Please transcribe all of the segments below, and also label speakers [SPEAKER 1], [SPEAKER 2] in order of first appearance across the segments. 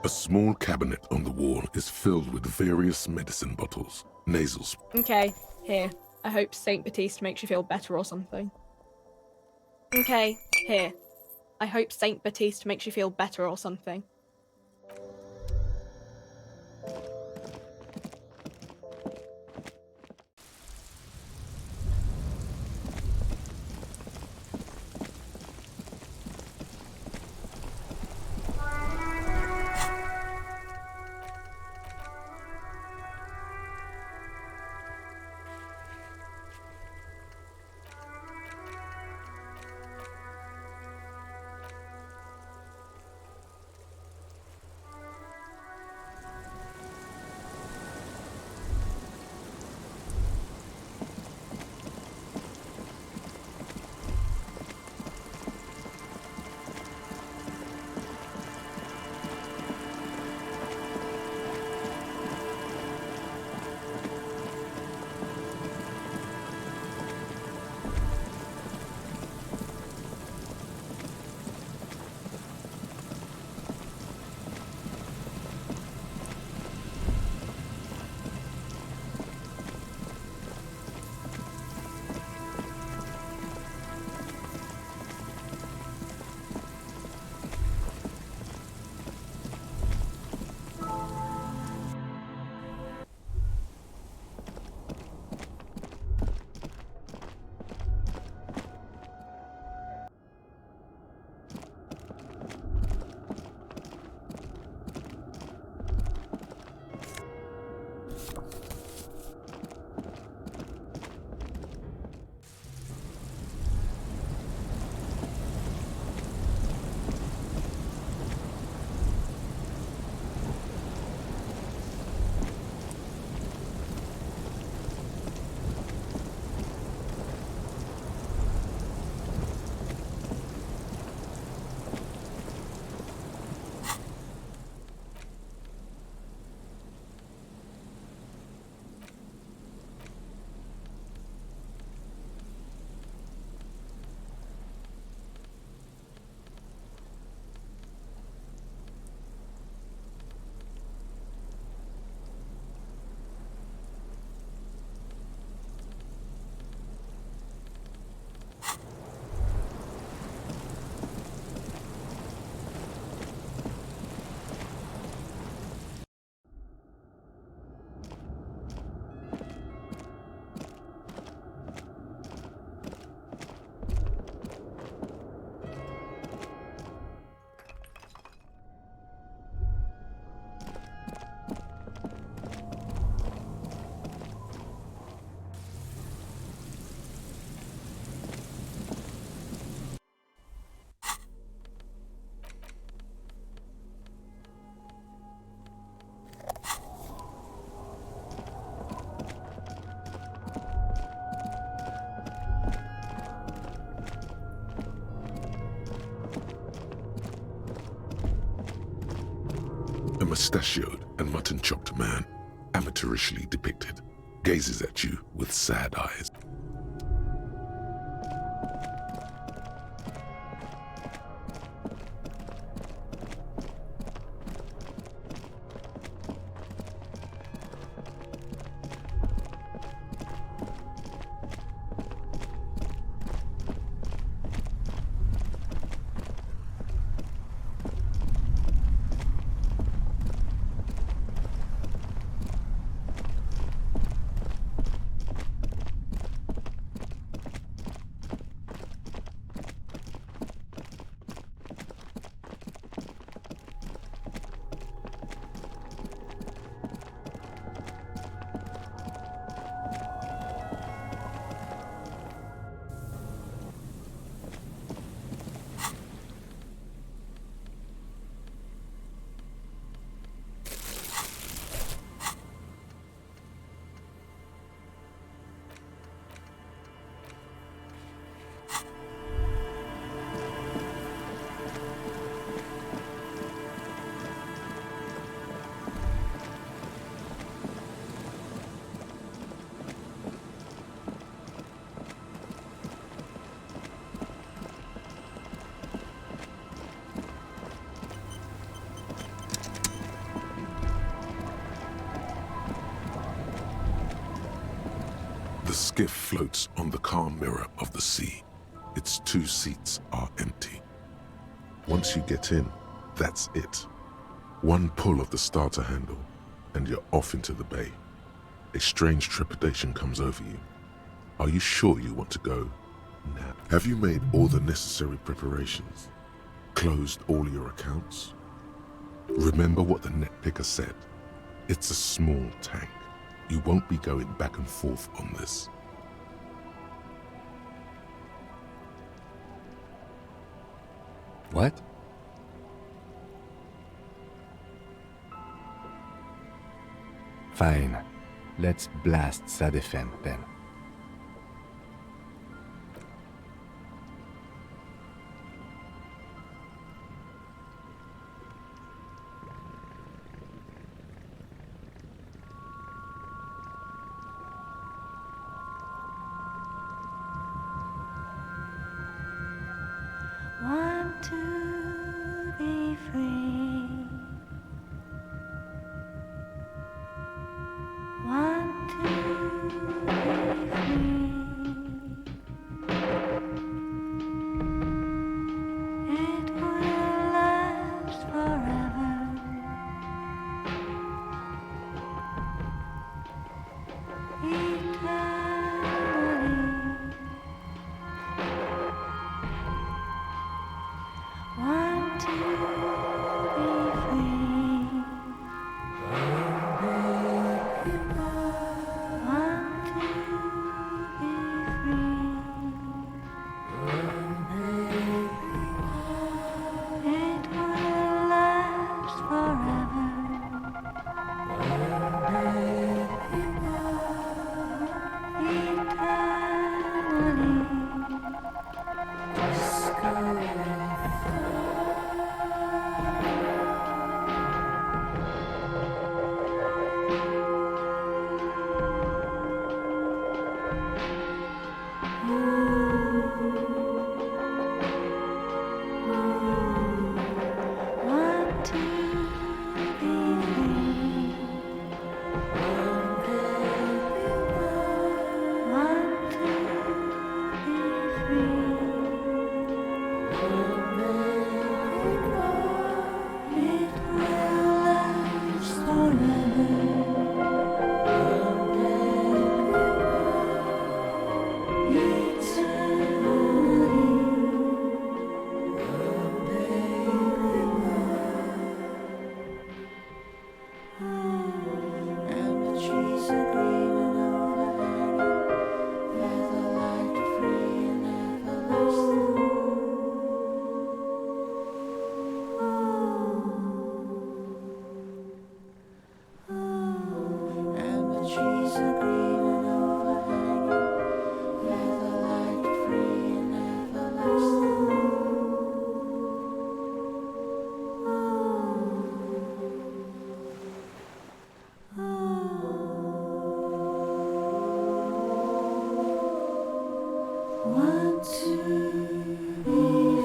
[SPEAKER 1] A small cabinet on the wall is filled with various medicine bottles, nasal sprays.
[SPEAKER 2] Okay, here. I hope Saint Batiste makes you feel better or something. Okay, here. I hope Saint Batiste makes you feel better or something.
[SPEAKER 1] A mustachioed and mutton-chopped man, amateurishly depicted, gazes at you with sad eyes. skiff floats on the calm mirror of the sea. Its 2 seats are empty. Once you get in, that's it. One pull of the starter handle, and you're off into the bay. A strange trepidation comes over you. Are you sure you want to go now? Have you made all the necessary preparations? Closed all your accounts? Remember what the net picker said. It's a small tank. You won't be going back and forth on this.
[SPEAKER 3] What? Fine. Let's blast Sadefem then.
[SPEAKER 4] Want to be free. Want to be free. It will last forever. Eternally. Want to be free. Want to be free. It will last forever. Want to be free. Want to be free. It will last and the trees are green and overhanging, where the light free and everlasting. And the trees are green and overhanging, where the light free and everlasting. Want to be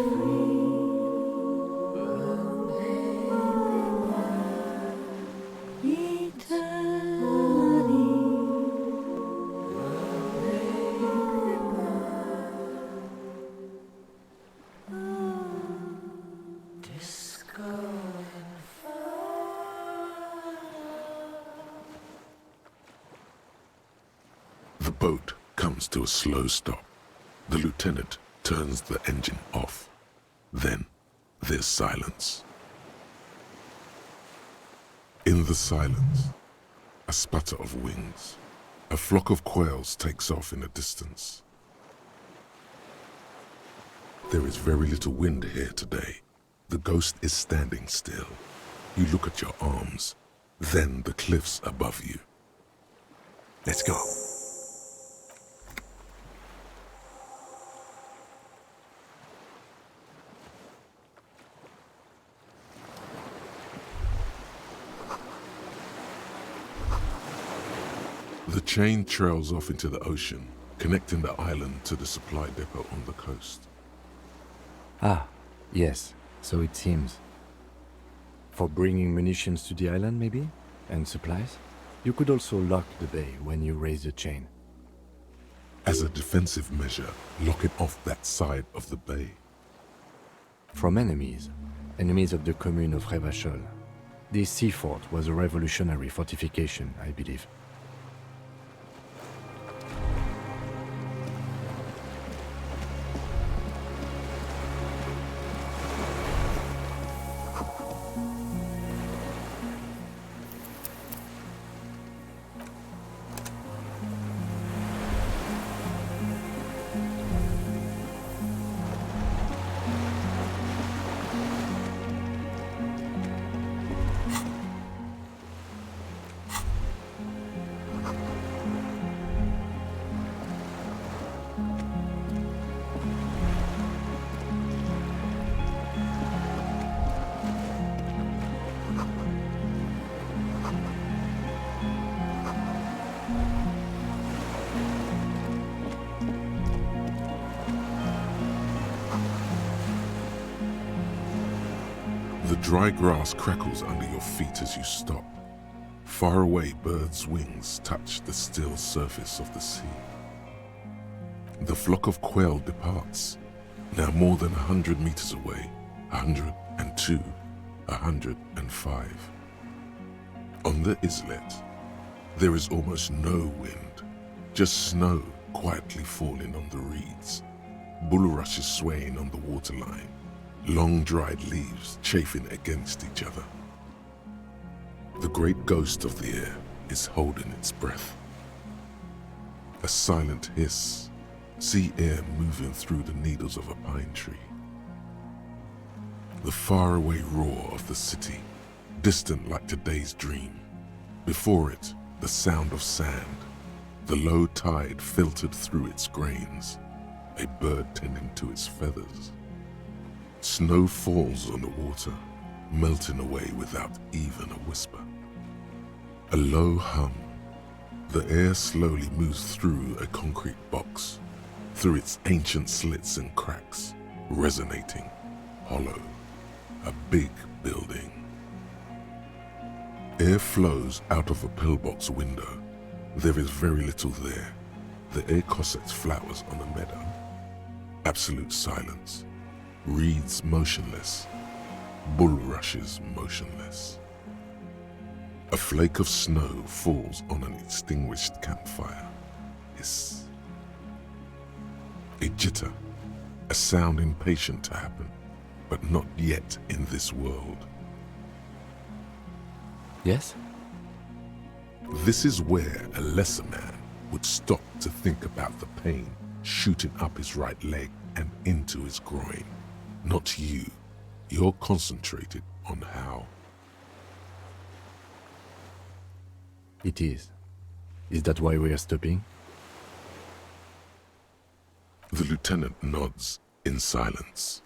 [SPEAKER 4] free.
[SPEAKER 1] The boat comes to a slow stop. The lieutenant turns the engine off. Then there's silence. In the silence, a sputter of wings. A flock of quails takes off in the distance. There is very little wind here today. The ghost is standing still. You look at your arms, then the cliffs above you. Let's go. The chain trails off into the ocean, connecting the island to the supply depot on the coast.
[SPEAKER 3] Ah, yes, so it seems. For bringing munitions to the island, maybe? And supplies? You could also lock the bay when you raise the chain.
[SPEAKER 1] as a defensive measure, locking off that side of the bay.
[SPEAKER 3] From enemies of the commune of Revachol. This sea fort was a revolutionary fortification, I believe.
[SPEAKER 1] The dry grass crackles under your feet as you stop. Far away, birds' wings touch the still surface of the sea. The flock of quail departs, now more than 100 meters away, 102, 105. On the islet, there is almost no wind, just snow quietly falling on the reeds, bulrushes swaying on the waterline, long dried leaves chafing against each other. The great ghost of the air is holding its breath. A silent hiss, sea air moving through the needles of a pine tree. The faraway roar of the city, distant like today's dream. Before it, the sound of sand, the low tide filtered through its grains, a bird tending to its feathers. Snow falls on the water, melting away without even a whisper. A low hum. The air slowly moves through a concrete box, through its ancient slits and cracks, resonating, hollow, a big building. Air flows out of a pillbox window. There is very little there. The air cossets flowers on a meadow. Absolute silence. Reeds motionless. Bulrushes motionless. A flake of snow falls on an extinguished campfire. Hiss. A jitter. A sound impatient to happen, but not yet in this world.
[SPEAKER 3] Yes?
[SPEAKER 1] This is where a lesser man would stop to think about the pain shooting up his right leg and into his groin. Not you. You're concentrated on how.
[SPEAKER 3] It is. Is that why we are stopping?
[SPEAKER 1] The lieutenant nods in silence.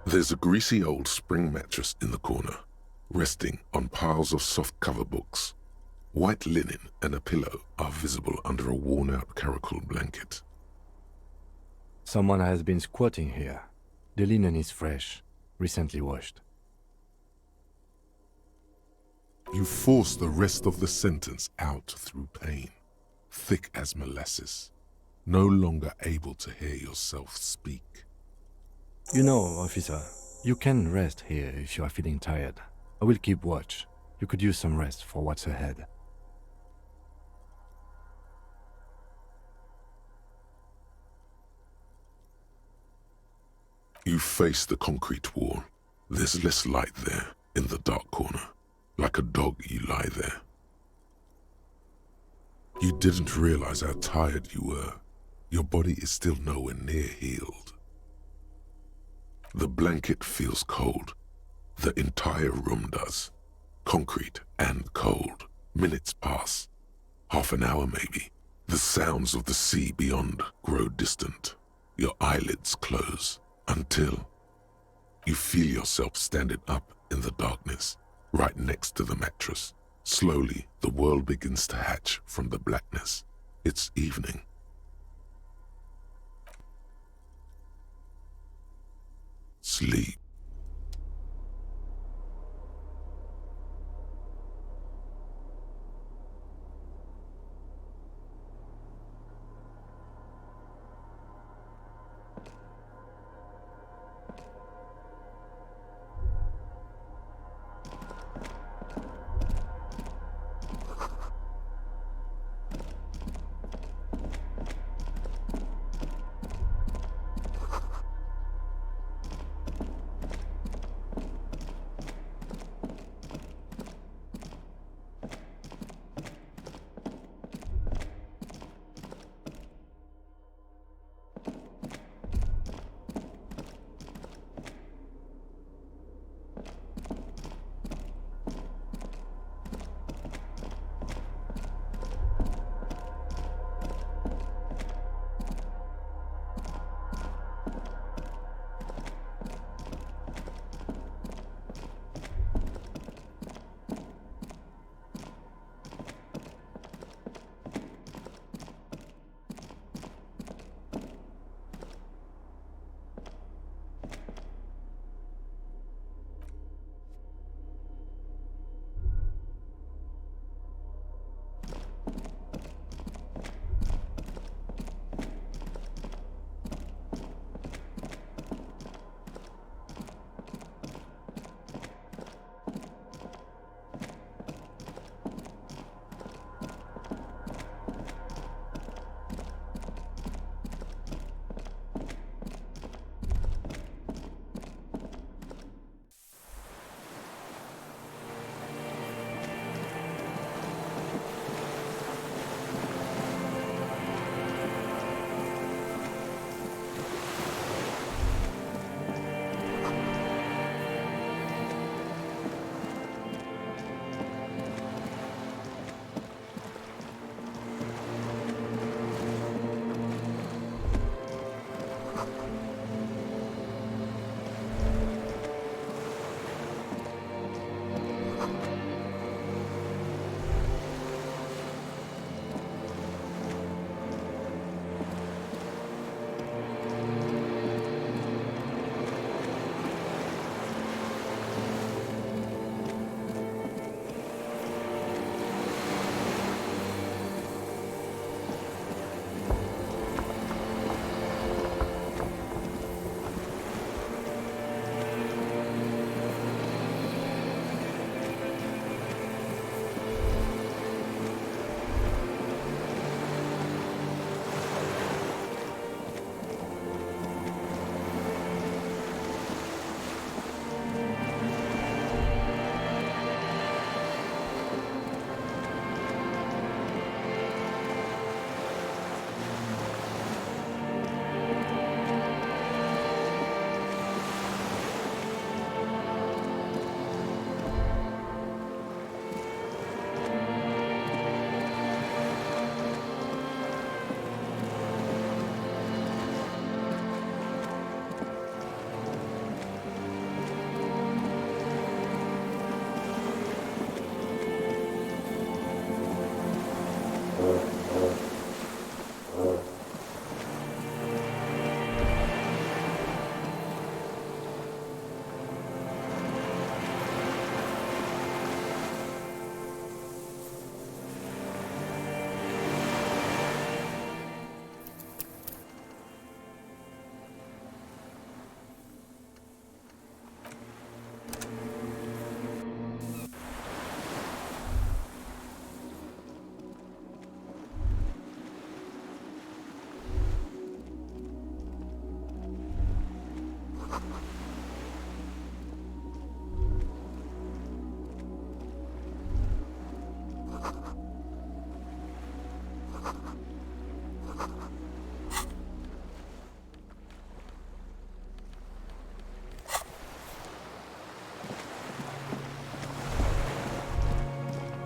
[SPEAKER 1] There's a greasy old spring mattress in the corner, resting on piles of soft cover books. White linen and a pillow are visible under a worn-out caracal blanket.
[SPEAKER 3] Someone has been squatting here. The linen is fresh, recently washed.
[SPEAKER 1] You force the rest of the sentence out through pain, thick as molasses, no longer able to hear yourself speak.
[SPEAKER 3] You know, officer, you can rest here if you are feeling tired. I will keep watch. You could use some rest for what's ahead.
[SPEAKER 1] You face the concrete wall. There's less light there, in the dark corner. Like a dog, you lie there. You didn't realize how tired you were. your body is still nowhere near healed. The blanket feels cold. The entire room does. Concrete and cold. Minutes pass. Half an hour maybe. The sounds of the sea beyond grow distant. Your eyelids close until you feel yourself standing up in the darkness, right next to the mattress. Slowly, the world begins to hatch from the blackness. It's evening. Sleep.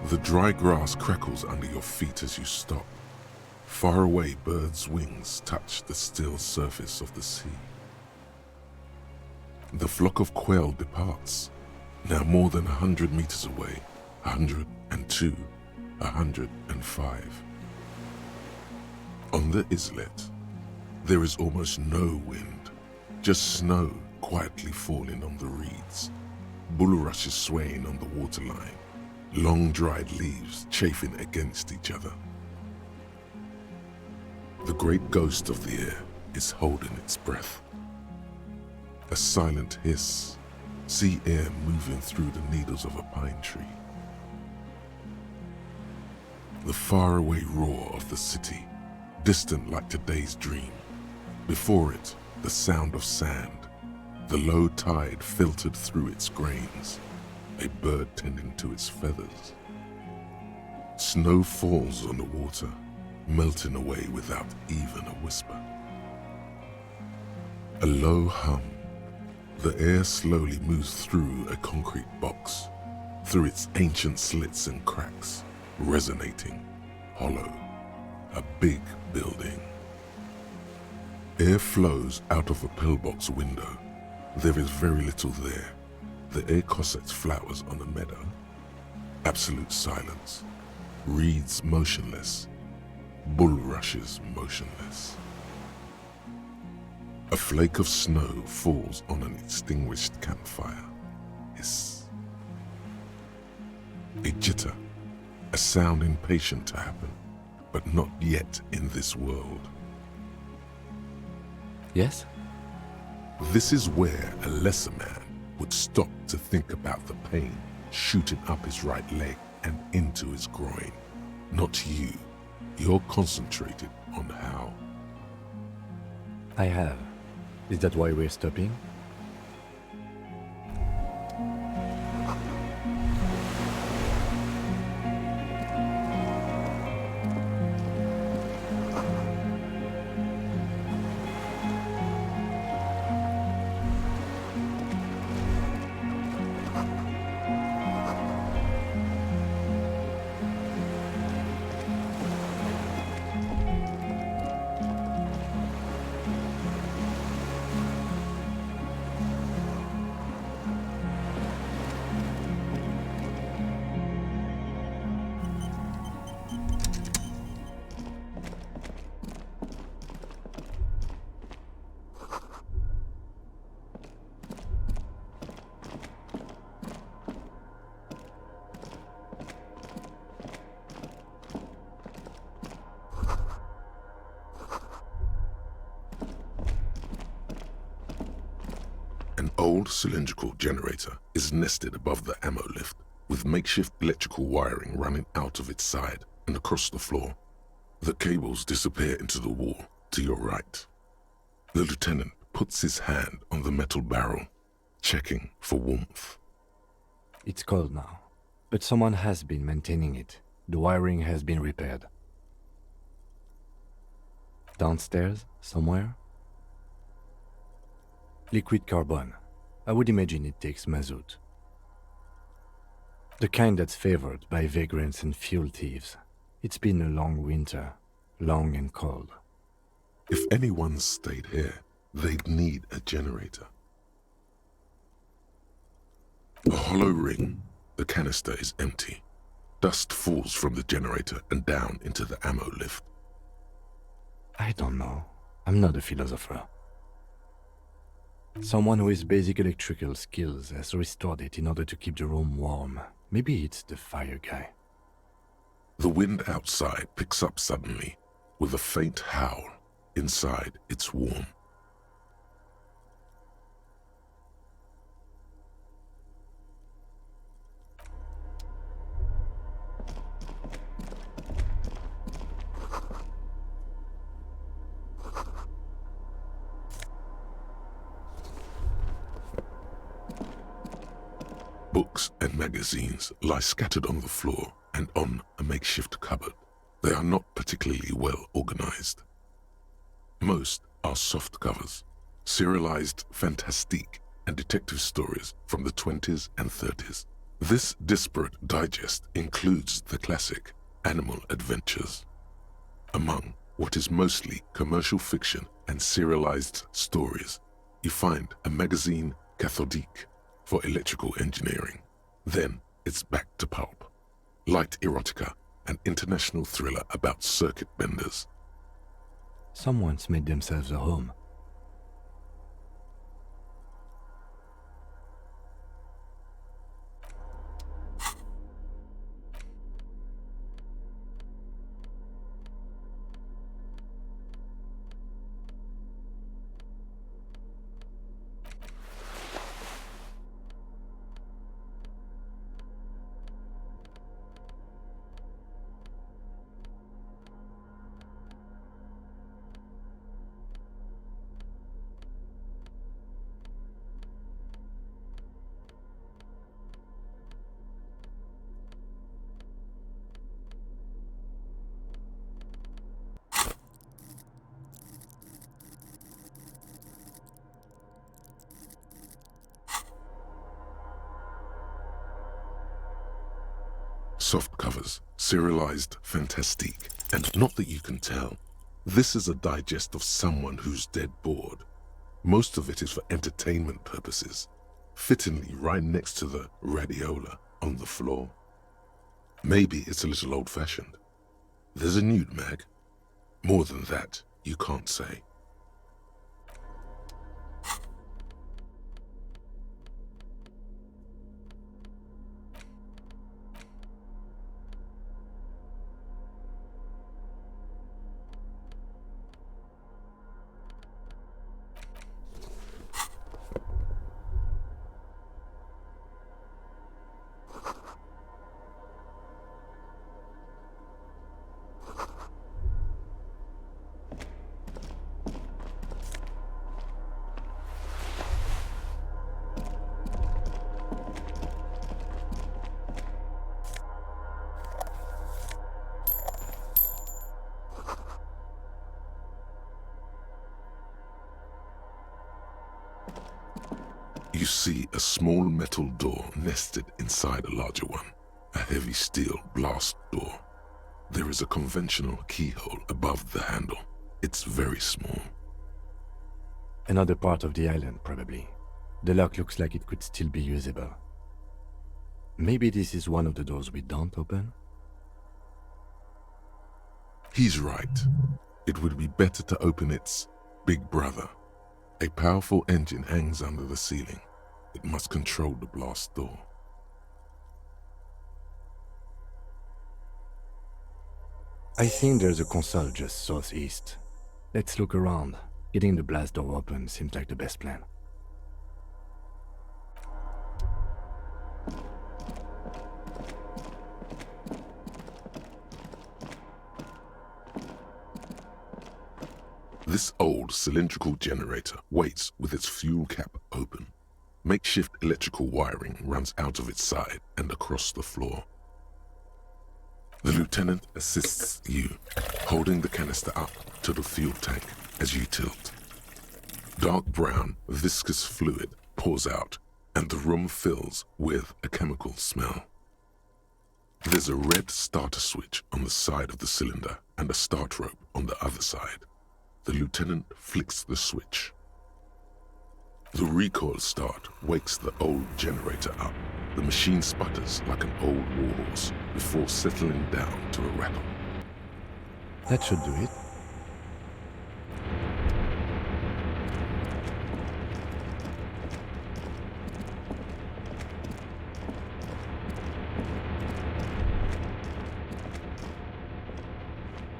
[SPEAKER 1] The dry grass crackles under your feet as you stop. Far away, birds' wings touch the still surface of the sea. The flock of quail departs, now more than 100 meters away, 102, 105. On the islet, there is almost no wind, just snow quietly falling on the reeds, bulrushes swaying on the waterline, long dried leaves chafing against each other. The great ghost of the air is holding its breath. A silent hiss, sea air moving through the needles of a pine tree. The faraway roar of the city, distant like today's dream. Before it, the sound of sand, the low tide filtered through its grains, a bird tending to its feathers. Snow falls on the water, melting away without even a whisper. A low hum. The air slowly moves through a concrete box, through its ancient slits and cracks, resonating, hollow, a big building. Air flows out of a pillbox window. There is very little there. The air cossets flowers on a meadow. Absolute silence. Reeds motionless. Bulrushes motionless. A flake of snow falls on an extinguished campfire. Hiss. A jitter, a sound impatient to happen, but not yet in this world.
[SPEAKER 3] Yes?
[SPEAKER 1] This is where a lesser man would stop to think about the pain shooting up his right leg and into his groin. Not you. You're concentrated on how.
[SPEAKER 3] I have. Is that why we're stopping?
[SPEAKER 1] An old cylindrical generator is nested above the ammo lift, with makeshift electrical wiring running out of its side and across the floor. The cables disappear into the wall to your right. The lieutenant puts his hand on the metal barrel, checking for warmth.
[SPEAKER 3] It's cold now, but someone has been maintaining it. The wiring has been repaired. Downstairs, somewhere? Liquid carbon. I would imagine it takes mazout. The kind that's favored by vagrants and fuel thieves. It's been a long winter, long and cold.
[SPEAKER 1] If anyone stayed here, they'd need a generator. A hollow ring. The canister is empty. Dust falls from the generator and down into the ammo lift.
[SPEAKER 3] I don't know. I'm not a philosopher. Someone with basic electrical skills has restored it in order to keep the room warm. Maybe it's the fire guy.
[SPEAKER 1] The wind outside picks up suddenly, with a faint howl. Inside, it's warm. Books and magazines lie scattered on the floor and on a makeshift cupboard. They are not particularly well organized. Most are soft covers, serialized fantastique and detective stories from the 20s and 30s. This disparate digest includes the classic animal adventures. Among what is mostly commercial fiction and serialized stories, you find a magazine cathodique for electrical engineering. Then it's back to pulp. Light erotica, an international thriller about circuit benders.
[SPEAKER 3] Someone's made themselves a home.
[SPEAKER 1] Soft covers, serialized fantastique, and not that you can tell. This is a digest of someone who's dead bored. Most of it is for entertainment purposes, fittingly right next to the radiola on the floor. Maybe it's a little old-fashioned. There's a nude mag. More than that, you can't say. You see a small metal door nested inside a larger one, a heavy steel blast door. There is a conventional keyhole above the handle. It's very small.
[SPEAKER 3] Another part of the island, probably. The lock looks like it could still be usable. Maybe this is one of the doors we don't open?
[SPEAKER 1] He's right. It would be better to open its big brother. A powerful engine hangs under the ceiling. It must control the blast door.
[SPEAKER 3] I think there's a console just southeast. Let's look around. Getting the blast door open seems like the best plan.
[SPEAKER 1] This old cylindrical generator waits with its fuel cap open. Makeshift electrical wiring runs out of its side and across the floor. The lieutenant assists you, holding the canister up to the fuel tank as you tilt. Dark brown, viscous fluid pours out, and the room fills with a chemical smell. There's a red starter switch on the side of the cylinder and a start rope on the other side. The lieutenant flicks the switch. The recoil start wakes the old generator up. The machine sputters like an old warhorse before settling down to a rattle.
[SPEAKER 3] That should do it.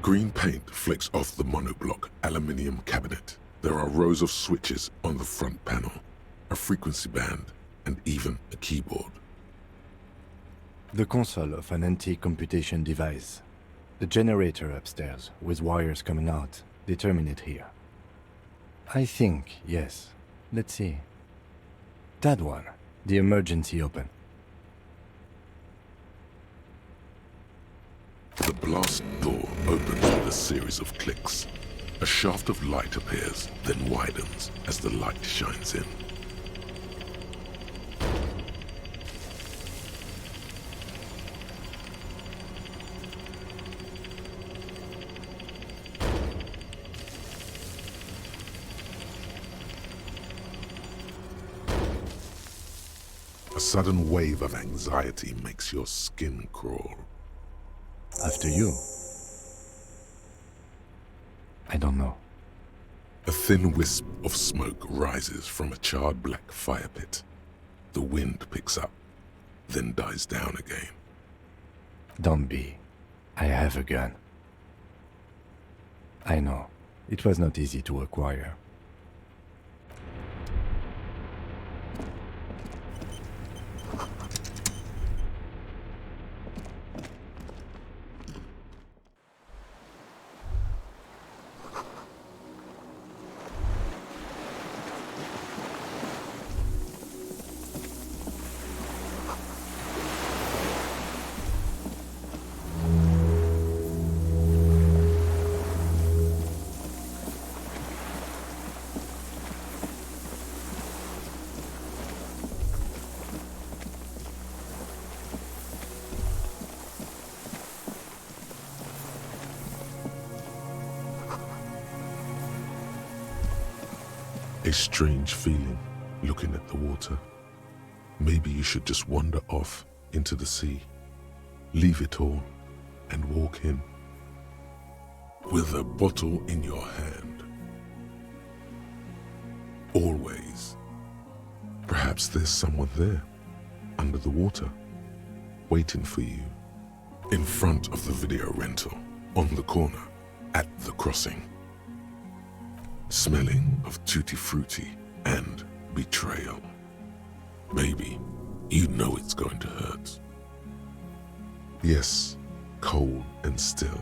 [SPEAKER 1] Green paint flecks off the monoblock aluminium cabinet. There are rows of switches on the front panel, a frequency band, and even a keyboard.
[SPEAKER 3] The console of an antique computation device. The generator upstairs, with wires coming out, they terminate here. I think, yes. Let's see. That one, the emergency open.
[SPEAKER 1] The blast door opens with a series of clicks. A shaft of light appears, then widens as the light shines in. A sudden wave of anxiety makes your skin crawl.
[SPEAKER 3] After you. I don't know.
[SPEAKER 1] A thin wisp of smoke rises from a charred black fire pit. The wind picks up, then dies down again.
[SPEAKER 3] Don't be. I have a gun. I know. It was not easy to acquire.
[SPEAKER 1] A strange feeling looking at the water. Maybe you should just wander off into the sea, leave it all, and walk in. With a bottle in your hand. Always. Perhaps there's someone there, under the water, waiting for you. In front of the video rental, on the corner, at the crossing. Smelling of tutti frutti and betrayal. Maybe you know it's going to hurt. Yes, cold and still.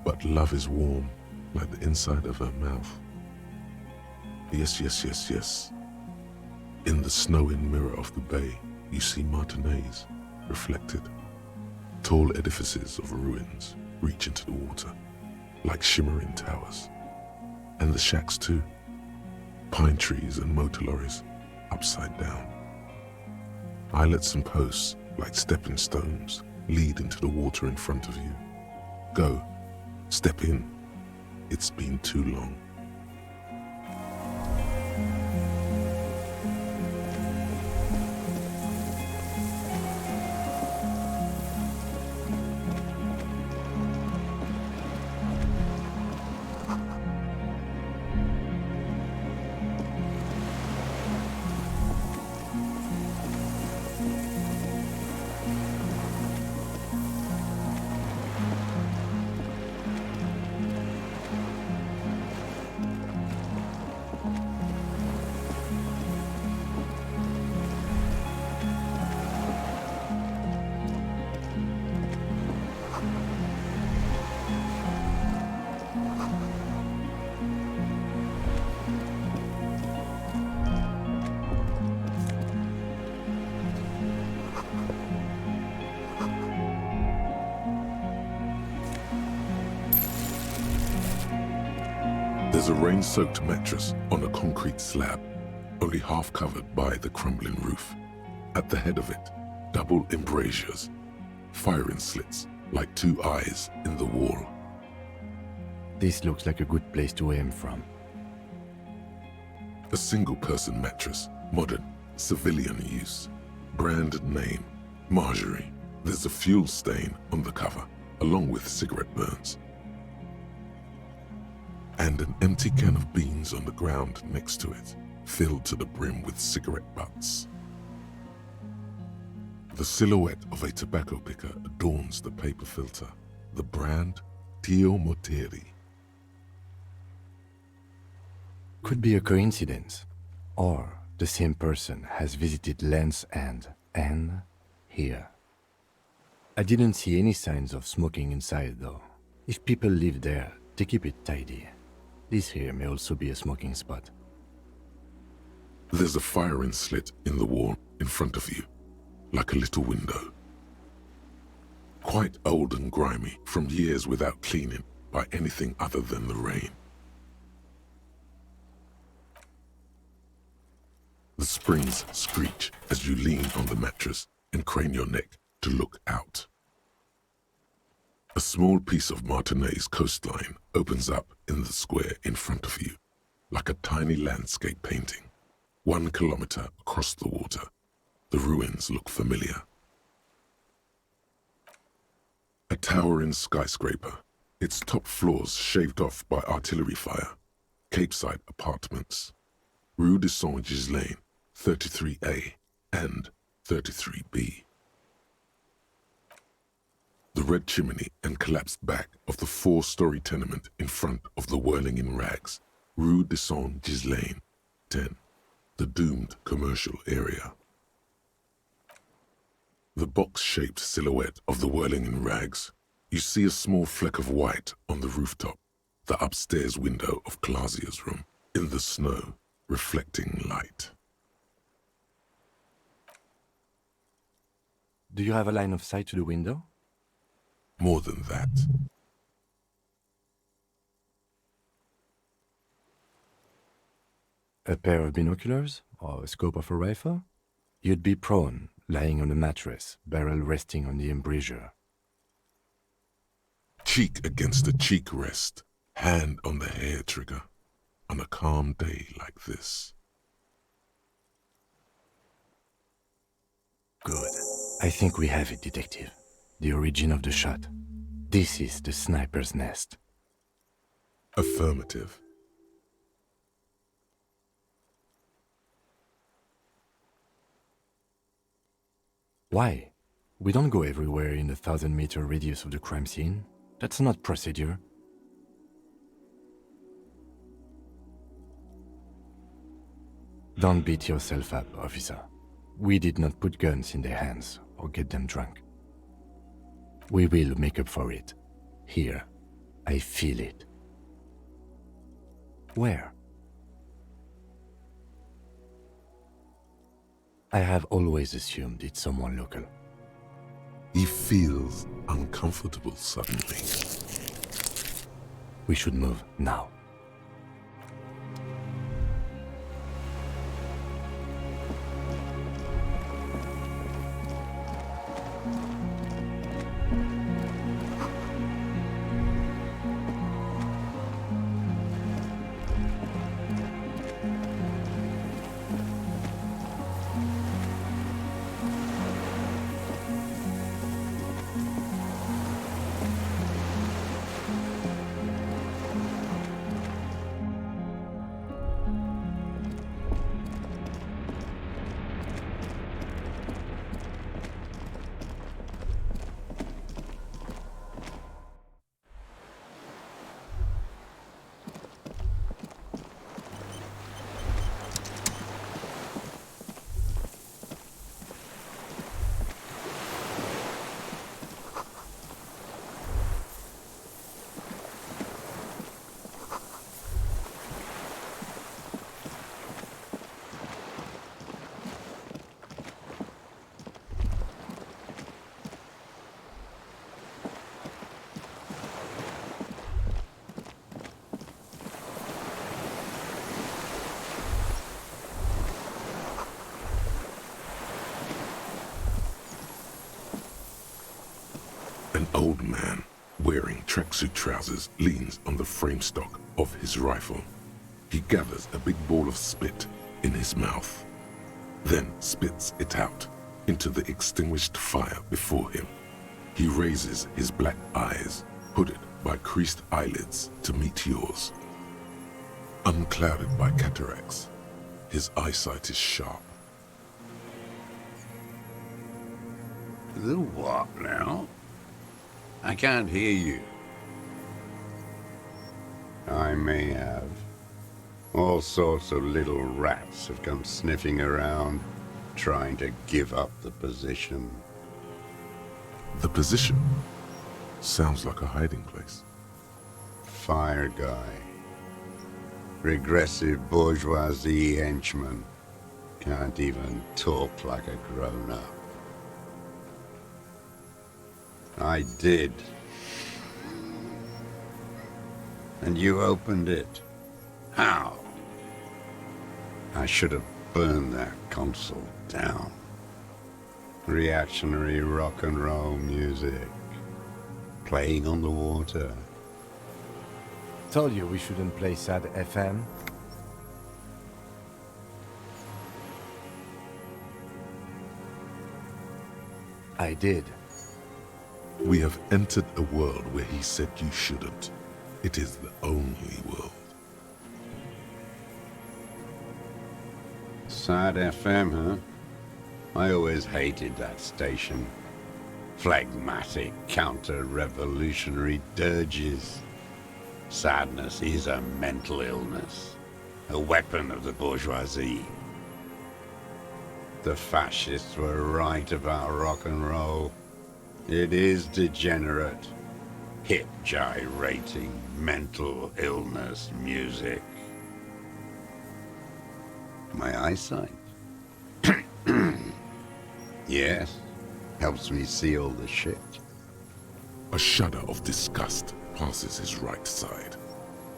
[SPEAKER 1] But love is warm like the inside of her mouth. Yes, yes, yes, yes. In the snowing mirror of the bay, you see Martinez reflected. Tall edifices of ruins reach into the water, like shimmering towers. And the shacks too. Pine trees and motor lorries, upside down. Islets and posts, like stepping stones, lead into the water in front of you. Go, step in. It's been too long. There's a rain-soaked mattress on a concrete slab, only half covered by the crumbling roof. At the head of it, double embrasures, firing slits like two eyes in the wall.
[SPEAKER 3] This looks like a good place to aim from.
[SPEAKER 1] A single-person mattress, modern, civilian use. Brand name, Marjorie. There's a fuel stain on the cover, along with cigarette burns. And an empty can of beans on the ground next to it, filled to the brim with cigarette butts. The silhouette of a tobacco picker adorns the paper filter, the brand Tio Moteri.
[SPEAKER 3] Could be a coincidence. Or the same person has visited Land's End and here. I didn't see any signs of smoking inside though. If people live there, they keep it tidy. This here may also be a smoking spot.
[SPEAKER 1] There's a firing slit in the wall in front of you, like a little window. Quite old and grimy from years without cleaning by anything other than the rain. The springs screech as you lean on the mattress and crane your neck to look out. A small piece of Martinez coastline opens up in the square in front of you, like a tiny landscape painting, 1 kilometer across the water. The ruins look familiar. A towering skyscraper, its top floors shaved off by artillery fire. Capeside apartments. Rue de Saint-Ghislain, 33A and 33B. The red chimney and collapsed back of the 4-story tenement in front of the Whirling in Rags, Rue de Saint-Ghislain, 10, the doomed commercial area. The box-shaped silhouette of the Whirling in Rags. You see a small fleck of white on the rooftop, the upstairs window of Clausia's room, in the snow, reflecting light.
[SPEAKER 3] Do you have a line of sight to the window?
[SPEAKER 1] More than that.
[SPEAKER 3] A pair of binoculars? Or a scope of a rifle? You'd be prone, lying on a mattress, barrel resting on the embrasure.
[SPEAKER 1] Cheek against a cheek rest, hand on the hair trigger, on a calm day like this.
[SPEAKER 3] Good. I think we have it, Detective. The origin of the shot. This is the sniper's nest.
[SPEAKER 1] Affirmative.
[SPEAKER 3] Why? We don't go everywhere in a 1,000-meter radius of the crime scene. That's not procedure. Don't beat yourself up, officer. We did not put guns in their hands or get them drunk. We will make up for it. Here. I feel it. Where? I have always assumed it's someone local.
[SPEAKER 1] He feels uncomfortable suddenly.
[SPEAKER 3] We should move now.
[SPEAKER 1] An old man, wearing tracksuit trousers, leans on the frame stock of his rifle. He gathers a big ball of spit in his mouth, then spits it out into the extinguished fire before him. He raises his black eyes, hooded by creased eyelids, to meet yours. Unclouded by cataracts, his eyesight is sharp.
[SPEAKER 5] The what now? I can't hear you. I may have. All sorts of little rats have come sniffing around, trying to give up the position.
[SPEAKER 1] The position sounds like a hiding place.
[SPEAKER 5] Fire guy. Regressive bourgeoisie henchman. Can't even talk like a grown-up. I did. And you opened it. How? I should have burned that console down. Reactionary rock and roll music. Playing on the water.
[SPEAKER 3] Told you we shouldn't play sad FM. I did.
[SPEAKER 1] We have entered a world where he said you shouldn't. It is the only world.
[SPEAKER 5] Sad FM, huh? I always hated that station. Phlegmatic, counter-revolutionary dirges. Sadness is a mental illness, a weapon of the bourgeoisie. The fascists were right about rock and roll. It is degenerate, hip gyrating, mental illness music. My eyesight? Yes, helps me see all the shit.
[SPEAKER 1] A shudder of disgust passes his right side.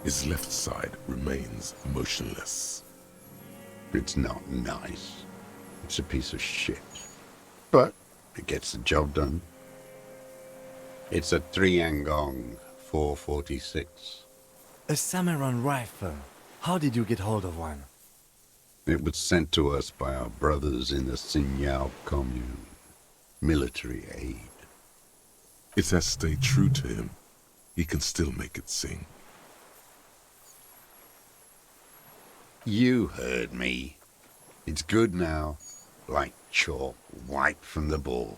[SPEAKER 1] His left side remains motionless.
[SPEAKER 5] It's not nice. It's a piece of shit. But it gets the job done. It's a 3-Angong 446.
[SPEAKER 3] A Samaran rifle. How did you get hold of one?
[SPEAKER 5] It was sent to us by our brothers in the Signal commune. Military aid.
[SPEAKER 1] It has stayed true to him. He can still make it sing.
[SPEAKER 5] You heard me. It's good now. Like chalk wiped from the board.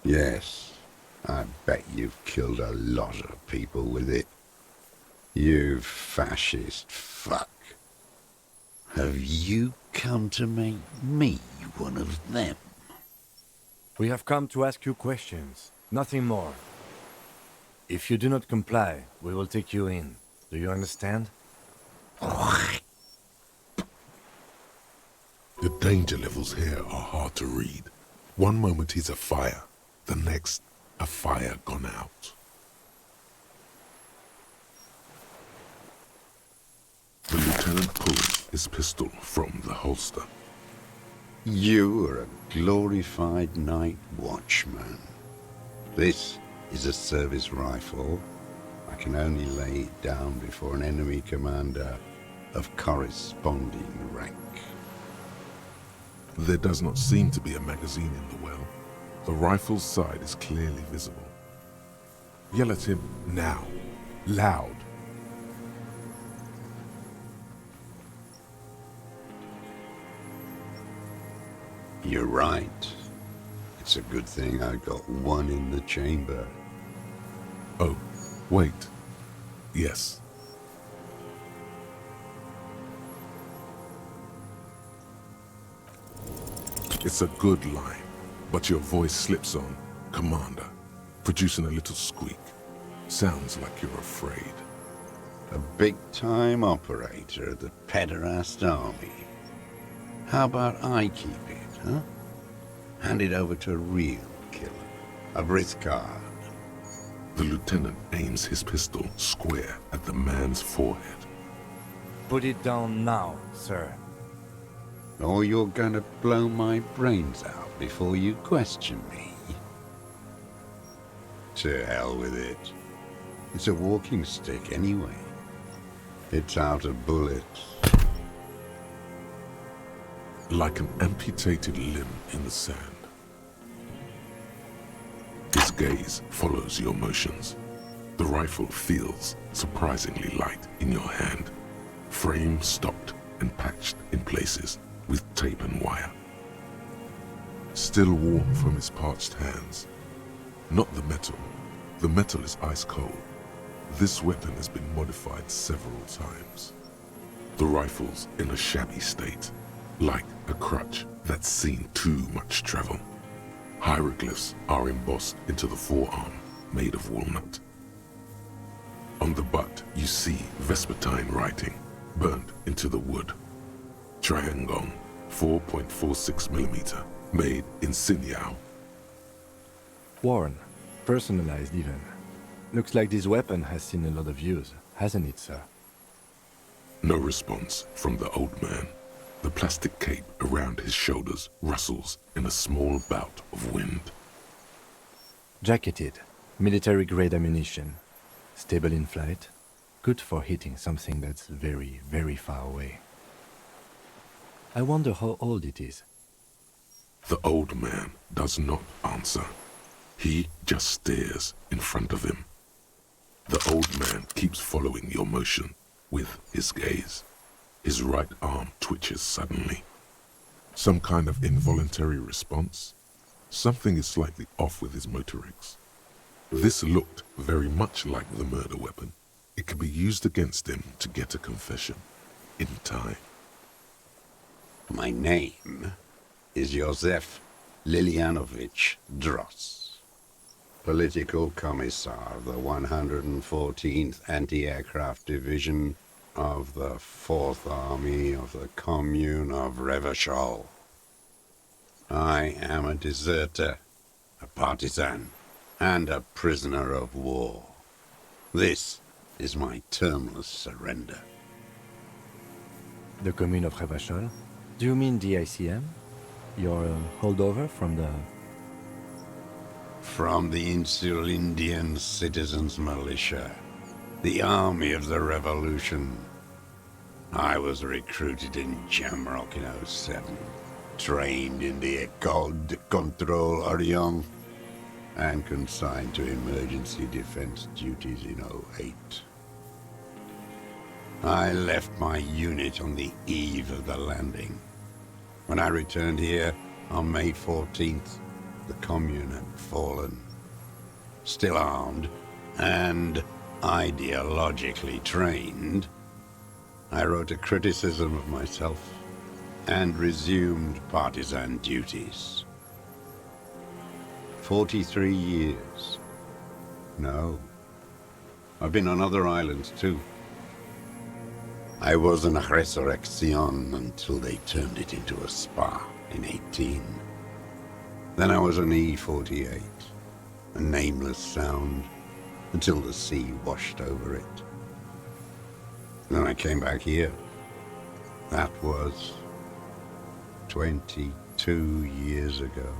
[SPEAKER 5] Yes, I bet you've killed a lot of people with it. You fascist fuck. Have you come to make me one of them?
[SPEAKER 3] We have come to ask you questions, nothing more. If you do not comply, we will take you in. Do you understand?
[SPEAKER 1] The danger levels here are hard to read. One moment he's a fire, the next, a fire gone out. The lieutenant pulls his pistol from the holster.
[SPEAKER 5] You are a glorified night watchman. This is a service rifle. I can only lay it down before an enemy commander of corresponding rank.
[SPEAKER 1] There does not seem to be a magazine in the well. The rifle's side is clearly visible. Yell at him now, loud.
[SPEAKER 5] You're right. It's a good thing I got one in the chamber.
[SPEAKER 1] Oh, wait. Yes. It's a good line, but your voice slips on, Commander, producing a little squeak. Sounds like you're afraid.
[SPEAKER 5] A big-time operator of the pederast army. How about I keep it, huh? Hand it over to a real killer. A Briscard.
[SPEAKER 1] The lieutenant aims his pistol square at the man's forehead.
[SPEAKER 3] Put it down now, sir.
[SPEAKER 5] Or you're gonna blow my brains out before you question me. To hell with it. It's a walking stick anyway. It's out of bullets.
[SPEAKER 1] Like an amputated limb in the sand. His gaze follows your motions. The rifle feels surprisingly light in your hand. Frame stopped and patched in places with tape and wire. Still warm from his parched hands. Not the metal. The metal is ice cold. This weapon has been modified several times. The rifle's in a shabby state, like a crutch that's seen too much travel. Hieroglyphs are embossed into the forearm, made of walnut. On the butt, you see Vespertine writing, burnt into the wood. Triangong, 4.46mm, made in Sinyao.
[SPEAKER 3] Warren, personalized even. Looks like this weapon has seen a lot of use, hasn't it, sir?
[SPEAKER 1] No response from the old man. The plastic cape around his shoulders rustles in a small bout of wind.
[SPEAKER 3] Jacketed, military-grade ammunition. Stable in flight. Good for hitting something that's very, very far away. I wonder how old it is.
[SPEAKER 1] The old man does not answer. He just stares in front of him. The old man keeps following your motion with his gaze. His right arm twitches suddenly. Some kind of involuntary response. Something is slightly off with his motorics. This looked very much like the murder weapon. It could be used against him to get a confession in time.
[SPEAKER 5] My name is Josef Lilianovich Dross, Political Commissar of the 114th Anti-Aircraft Division of the 4th Army of the Commune of Revachol. I am a deserter, a partisan, and a prisoner of war. This is my termless surrender.
[SPEAKER 3] The commune of Revachol? Do you mean the ICM? Your holdover from the...
[SPEAKER 5] From the Insular Indian Citizens Militia, the army of the revolution. I was recruited in Jamrock in '07, trained in the École de Contrôle Orient, and consigned to emergency defense duties in '08. I left my unit on the eve of the landing. When I returned here on May 14th, the commune had fallen. Still armed and ideologically trained, I wrote a criticism of myself and resumed partisan duties. 43 years. No. I've been on other islands too. I was an Resurrection until they turned it into a spa in '18. Then I was an E-48, a nameless sound, until the sea washed over it. Then I came back here. That was 22 years ago.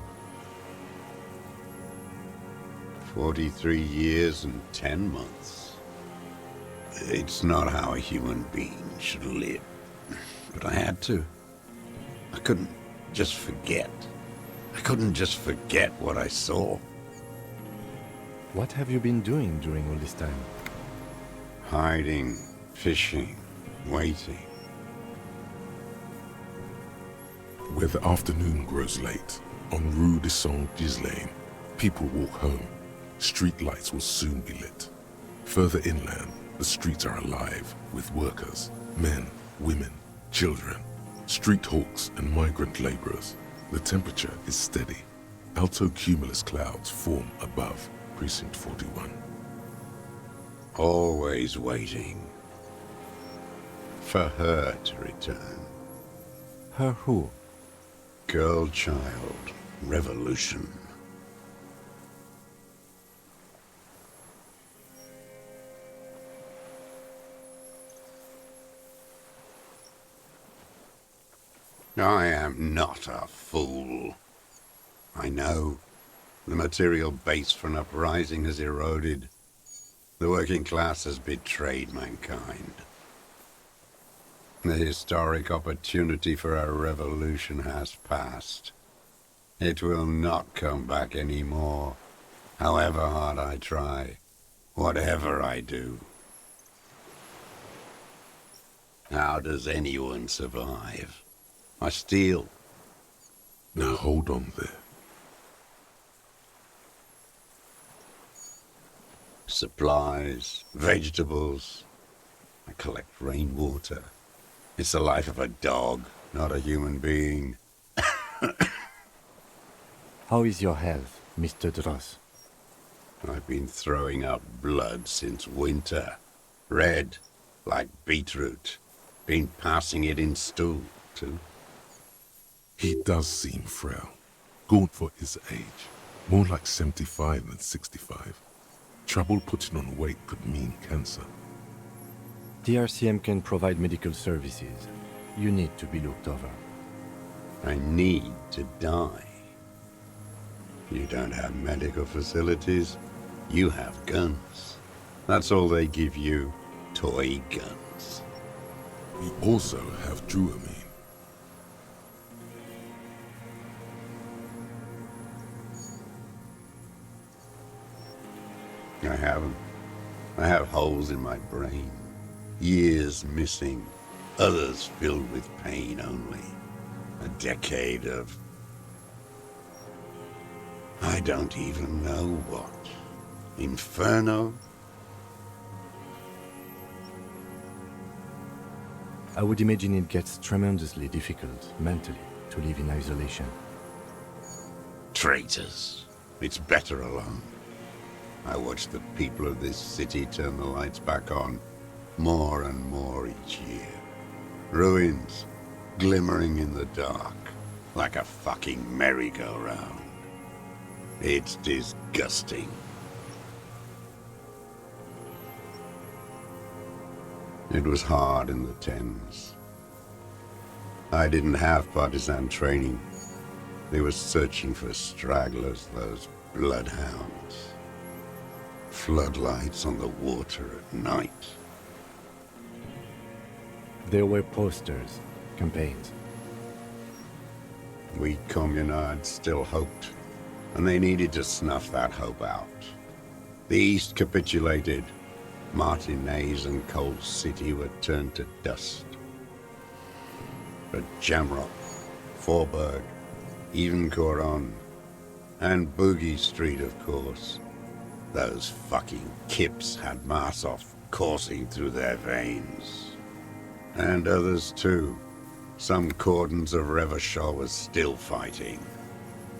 [SPEAKER 5] 43 years and 10 months. It's not how a human being should live. But I had to. I couldn't just forget. I couldn't just forget what I saw.
[SPEAKER 3] What have you been doing during all this time?
[SPEAKER 5] Hiding, fishing, waiting.
[SPEAKER 1] Where the afternoon grows late, on Rue de Saint-Ghislain, people walk home. Street lights will soon be lit. Further inland, the streets are alive with workers, men, women, children, street hawks and migrant laborers. The temperature is steady. Alto cumulus clouds form above Precinct 41.
[SPEAKER 5] Always waiting. For her to return.
[SPEAKER 3] Her who?
[SPEAKER 5] Girl, child, revolution. I am not a fool. I know the material base for an uprising has eroded. The working class has betrayed mankind. The historic opportunity for a revolution has passed. It will not come back anymore, however hard I try, whatever I do. How does anyone survive? I steal.
[SPEAKER 1] Now hold on there.
[SPEAKER 5] Supplies, vegetables. I collect rainwater. It's the life of a dog, not a human being.
[SPEAKER 3] How is your health, Mr. Dross?
[SPEAKER 5] I've been throwing up blood since winter. Red, like beetroot. Been passing it in stool, too.
[SPEAKER 1] He does seem frail, gaunt for his age, more like 75 than 65. Trouble putting on weight could mean cancer.
[SPEAKER 3] The RCM can provide medical services. You need to be looked over.
[SPEAKER 5] I need to die. You don't have medical facilities. You have guns. That's all they give you, toy guns.
[SPEAKER 1] We also have Druamine.
[SPEAKER 5] I haven't. I have holes in my brain. Years missing. Others filled with pain only. A decade of... I don't even know what. Inferno?
[SPEAKER 3] I would imagine it gets tremendously difficult mentally to live in isolation.
[SPEAKER 5] Traitors. It's better alone. I watch the people of this city turn the lights back on more and more each year. Ruins, glimmering in the dark, like a fucking merry-go-round. It's disgusting. It was hard in the Thames. I didn't have partisan training. They were searching for stragglers, those bloodhounds. Floodlights on the water at night.
[SPEAKER 3] There were posters, campaigns.
[SPEAKER 5] We communards still hoped, and they needed to snuff that hope out. The East capitulated. Martinez and Cold City were turned to dust. But Jamrock, Forburg, even Coron, and Boogie Street, of course. Those fucking kips had Marsov coursing through their veins. And others too. Some cordons of Revachol was still fighting.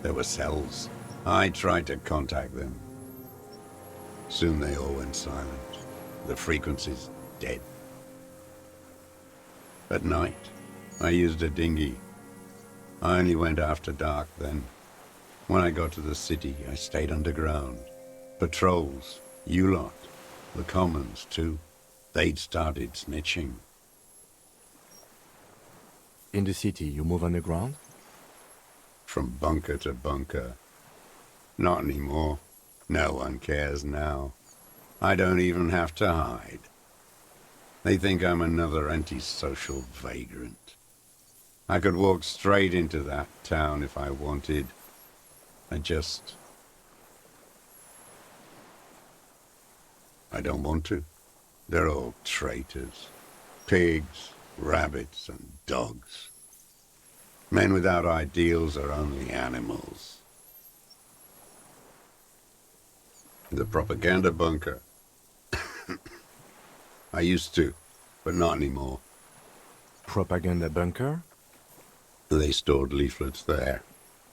[SPEAKER 5] There were cells. I tried to contact them. Soon they all went silent. The frequency's dead. At night, I used a dinghy. I only went after dark then. When I got to the city, I stayed underground. Patrols, you lot, the commons too. They'd started snitching.
[SPEAKER 3] In the city, you move underground?
[SPEAKER 5] From bunker to bunker. Not anymore. No one cares now. I don't even have to hide. They think I'm another antisocial vagrant. I could walk straight into that town if I wanted. I don't want to. They're all traitors. Pigs, rabbits, and dogs. Men without ideals are only animals. The propaganda bunker. I used to, but not anymore.
[SPEAKER 3] Propaganda bunker?
[SPEAKER 5] They stored leaflets there.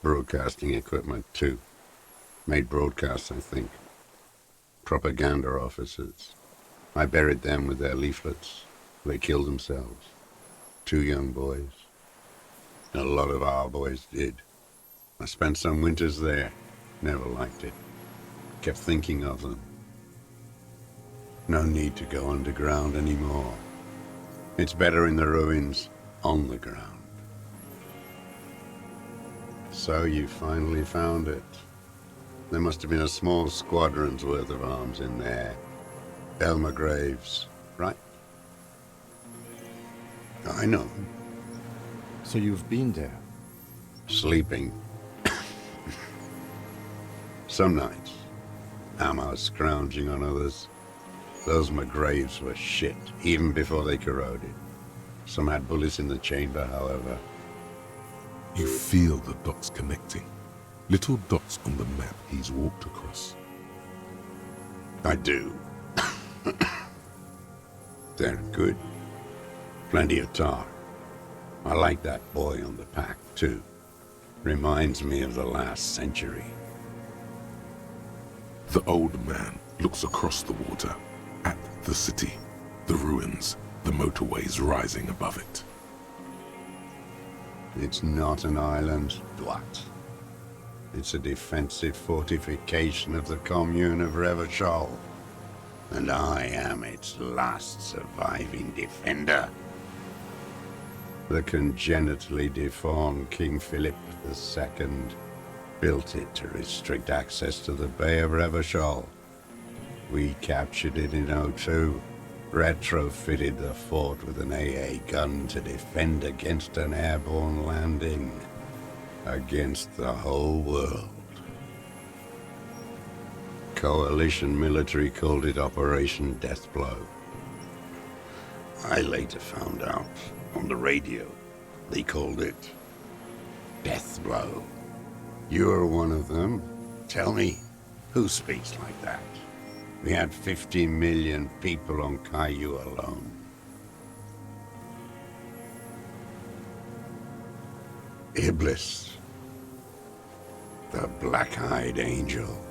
[SPEAKER 5] Broadcasting equipment, too. Made broadcasts, I think. Propaganda officers. I buried them with their leaflets. They killed themselves. 2 young boys. A lot of our boys did. I spent some winters there. Never liked it. Kept thinking of them. No need to go underground anymore. It's better in the ruins, on the ground. So you finally found it. There must have been a small squadron's worth of arms in there. Belmer Graves, right? I know.
[SPEAKER 3] So you've been there?
[SPEAKER 5] Sleeping. Some nights. Ammo scrounging on others. Those McGraves were shit, even before they corroded. Some had bullets in the chamber, however.
[SPEAKER 1] You feel the dots connecting. Little dots on the map he's walked across.
[SPEAKER 5] I do. They're good. Plenty of tar. I like that boy on the pack, too. Reminds me of the last century.
[SPEAKER 1] The old man looks across the water, at the city, the ruins, the motorways rising above it.
[SPEAKER 5] It's not an island, Dwat. It's a defensive fortification of the commune of Revachol. And I am its last surviving defender. The congenitally deformed King Philip II built it to restrict access to the Bay of Revachol. We captured it in '02, retrofitted the fort with an AA gun to defend against an airborne landing. Against the whole world. coalition military called it Operation Deathblow. I later found out on the radio they called it Deathblow. You're one of them. Tell me, who speaks like that? We had 50 million people on Caillou alone. Iblis, the black-eyed angel.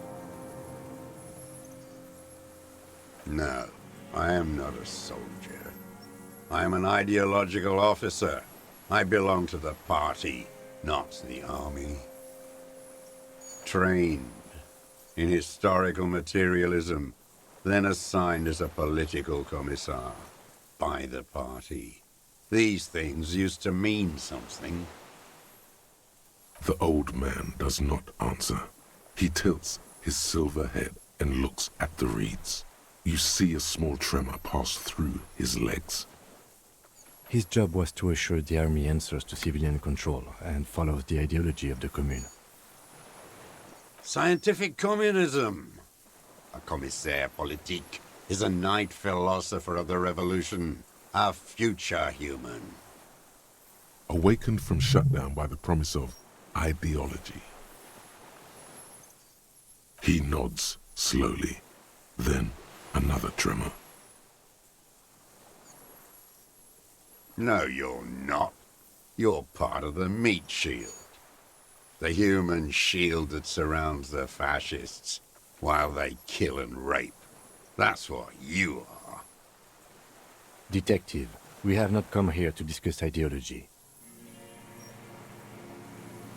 [SPEAKER 5] No, I am not a soldier. I am an ideological officer. I belong to the party, not the army. Trained in historical materialism, then assigned as a political commissar by the party. These things used to mean something.
[SPEAKER 1] The old man does not answer. He tilts his silver head and looks at the reeds. You see a small tremor pass through his legs.
[SPEAKER 3] His job was to assure the army answers to civilian control and follows the ideology of the Commune.
[SPEAKER 5] Scientific communism. A commissaire politique is a night philosopher of the revolution, a future human.
[SPEAKER 1] Awakened from shutdown by the promise of ideology. He nods slowly, then another tremor.
[SPEAKER 5] No, you're not. You're part of the meat shield. The human shield that surrounds the fascists while they kill and rape. That's what you are.
[SPEAKER 3] Detective, we have not come here to discuss ideology.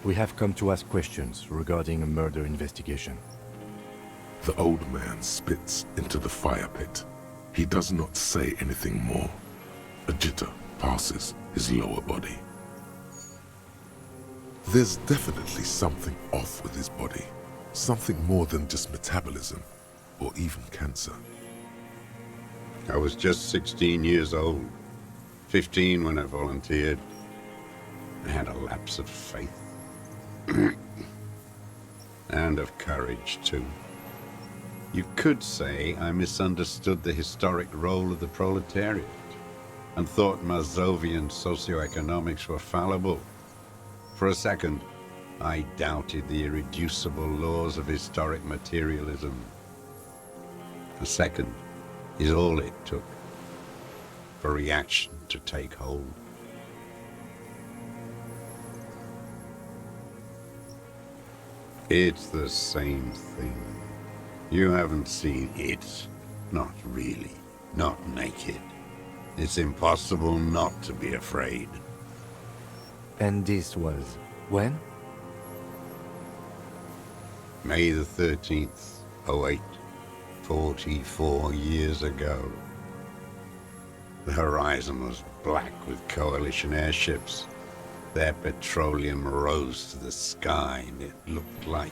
[SPEAKER 3] We have come to ask questions regarding a murder investigation.
[SPEAKER 1] The old man spits into the fire pit. He does not say anything more. A jitter passes his lower body. There's definitely something off with his body. Something more than just metabolism, or even cancer.
[SPEAKER 5] I was just 16 years old. 15 when I volunteered. I had a lapse of faith. And of courage, too. You could say I misunderstood the historic role of the proletariat and thought Mazovian socioeconomics were fallible. For a second, I doubted the irreducible laws of historic materialism. A second is all it took for reaction to take hold. It's the same thing. You haven't seen it. Not really. Not naked. It's impossible not to be afraid.
[SPEAKER 3] And this was when?
[SPEAKER 5] May the 13th, 08, 44 years ago. The horizon was black with coalition airships. Their petroleum rose to the sky and it looked like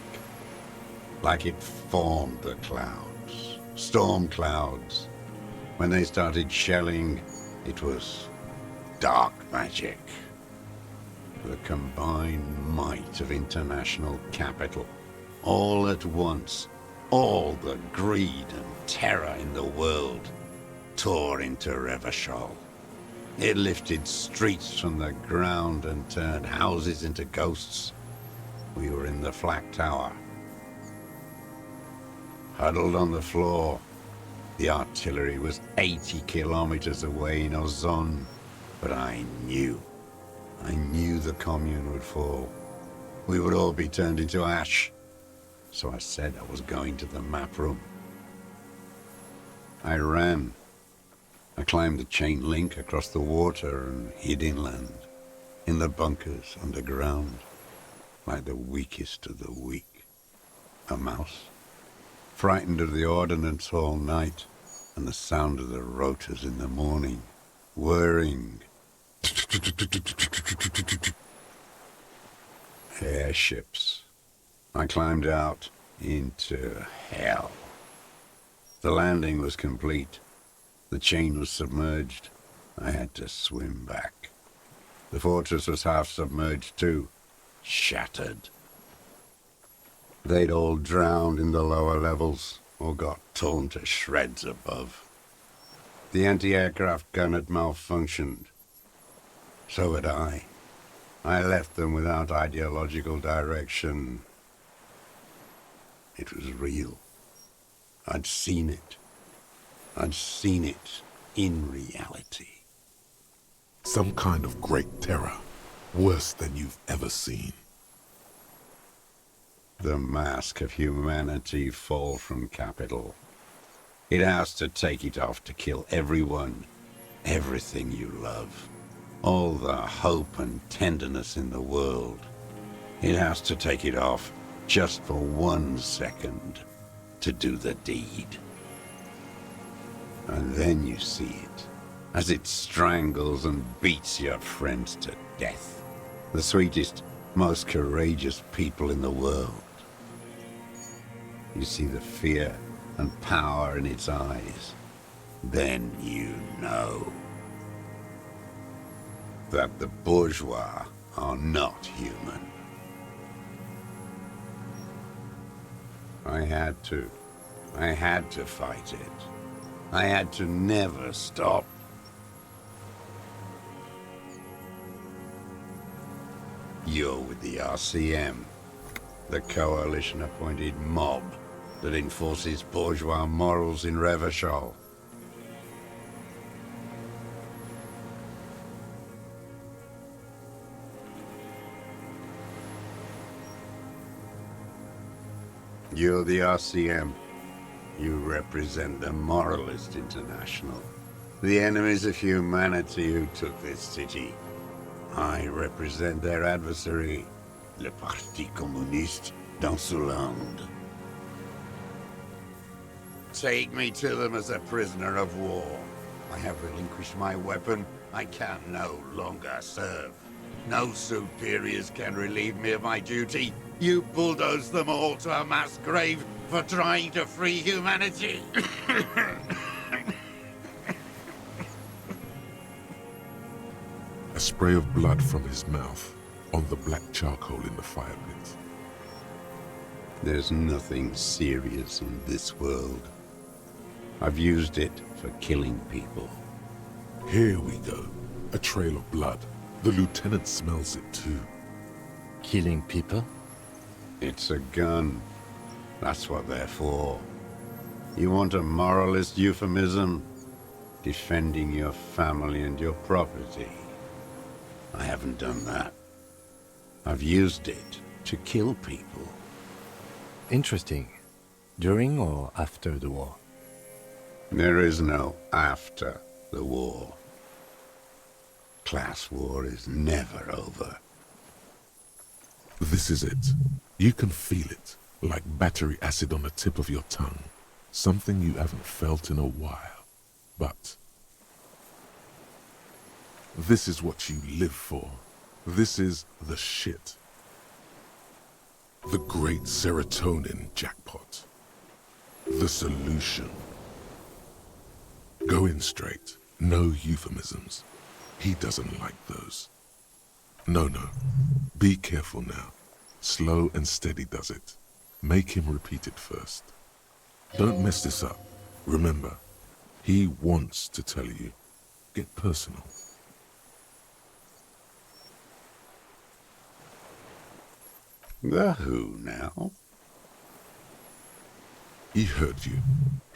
[SPEAKER 5] it formed the clouds, storm clouds. When they started shelling, it was dark magic. The combined might of international capital, all at once, all the greed and terror in the world tore into Revachol. It lifted streets from the ground and turned houses into ghosts. We were in the flak tower, huddled on the floor. The artillery was 80 kilometers away in Ozon, but I knew the commune would fall. We would all be turned into ash. So I said I was going to the map room. I ran. I climbed the chain link across the water and hid inland, in the bunkers underground, like the weakest of the weak. A mouse, frightened of the ordnance all night and the sound of the rotors in the morning, whirring. Airships. I climbed out into hell. The landing was complete. The chain was submerged. I had to swim back. The fortress was half submerged too, shattered. They'd all drowned in the lower levels, or got torn to shreds above. The anti-aircraft gun had malfunctioned. So had I. I left them without ideological direction. It was real. I'd seen it. I'd seen it in reality.
[SPEAKER 1] Some kind of great terror, worse than you've ever seen.
[SPEAKER 5] The mask of humanity fall from capital. It has to take it off to kill everyone, everything you love. All the hope and tenderness in the world. It has to take it off just for 1 second to do the deed. And then you see it, as it strangles and beats your friends to death. The sweetest, most courageous people in the world. You see the fear and power in its eyes. Then you know that the bourgeois are not human. I had to fight it. I had to never stop. You're with the RCM, the coalition-appointed mob that enforces bourgeois morals in Revachol. You're the RCM. You represent the Moralist International, the enemies of humanity who took this city. I represent their adversary, le Parti Communiste d'Insolande. Take me to them as a prisoner of war. I have relinquished my weapon. I can no longer serve. No superiors can relieve me of my duty. You bulldoze them all to a mass grave for trying to free humanity.
[SPEAKER 1] A spray of blood from his mouth on the black charcoal in the fire pit.
[SPEAKER 5] There's nothing serious in this world. I've used it for killing people.
[SPEAKER 1] Here we go. A trail of blood. The lieutenant smells it too.
[SPEAKER 3] Killing people?
[SPEAKER 5] It's a gun. That's what they're for. You want a moralist euphemism? Defending your family and your property. I haven't done that. I've used it to kill people.
[SPEAKER 3] Interesting. During or after the war?
[SPEAKER 5] There is no after the war. Class war is never over.
[SPEAKER 1] This is it. You can feel it, like battery acid on the tip of your tongue. Something you haven't felt in a while. But this is what you live for. This is the shit. The great serotonin jackpot. The solution. Go in straight. No euphemisms. He doesn't like those. No. Be careful now. Slow and steady does it. Make him repeat it first. Don't mess this up. Remember, he wants to tell you. Get personal.
[SPEAKER 5] The who now?
[SPEAKER 1] He heard you.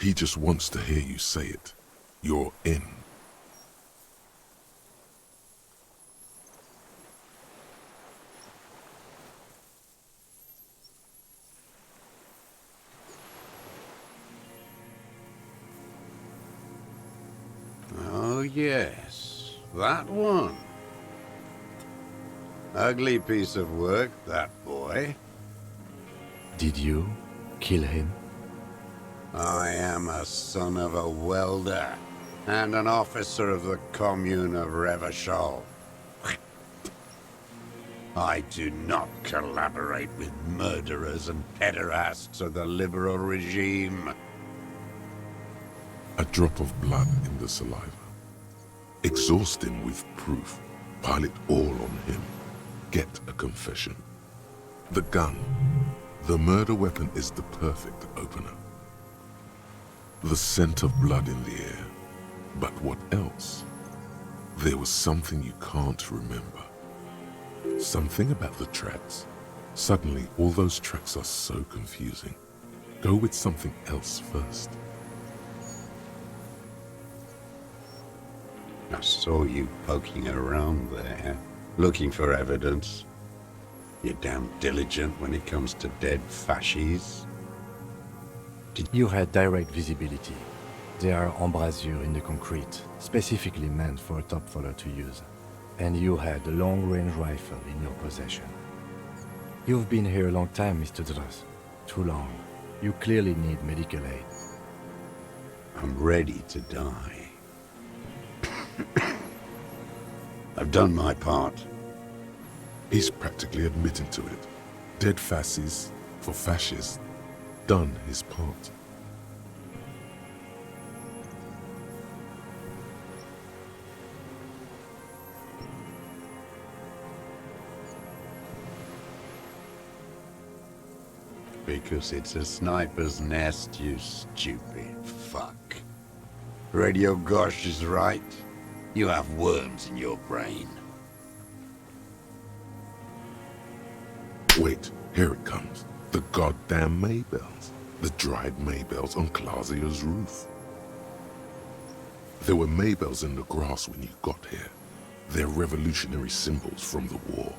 [SPEAKER 1] He just wants to hear you say it. You're in.
[SPEAKER 5] Oh yes, that one. Ugly piece of work, that boy.
[SPEAKER 3] Did you kill him?
[SPEAKER 5] I am a son of a welder and an officer of the Commune of Revachol. I do not collaborate with murderers and pederasts of the liberal regime.
[SPEAKER 1] A drop of blood in the saliva. Exhaust him with proof. Pile it all on him. Get a confession. The gun. The murder weapon is the perfect opener. The scent of blood in the air. But what else? There was something you can't remember. Something about the tracks. Suddenly, all those tracks are so confusing. Go with something else first.
[SPEAKER 5] I saw you poking around there, looking for evidence. You're damn diligent when it comes to dead fascies.
[SPEAKER 3] You had direct visibility. There are embrasures in the concrete, specifically meant for a top follower to use. And you had a long-range rifle in your possession. You've been here a long time, Mr. Dross. Too long. You clearly need medical aid.
[SPEAKER 5] I'm ready to die. I've done my part.
[SPEAKER 1] He's practically admitting to it. Dead fascists for fascists. Done his part.
[SPEAKER 5] Because it's a sniper's nest, you stupid fuck. Radio Gosh is right. You have worms in your brain.
[SPEAKER 1] Wait, here it comes. The goddamn Maybells. The dried Maybells on Clausia's roof. There were Maybells in the grass when you got here. They're revolutionary symbols from the war.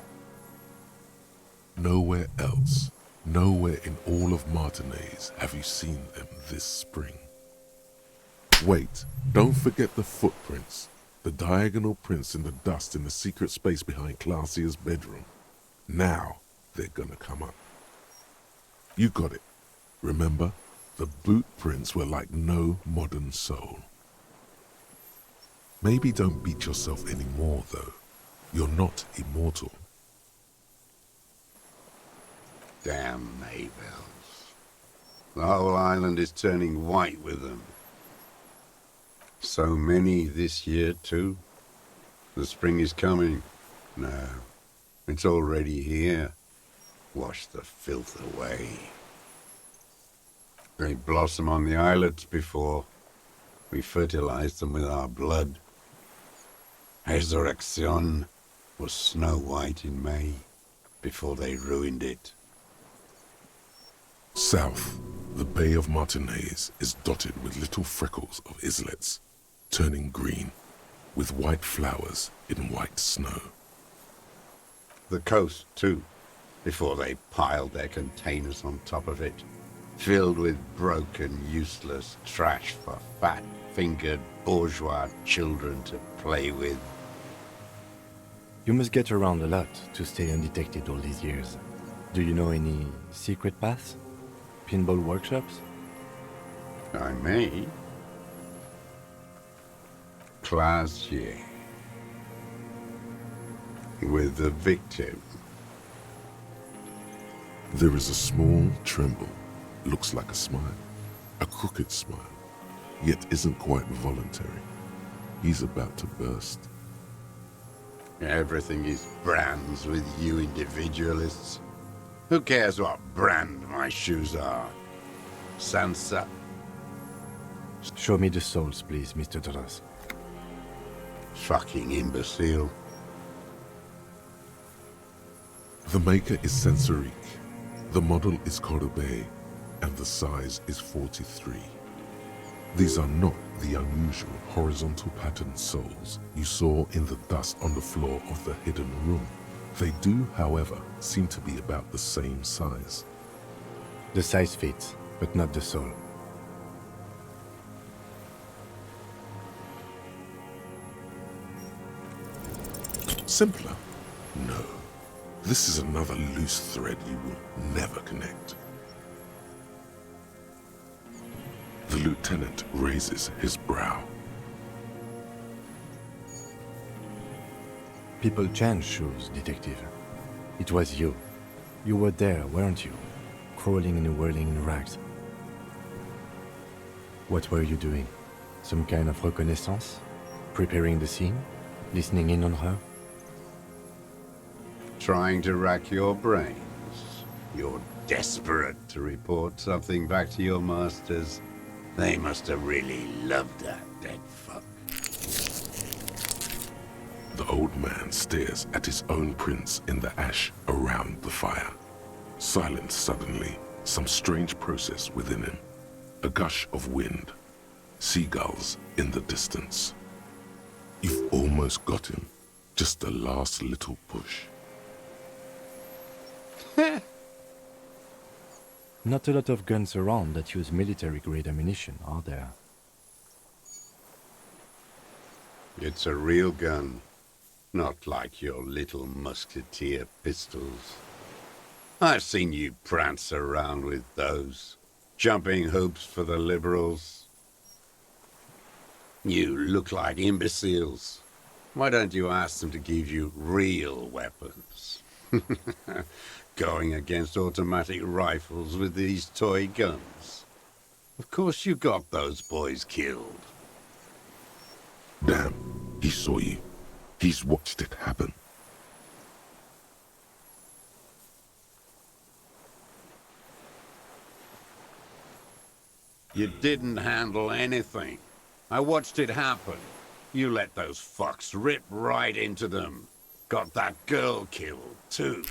[SPEAKER 1] Nowhere else, nowhere in all of Martinez have you seen them this spring. Wait, don't forget the footprints. The diagonal prints in the dust in the secret space behind Clausia's bedroom. Now they're gonna come up. You got it. Remember? The boot prints were like no modern soul. Maybe don't beat yourself anymore, though. You're not immortal.
[SPEAKER 5] Damn Maybells. The whole island is turning white with them. So many this year, too. The spring is coming. No, it's already here. Wash the filth away. They blossom on the islets before we fertilize them with our blood. Resurrection was snow white in May before they ruined it.
[SPEAKER 1] South, the Bay of Martinez is dotted with little freckles of islets, turning green, with white flowers in white snow.
[SPEAKER 5] The coast, too, before they piled their containers on top of it, filled with broken, useless trash for fat-fingered bourgeois children to play with.
[SPEAKER 3] You must get around a lot to stay undetected all these years. Do you know any secret paths? Pinball workshops?
[SPEAKER 5] I may. Classier. With the victim.
[SPEAKER 1] There is a small tremble, looks like a smile, a crooked smile, yet isn't quite voluntary. He's about to burst.
[SPEAKER 5] Everything is brands with you individualists. Who cares what brand my shoes are? Sansa.
[SPEAKER 3] Show me the souls, please, Mr. Dross.
[SPEAKER 5] Fucking imbecile.
[SPEAKER 1] The maker is Sensorique. The model is Cordobe, and the size is 43. These are not the unusual horizontal patterned soles you saw in the dust on the floor of the hidden room. They do, however, seem to be about the same size.
[SPEAKER 3] The size fits, but not the soul.
[SPEAKER 1] Simpler? No. This is another loose thread you will never connect. The lieutenant raises his brow.
[SPEAKER 3] People change shoes, detective. It was you. You were there, weren't you? Crawling and whirling in rags. What were you doing? Some kind of reconnaissance? Preparing the scene? Listening in on her?
[SPEAKER 5] Trying to rack your brains. You're desperate to report something back to your masters. They must have really loved that dead fuck.
[SPEAKER 1] The old man stares at his own prints in the ash around the fire. Silent suddenly, some strange process within him. A gush of wind. Seagulls in the distance. You've almost got him. Just the last little push.
[SPEAKER 3] Not a lot of guns around that use military-grade ammunition, are there?
[SPEAKER 5] It's a real gun. Not like your little musketeer pistols. I've seen you prance around with those. Jumping hoops for the liberals. You look like imbeciles. Why don't you ask them to give you real weapons? Going against automatic rifles with these toy guns. Of course you got those boys killed.
[SPEAKER 1] Damn, he saw you. He's watched it happen.
[SPEAKER 5] You didn't handle anything. I watched it happen. You let those fucks rip right into them. Got that girl killed, too.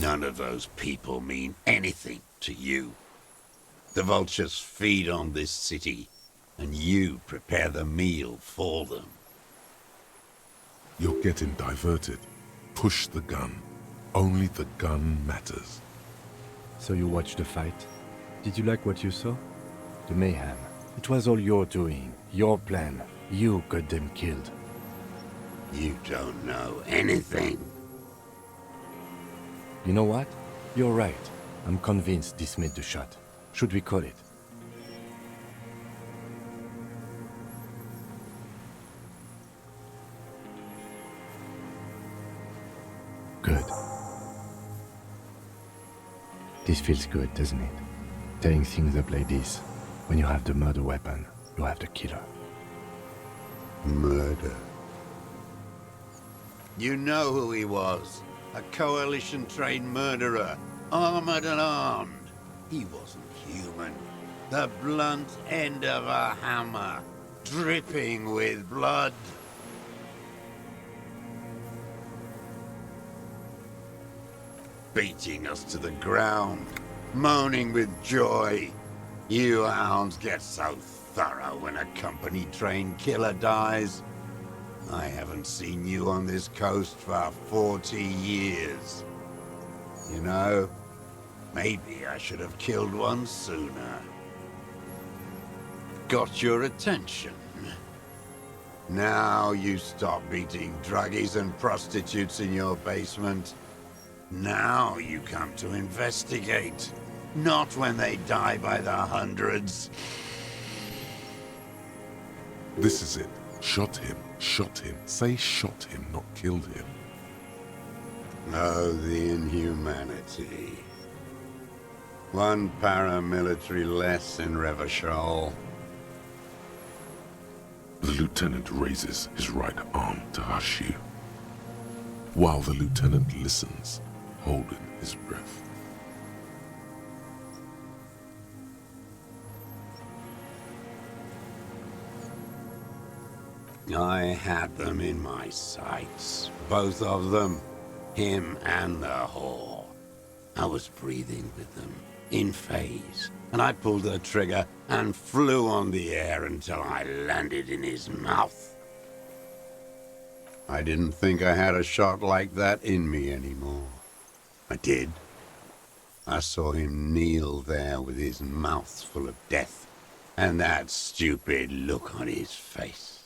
[SPEAKER 5] None of those people mean anything to you. The vultures feed on this city, and you prepare the meal for them.
[SPEAKER 1] You're getting diverted. Push the gun. Only the gun matters.
[SPEAKER 3] So you watched the fight? Did you like what you saw? The mayhem. It was all your doing, your plan. You got them killed.
[SPEAKER 5] You don't know anything.
[SPEAKER 3] You know what? You're right. I'm convinced this made the shot. Should we call it? Good. This feels good, doesn't it? Tearing things up like this. When you have the murder weapon, you have the killer.
[SPEAKER 5] Murder. You know who he was. A coalition-trained murderer. Armored and armed. He wasn't human. The blunt end of a hammer. Dripping with blood. Beating us to the ground. Moaning with joy. You hounds get so thorough when a company-trained killer dies. I haven't seen you on this coast for 40 years. You know, maybe I should have killed one sooner. Got your attention. Now you stop beating druggies and prostitutes in your basement. Now you come to investigate. Not when they die by the hundreds.
[SPEAKER 1] This is it. Shot him. Shot him. Say shot him, not killed him.
[SPEAKER 5] Oh, the inhumanity. One paramilitary less in Revachol.
[SPEAKER 1] The lieutenant raises his right arm to hush you, while the lieutenant listens, holding his breath.
[SPEAKER 5] I had them in my sights, both of them, him and the whore. I was breathing with them, in phase, and I pulled the trigger and flew on the air until I landed in his mouth. I didn't think I had a shot like that in me anymore. I did. I saw him kneel there with his mouth full of death, and that stupid look on his face.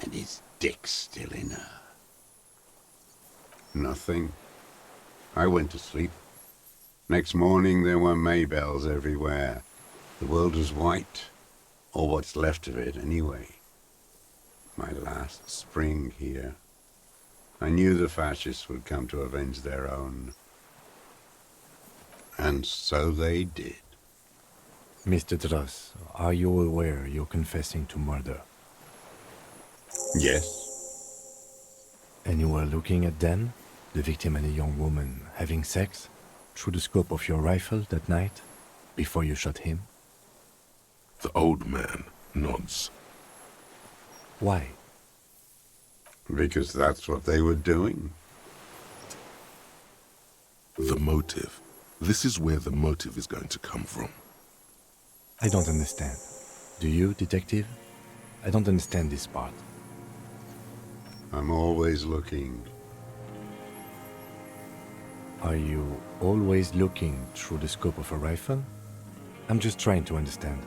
[SPEAKER 5] And his dick still in her. Nothing. I went to sleep. Next morning there were Maybells everywhere. The world was white, or what's left of it anyway. My last spring here. I knew the fascists would come to avenge their own. And so they did.
[SPEAKER 3] Mr. Dross, are you aware you're confessing to murder?
[SPEAKER 5] Yes.
[SPEAKER 3] And you were looking at them, the victim and a young woman, having sex, through the scope of your rifle that night, before you shot him?
[SPEAKER 1] The old man nods.
[SPEAKER 3] Why?
[SPEAKER 5] Because that's what they were doing.
[SPEAKER 1] The motive. This is where the motive is going to come from.
[SPEAKER 3] I don't understand. Do you, detective? I don't understand this part.
[SPEAKER 5] I'm always looking.
[SPEAKER 3] Are you always looking through the scope of a rifle? I'm just trying to understand.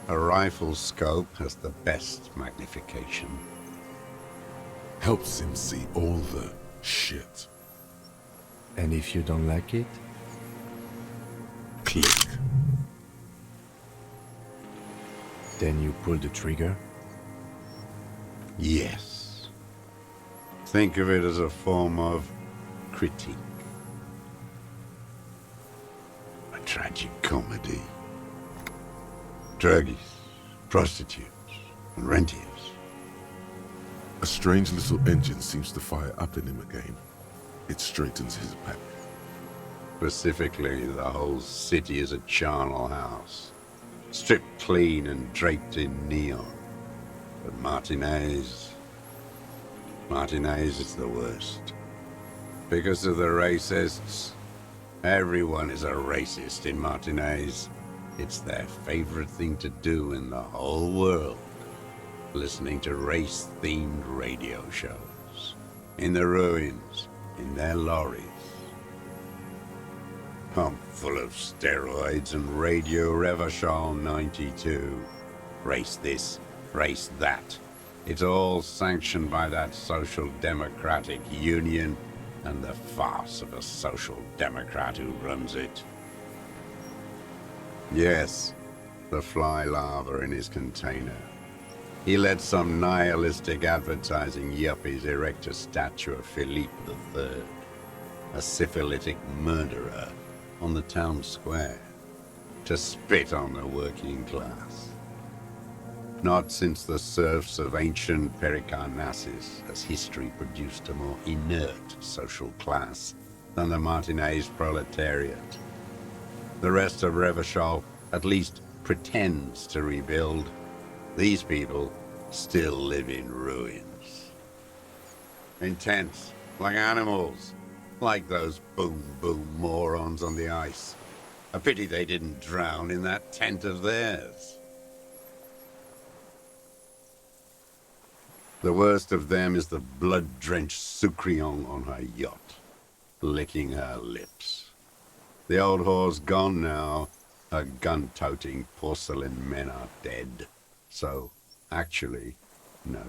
[SPEAKER 5] A rifle scope has the best magnification.
[SPEAKER 1] Helps him see all the shit.
[SPEAKER 3] And if you don't like it?
[SPEAKER 1] Click.
[SPEAKER 3] Then you pull the trigger?
[SPEAKER 5] Yes. Think of it as a form of critique. A tragic comedy. Druggies, prostitutes, and rentiers.
[SPEAKER 1] A strange little engine seems to fire up in him again. It straightens his back.
[SPEAKER 5] Specifically, the whole city is a charnel house. Stripped clean and draped in neon. But Martinez is the worst. Because of the racists, everyone is a racist in Martinez. It's their favorite thing to do in the whole world. Listening to race-themed radio shows. In the ruins, in their lorries. Pumped full of steroids and Radio Revachol 92. Race this, race that. It's all sanctioned by that Social Democratic Union and the farce of a Social Democrat who runs it. Yes, the fly larva in his container. He let some nihilistic advertising yuppies erect a statue of Philippe III, a syphilitic murderer, on the town square, to spit on the working class. Not since the serfs of ancient Pericarnassus has history produced a more inert social class than the Martinez proletariat. The rest of Revachol at least pretends to rebuild. These people still live in ruins. In tents, like animals, like those boom-boom morons on the ice. A pity they didn't drown in that tent of theirs. The worst of them is the blood-drenched Sucrion on her yacht, licking her lips. The old whore's gone now. Her gun-toting porcelain men are dead. So, actually, no.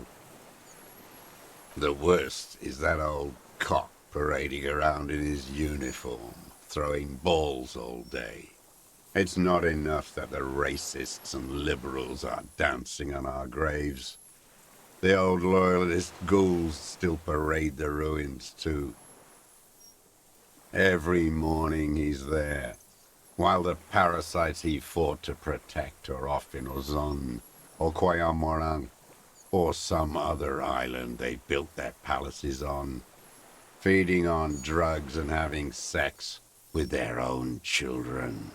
[SPEAKER 5] The worst is that old cock parading around in his uniform, throwing balls all day. It's not enough that the racists and liberals are dancing on our graves. The old loyalist ghouls still parade the ruins too. Every morning he's there, while the parasites he fought to protect are off in Ozon, or Quayamorang, or some other island they built their palaces on, feeding on drugs and having sex with their own children.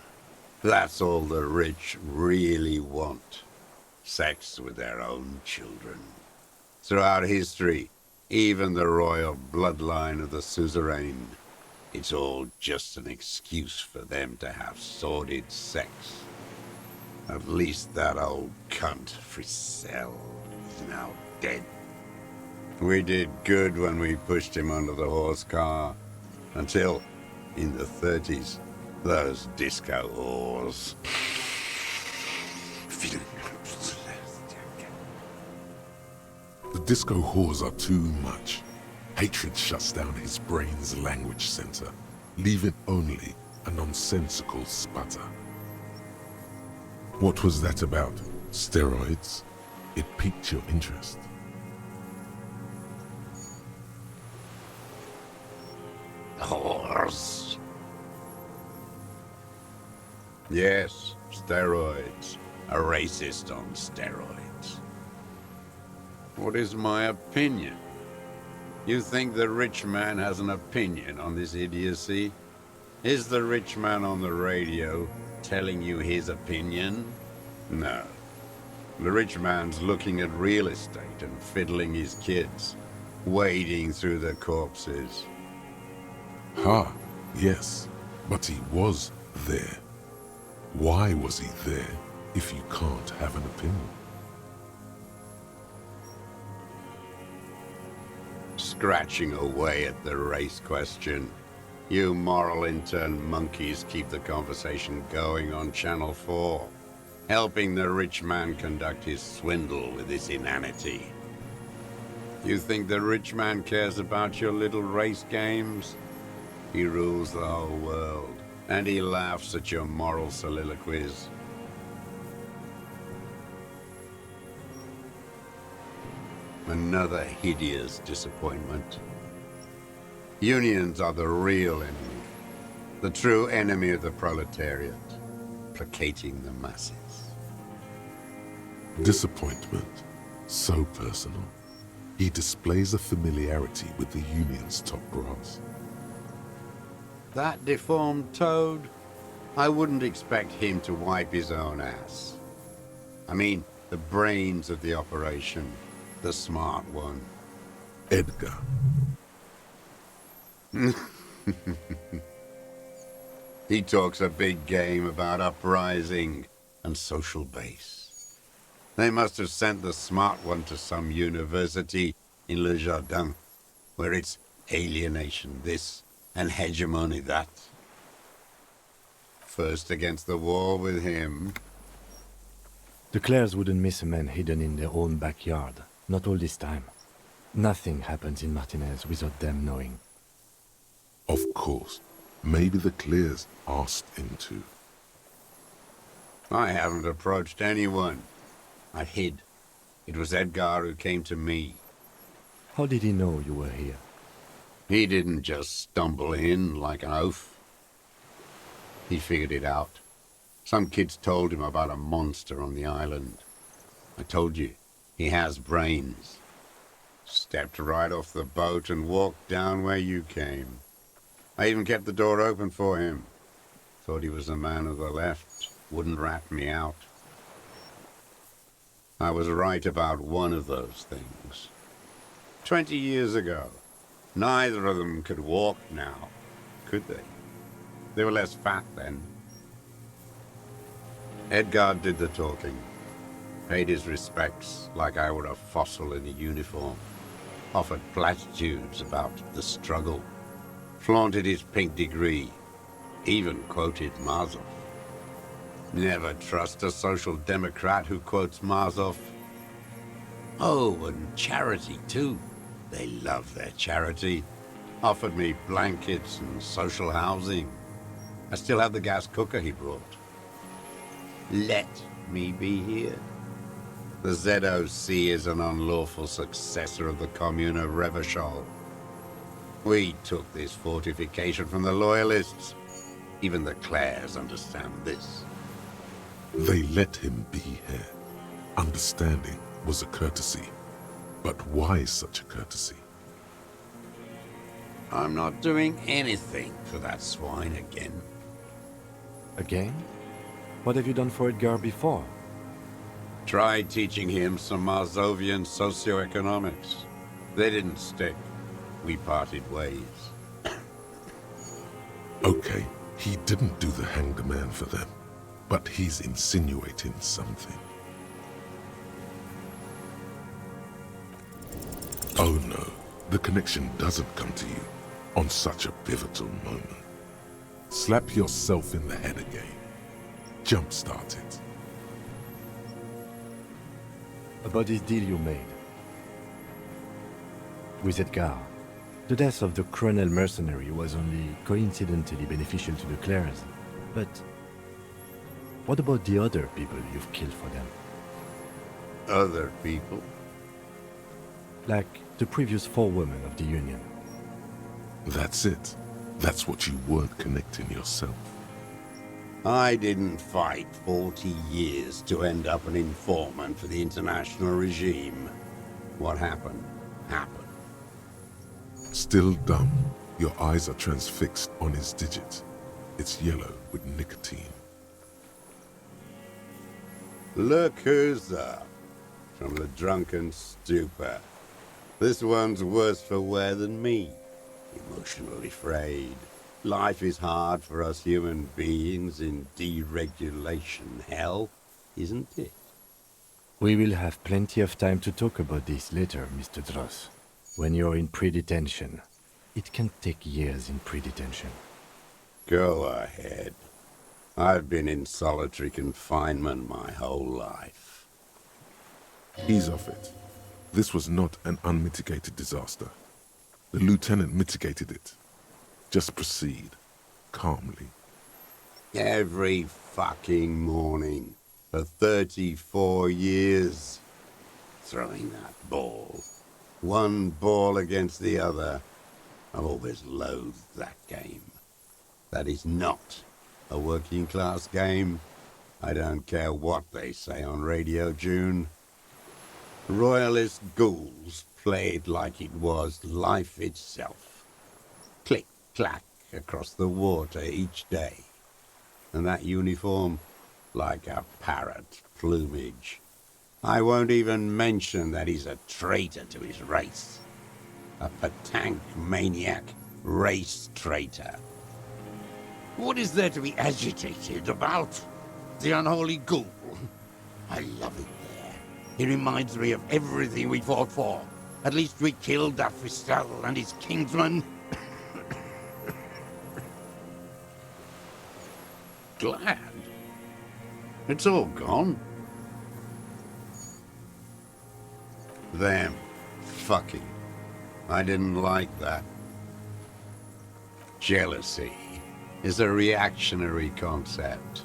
[SPEAKER 5] That's all the rich really want. Sex with their own children. Throughout history, even the royal bloodline of the suzerain, it's all just an excuse for them to have sordid sex. At least that old cunt, Frisell, is now dead. We did good when we pushed him under the horse car, until, in the 30s, those disco whores.
[SPEAKER 1] The disco whores are too much. Hatred shuts down his brain's language center, leaving only a nonsensical sputter. What was that about? Steroids? It piqued your interest.
[SPEAKER 5] Whores. Yes, steroids. A racist on steroids. What is my opinion? You think the rich man has an opinion on this idiocy? Is the rich man on the radio telling you his opinion? No. The rich man's looking at real estate and fiddling his kids, wading through the corpses.
[SPEAKER 1] Ha, yes, but he was there. Why was he there if you can't have an opinion?
[SPEAKER 5] Scratching away at the race question. You moral intern monkeys keep the conversation going on Channel 4, helping the rich man conduct his swindle with his inanity. You think the rich man cares about your little race games? He rules the whole world, and he laughs at your moral soliloquies. Another hideous disappointment. Unions are the real enemy, the true enemy of the proletariat, placating the masses.
[SPEAKER 1] Disappointment, so personal. He displays a familiarity with the union's top brass.
[SPEAKER 5] That deformed toad? I wouldn't expect him to wipe his own ass. I mean, the brains of the operation, the smart one.
[SPEAKER 1] Edgar.
[SPEAKER 5] He talks a big game about uprising and social base. They must have sent the smart one to some university in Le Jardin, where it's alienation this and hegemony that. First against the wall with him.
[SPEAKER 3] The Clares wouldn't miss a man hidden in their own backyard. Not all this time. Nothing happens in Martinez without them knowing.
[SPEAKER 1] Of course. Maybe the Clears asked him to.
[SPEAKER 5] I haven't approached anyone. I hid. It was Edgar who came to me.
[SPEAKER 3] How did he know you were here?
[SPEAKER 5] He didn't just stumble in like an oaf. He figured it out. Some kids told him about a monster on the island. I told you, he has brains. Stepped right off the boat and walked down where you came. I even kept the door open for him. Thought he was a man of the left, wouldn't rat me out. I was right about one of those things. 20 years ago, neither of them could walk now, could they? They were less fat then. Edgar did the talking. Paid his respects like I were a fossil in a uniform. Offered platitudes about the struggle. Flaunted his pink degree. Even quoted Mazov. Never trust a social democrat who quotes Mazov. Oh, and charity too. They love their charity. Offered me blankets and social housing. I still have the gas cooker he brought. Let me be here. The ZOC is an unlawful successor of the Commune of Revachol. We took this fortification from the Loyalists. Even the Clares understand this.
[SPEAKER 1] They let him be here. Understanding was a courtesy. But why such a courtesy?
[SPEAKER 5] I'm not doing anything for that swine again.
[SPEAKER 3] Again? What have you done for Edgar before?
[SPEAKER 5] Tried teaching him some Mazovian socioeconomics. They didn't stick. We parted ways.
[SPEAKER 1] Okay, he didn't do the hanged man for them, but he's insinuating something. Oh no, the connection doesn't come to you on such a pivotal moment. Slap yourself in the head again. Jumpstart it.
[SPEAKER 3] About this deal you made. With Edgar. The death of the Cronel mercenary was only coincidentally beneficial to the Clares. But what about the other people you've killed for them?
[SPEAKER 5] Other people?
[SPEAKER 3] Like the previous 4 women of the Union.
[SPEAKER 1] That's it. That's what you weren't connecting yourself.
[SPEAKER 5] I didn't fight 40 years to end up an informant for the international regime. What happened, happened.
[SPEAKER 1] Still dumb, your eyes are transfixed on his digit. It's yellow with nicotine.
[SPEAKER 5] Look who's up from the drunken stupor. This one's worse for wear than me. Emotionally frayed. Life is hard for us human beings in deregulation hell, isn't it?
[SPEAKER 3] We will have plenty of time to talk about this later, Mr. Dross. When you're in pre-detention. It can take years in pre-detention.
[SPEAKER 5] Go ahead. I've been in solitary confinement my whole life.
[SPEAKER 1] Ease off it. This was not an unmitigated disaster. The lieutenant mitigated it. Just proceed, calmly.
[SPEAKER 5] Every fucking morning for 34 years. Throwing that ball. One ball against the other. I've always loathed that game. That is not a working class game. I don't care what they say on Radio June. Royalist ghouls played like it was life itself. Click, clack across the water each day. And that uniform, like a parrot plumage. I won't even mention that he's a traitor to his race. A Patank maniac race traitor. What is there to be agitated about? The unholy ghoul. I love it there. It reminds me of everything we fought for. At least we killed Afistel and his kingsman. Glad. It's all gone. Them. Fucking. I didn't like that. Jealousy is a reactionary concept.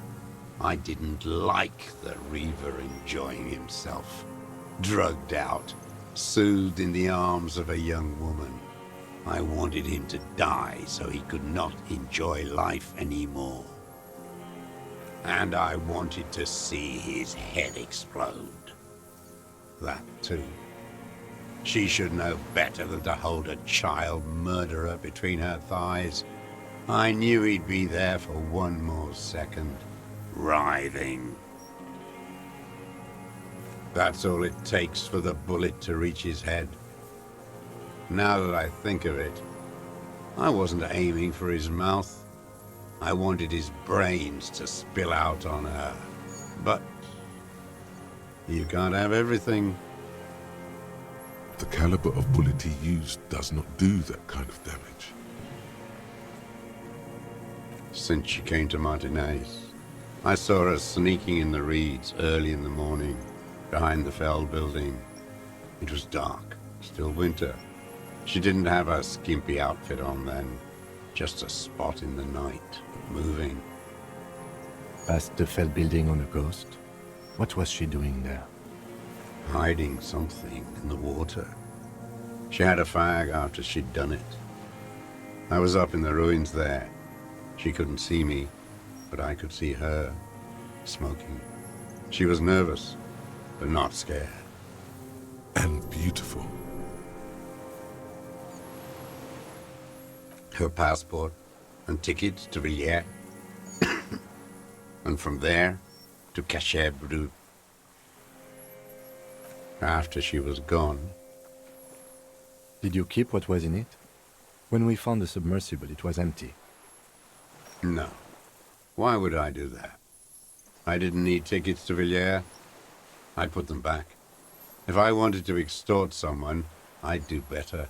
[SPEAKER 5] I didn't like the Reaver enjoying himself. Drugged out, soothed in the arms of a young woman. I wanted him to die so he could not enjoy life anymore. And I wanted to see his head explode. That too. She should know better than to hold a child murderer between her thighs. I knew he'd be there for one more second, writhing. That's all it takes for the bullet to reach his head. Now that I think of it, I wasn't aiming for his mouth. I wanted his brains to spill out on her. But you can't have everything.
[SPEAKER 1] The caliber of bullet he used does not do that kind of damage.
[SPEAKER 5] Since she came to Martinez, I saw her sneaking in the reeds early in the morning, behind the Feld building. It was dark, still winter. She didn't have her skimpy outfit on then, just a spot in the night, moving.
[SPEAKER 3] Past the Feld building on the coast? What was she doing there?
[SPEAKER 5] Hiding something in the water. She had a fag after she'd done it. I was up in the ruins there. She couldn't see me, but I could see her, smoking. She was nervous, but not scared.
[SPEAKER 1] And beautiful.
[SPEAKER 5] Her passport and tickets to Villiers. And from there to Cachet Brut. After she was gone,
[SPEAKER 3] Did you keep what was in it? When we found the submersible, it was empty.
[SPEAKER 5] no. Why would I do that? I didn't need tickets to Villiers. I'd put them back. If I wanted to extort someone, I'd do better.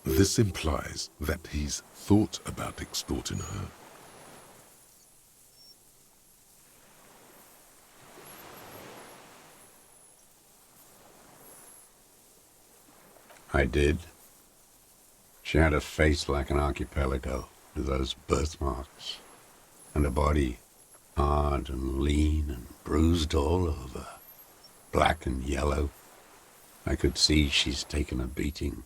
[SPEAKER 1] This implies that he's thought about extorting her.
[SPEAKER 5] I did. She had a face like an archipelago, with those birthmarks, and a body hard and lean and bruised all over, black and yellow. I could see she's taken a beating.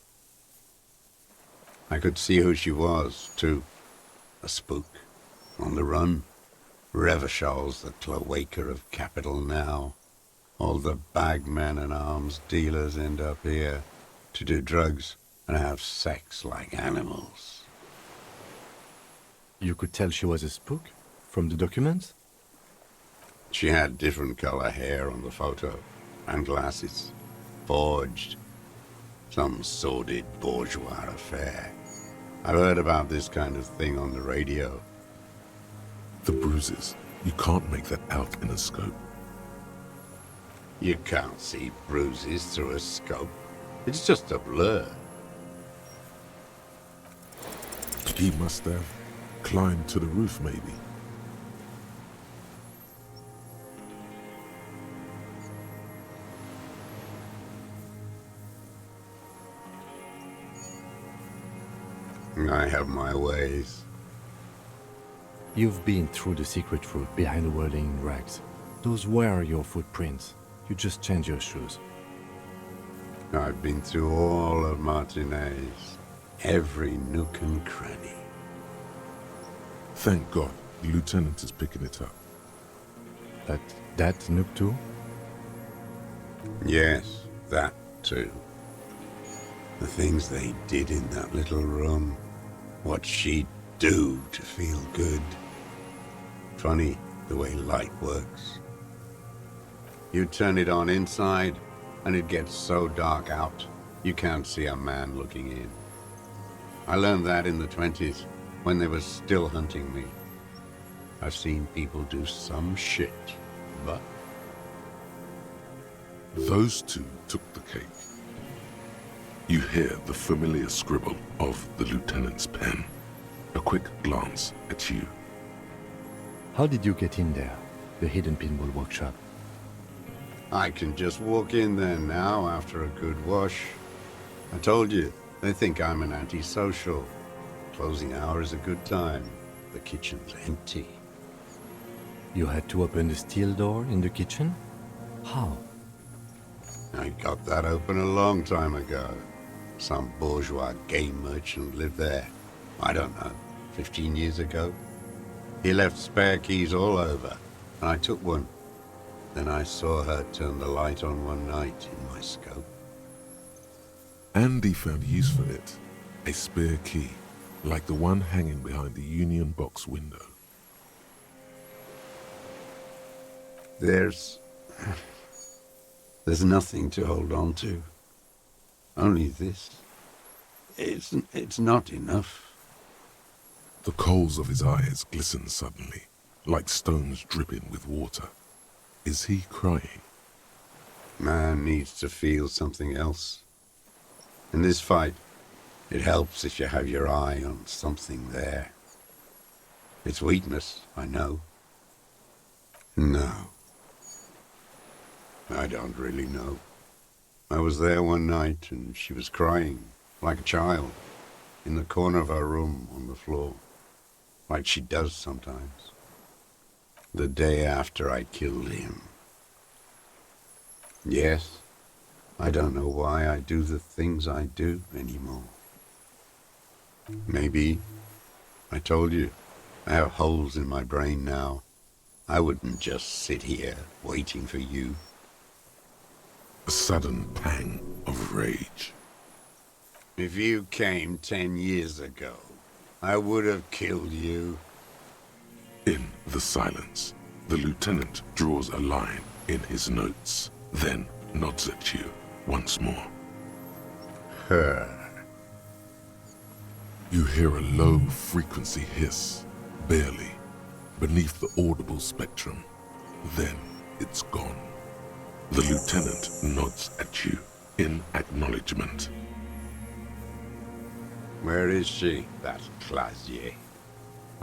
[SPEAKER 5] I could see who she was, too. A spook, on the run. Revershal's the cloaca of capital now. All the bagmen and arms dealers end up here to do drugs and have sex like animals.
[SPEAKER 3] You could tell she was a spook? From the documents?
[SPEAKER 5] She had different color hair on the photo, and glasses. Forged. Some sordid bourgeois affair. I've heard about this kind of thing on the radio.
[SPEAKER 1] The bruises. You can't make that out in a scope.
[SPEAKER 5] You can't see bruises through a scope. It's just a blur.
[SPEAKER 1] He must have climbed to the roof, maybe.
[SPEAKER 5] I have my ways.
[SPEAKER 3] You've been through the secret route behind the whirling rags. Those were your footprints. You just changed your shoes.
[SPEAKER 5] I've been through all of Martinez. Every nook and cranny.
[SPEAKER 1] Thank God, the lieutenant is picking it up.
[SPEAKER 3] That Nook too?
[SPEAKER 5] Yes, that too. The things they did in that little room. What she'd do to feel good. Funny the way light works. You turn it on inside, and it gets so dark out, you can't see a man looking in. I learned that in the 20s, when they were still hunting me. I've seen people do some shit, but...
[SPEAKER 1] Those two took the cake. You hear the familiar scribble of the lieutenant's pen. A quick glance at you.
[SPEAKER 3] How did you get in there? The hidden pinball workshop.
[SPEAKER 5] I can just walk in there now after a good wash. I told you, they think I'm an antisocial. Closing hour is a good time. The kitchen's empty.
[SPEAKER 3] You had to open the steel door in the kitchen? How?
[SPEAKER 5] I got that open a long time ago. Some bourgeois game merchant lived there. I don't know, 15 years ago. He left spare keys all over, and I took one. Then I saw her turn the light on one night in my scope.
[SPEAKER 1] Andy found use for it. A spare key, like the one hanging behind the Union Box window.
[SPEAKER 5] There's nothing to hold on to. Only this. It's not enough.
[SPEAKER 1] The coals of his eyes glisten suddenly, like stones dripping with water. Is he crying?
[SPEAKER 5] Man needs to feel something else. In this fight, it helps if you have your eye on something there. It's weakness, I know. No. I don't really know. I was there one night and she was crying, like a child, in the corner of her room on the floor, like she does sometimes. The day after I killed him. Yes, I don't know why I do the things I do anymore. Maybe, I told you, I have holes in my brain now. I wouldn't just sit here waiting for you.
[SPEAKER 1] A sudden pang of rage.
[SPEAKER 5] If you came 10 years ago, I would have killed you.
[SPEAKER 1] In the silence, the lieutenant draws a line in his notes, then nods at you once more.
[SPEAKER 5] Her.
[SPEAKER 1] You hear a low-frequency hiss, barely, beneath the audible spectrum. Then it's gone. The lieutenant nods at you in acknowledgement.
[SPEAKER 5] Where is she, that Clazier?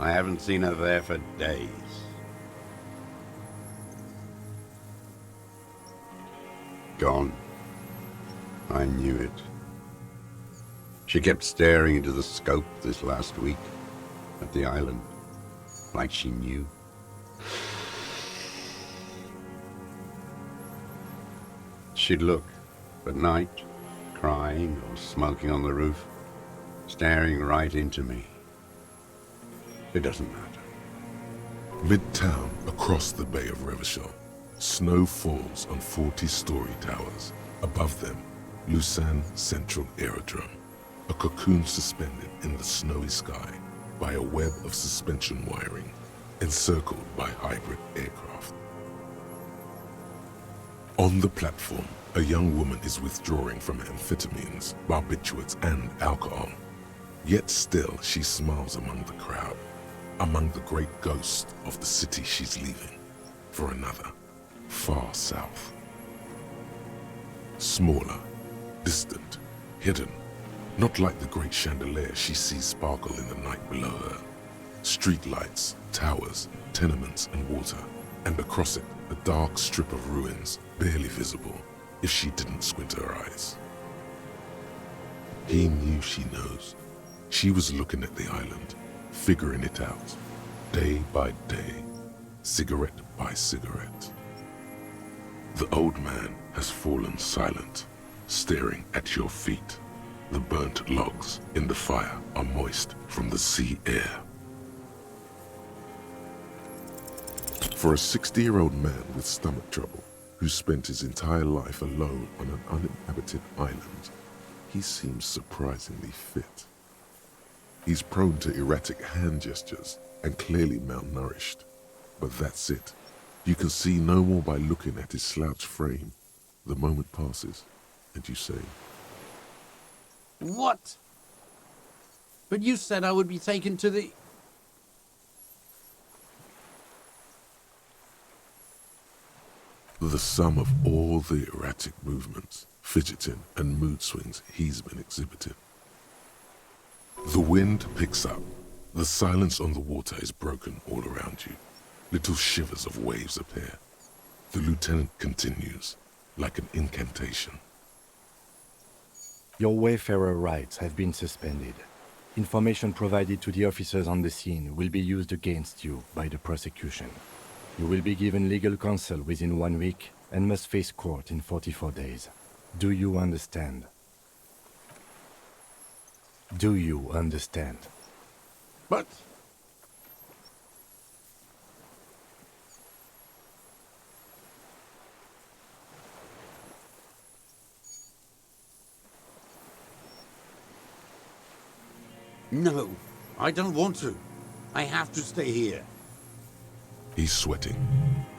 [SPEAKER 5] I haven't seen her there for days. Gone. I knew it. She kept staring into the scope this last week at the island, like she knew. She'd look at night, crying or smoking on the roof, staring right into me. It doesn't matter.
[SPEAKER 1] Midtown, across the Bay of Revachol, snow falls on 40-story towers. Above them, Lausanne Central Aerodrome, a cocoon suspended in the snowy sky by a web of suspension wiring, encircled by hybrid aircraft. On the platform, a young woman is withdrawing from amphetamines, barbiturates, and alcohol. Yet still, she smiles among the crowd, among the great ghosts of the city she's leaving, for another, far south. Smaller, distant, hidden, not like the great chandelier she sees sparkle in the night below her. Streetlights, towers, tenements, and water, and across it, a dark strip of ruins, barely visible if she didn't squint her eyes. He knew she knows. She was looking at the island, figuring it out, day by day, cigarette by cigarette. The old man has fallen silent, staring at your feet. The burnt logs in the fire are moist from the sea air. For a 60-year-old man with stomach trouble, who spent his entire life alone on an uninhabited island, he seems surprisingly fit. He's prone to erratic hand gestures and clearly malnourished. But that's it. You can see no more by looking at his slouched frame. The moment passes, and you say,
[SPEAKER 6] What? But you said I would be taken to the...
[SPEAKER 1] the sum of all the erratic movements, fidgeting, and mood swings he's been exhibiting. The wind picks up. The silence on the water is broken all around you. Little shivers of waves appear. The lieutenant continues, like an incantation.
[SPEAKER 3] Your Wayfarer rights have been suspended. Information provided to the officers on the scene will be used against you by the prosecution. You will be given legal counsel within 1 week and must face court in 44 days. Do you understand? Do you understand?
[SPEAKER 6] But... No, I don't want to. I have to stay here.
[SPEAKER 1] He's sweating.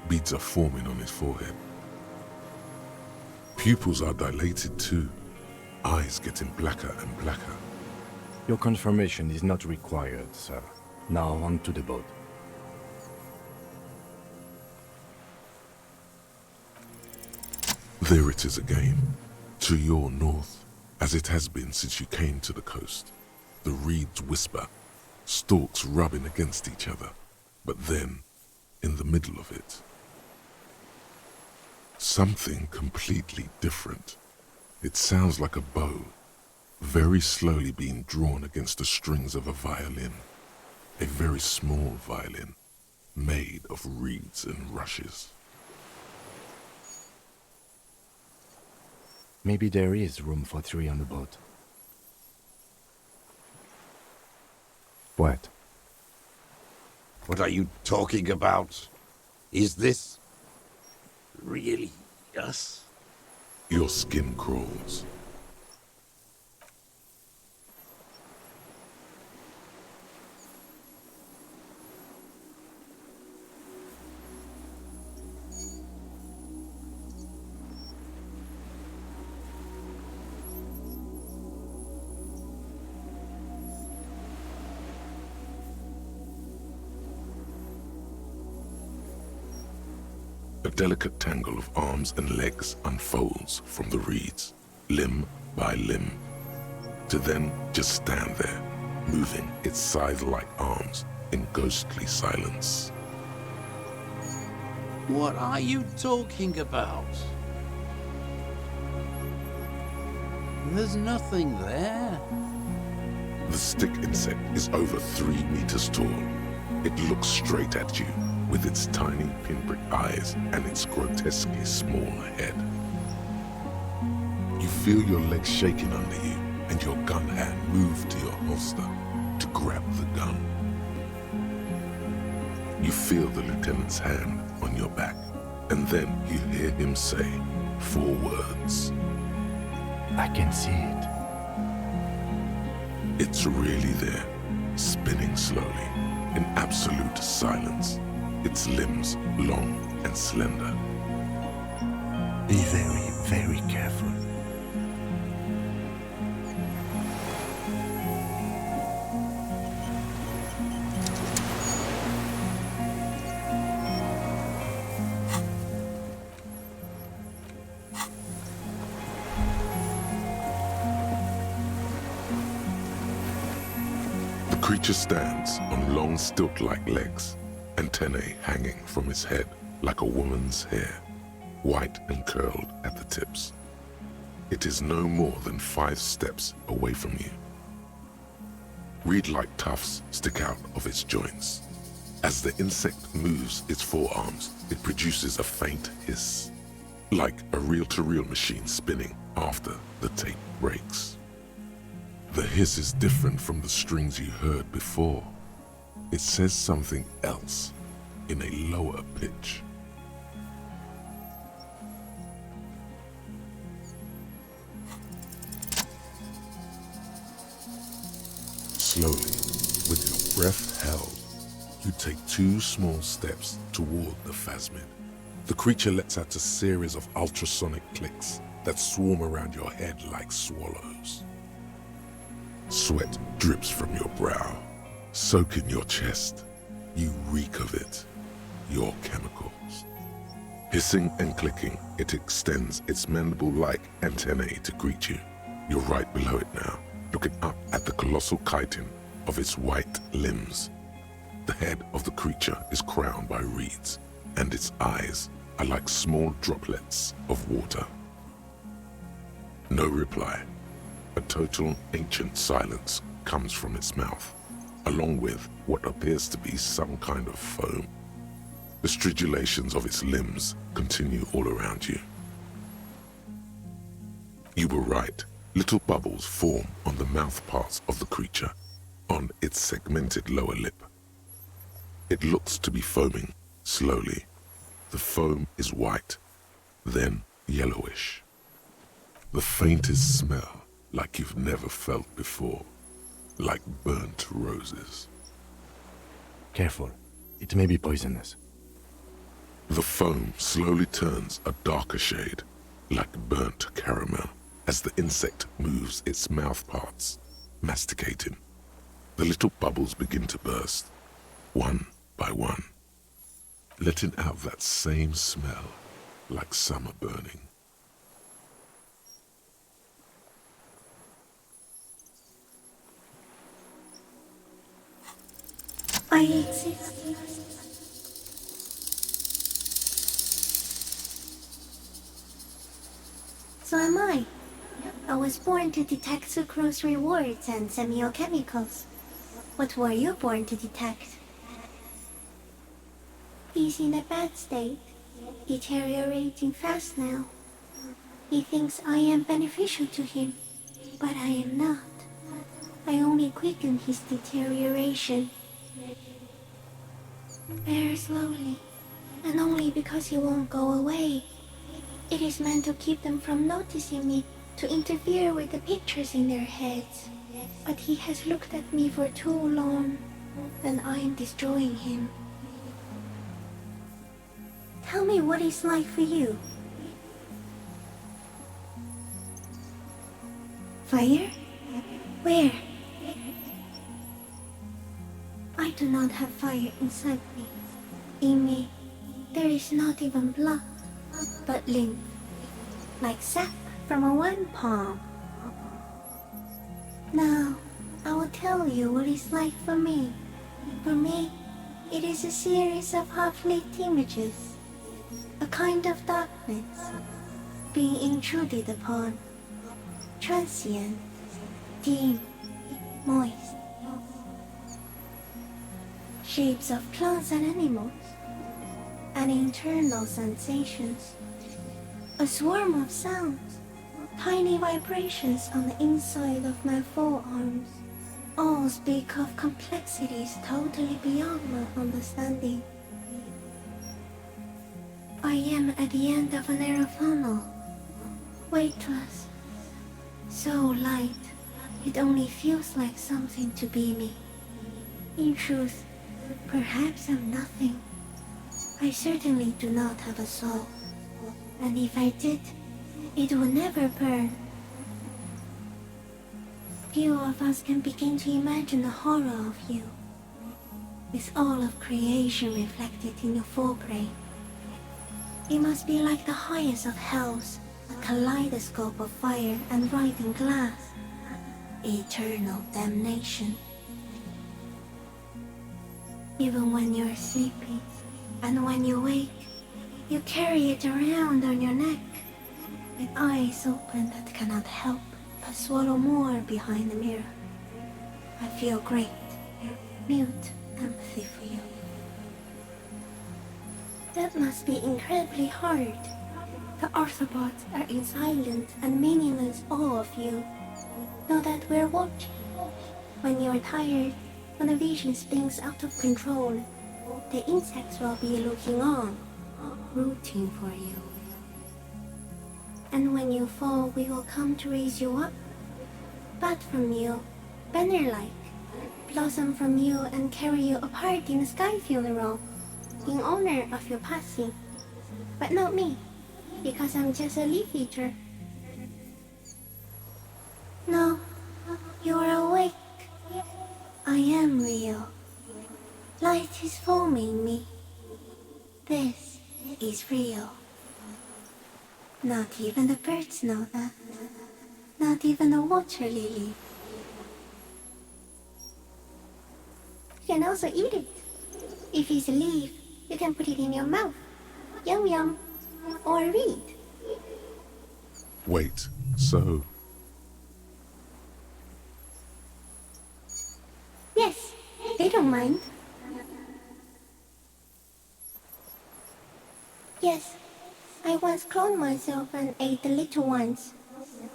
[SPEAKER 1] Beads are forming on his forehead. Pupils are dilated too. Eyes getting blacker and blacker.
[SPEAKER 3] Your confirmation is not required, sir. Now on to the boat.
[SPEAKER 1] There it is again, to your north, as it has been since you came to the coast. The reeds whisper, stalks rubbing against each other, but then, in the middle of it, something completely different. It sounds like a bow, very slowly being drawn against the strings of a violin, a very small violin, made of reeds and rushes.
[SPEAKER 3] Maybe there is room for 3 on the boat. What?
[SPEAKER 6] What are you talking about? Is this... really us?
[SPEAKER 1] Your skin crawls. A delicate tangle of arms and legs unfolds from the reeds, limb by limb, to then just stand there, moving its scythe-like arms in ghostly silence.
[SPEAKER 6] What are you talking about? There's nothing there.
[SPEAKER 1] The stick insect is over 3 meters tall. It looks straight at you, with its tiny pinprick eyes and its grotesquely small head. You feel your legs shaking under you and your gun hand move to your holster to grab the gun. You feel the lieutenant's hand on your back, and then you hear him say 4 words.
[SPEAKER 3] I can see it.
[SPEAKER 1] It's really there, spinning slowly, in absolute silence. Its limbs long and slender.
[SPEAKER 3] Be very, very careful.
[SPEAKER 1] The creature stands on long stilt-like legs, antennae hanging from its head like a woman's hair, white and curled at the tips. It is no more than 5 steps away from you. Reed-like tufts stick out of its joints. As the insect moves its forearms, it produces a faint hiss, like a reel-to-reel machine spinning after the tape breaks. The hiss is different from the strings you heard before. It says something else in a lower pitch. Slowly, with your breath held, you take 2 small steps toward the phasmid. The creature lets out a series of ultrasonic clicks that swarm around your head like swallows. Sweat drips from your brow, soaking your chest. You reek of it, your chemicals. Hissing and clicking, it extends its mandible-like antennae to greet you. You're right below it now, looking up at the colossal chitin of its white limbs. The head of the creature is crowned by reeds, and its eyes are like small droplets of water. No reply. A total ancient silence comes from its mouth, along with what appears to be some kind of foam. The stridulations of its limbs continue all around you. You were right. Little bubbles form on the mouth parts of the creature, on its segmented lower lip. It looks to be foaming slowly. The foam is white, then yellowish. The faintest smell like you've never felt before, like burnt roses.
[SPEAKER 3] Careful. It may be poisonous.
[SPEAKER 1] The foam slowly turns a darker shade, like burnt caramel, as the insect moves its mouth parts, masticating. The little bubbles begin to burst, one by one, letting out that same smell like summer burning.
[SPEAKER 4] I exist. So am I. I was born to detect sucrose rewards and semiochemicals. What were you born to detect? He's in a bad state, deteriorating fast now. He thinks I am beneficial to him, but I am not. I only quicken his deterioration. Very slowly, and only because he won't go away. It is meant to keep them from noticing me, to interfere with the pictures in their heads. But he has looked at me for too long, and I am destroying him. Tell me what it's like for you. Fire? Where? I do not have fire inside me. In me, there is not even blood, but lymph, like sap from a wine palm. Now, I will tell you what it's like for me. For me, it is a series of half-lit images, a kind of darkness, being intruded upon, transient, dim, moist. Shapes of plants and animals, and internal sensations. A swarm of sounds, tiny vibrations on the inside of my forearms. All speak of complexities totally beyond my understanding. I am at the end of a narrow funnel, weightless, so light, it only feels like something to be me. In truth, perhaps I'm nothing. I certainly do not have a soul. And if I did, it would never burn. Few of us can begin to imagine the horror of you, with all of creation reflected in your forebrain. It must be like the highest of hells, a kaleidoscope of fire and writhing glass. Eternal damnation. Even when you're sleeping, and when you wake, you carry it around on your neck, with eyes open that cannot help but swallow more behind the mirror. I feel great, mute empathy for you. That must be incredibly hard. The Arthropods are in silent and meaningless awe of you. Know that we're watching. When you're tired, when the vision spins out of control, the insects will be looking on, rooting for you. And when you fall, we will come to raise you up, bud from you, banner-like, blossom from you and carry you apart in a sky funeral, in honor of your passing. But not me, because I'm just a leaf eater. No, you're awake. I am real. Light is forming me. This is real. Not even the birds know that. Not even the water lily. You can also eat it. If it's a leaf, you can put it in your mouth. Yum yum. Or read.
[SPEAKER 1] Wait, so
[SPEAKER 4] Yes, they don't mind. Yes, I once cloned myself and ate the little ones.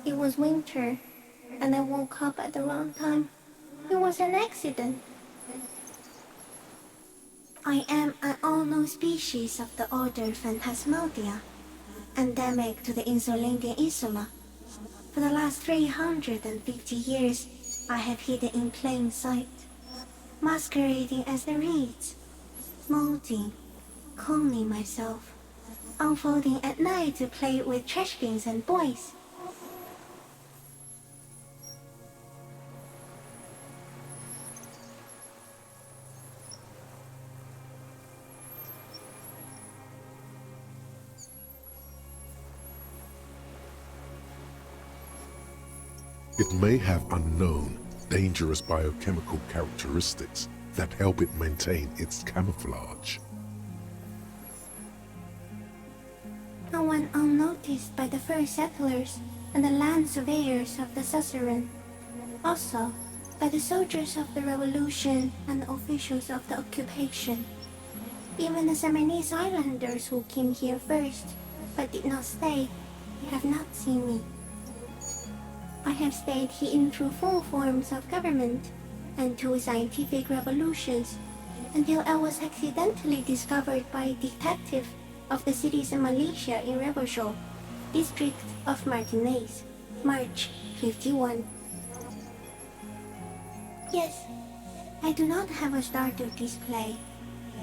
[SPEAKER 4] It was winter, and I woke up at the wrong time. It was an accident. I am an unknown species of the order Phantasmadia, endemic to the Insulindian Insula. For the last 350 years, I have hidden in plain sight, masquerading as the reeds, molding, cloning myself, unfolding at night to play with trash bins and boys.
[SPEAKER 1] it may have unknown, dangerous biochemical characteristics that help it maintain its camouflage.
[SPEAKER 4] No one unnoticed by the first settlers and the land surveyors of the suzerain. Also, by the soldiers of the revolution and the officials of the occupation. Even the Seminese islanders who came here first, but did not stay, have not seen me. I have stayed hidden through 4 forms of government and 2 scientific revolutions, until I was accidentally discovered by a detective of the citizen militia in Rebelshaw, district of Martinez, March 51. Yes, I do not have a starter display,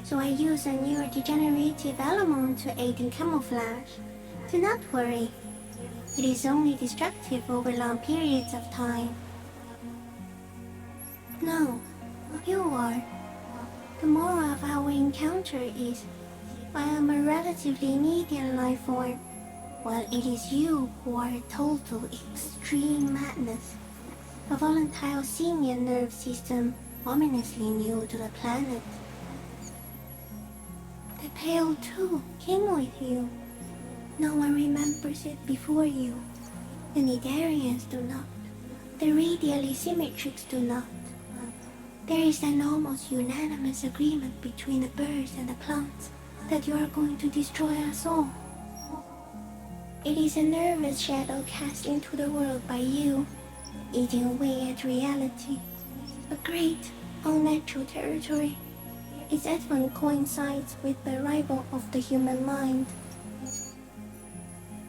[SPEAKER 4] so I use a neurodegenerative element to aid in camouflage. Do not worry, it is only destructive over long periods of time. No, you are. The moral of our encounter is, I am a relatively medium life form, while it is you who are a total extreme madness. A volatile senior nerve system ominously new to the planet. The Pale too came with you. No one remembers it before you. The Nidarians do not. The radially symmetrics do not. There is an almost unanimous agreement between the birds and the plants that you are going to destroy us all. It is a nervous shadow cast into the world by you, eating away at reality. A great, unnatural territory. Its advent coincides with the arrival of the human mind.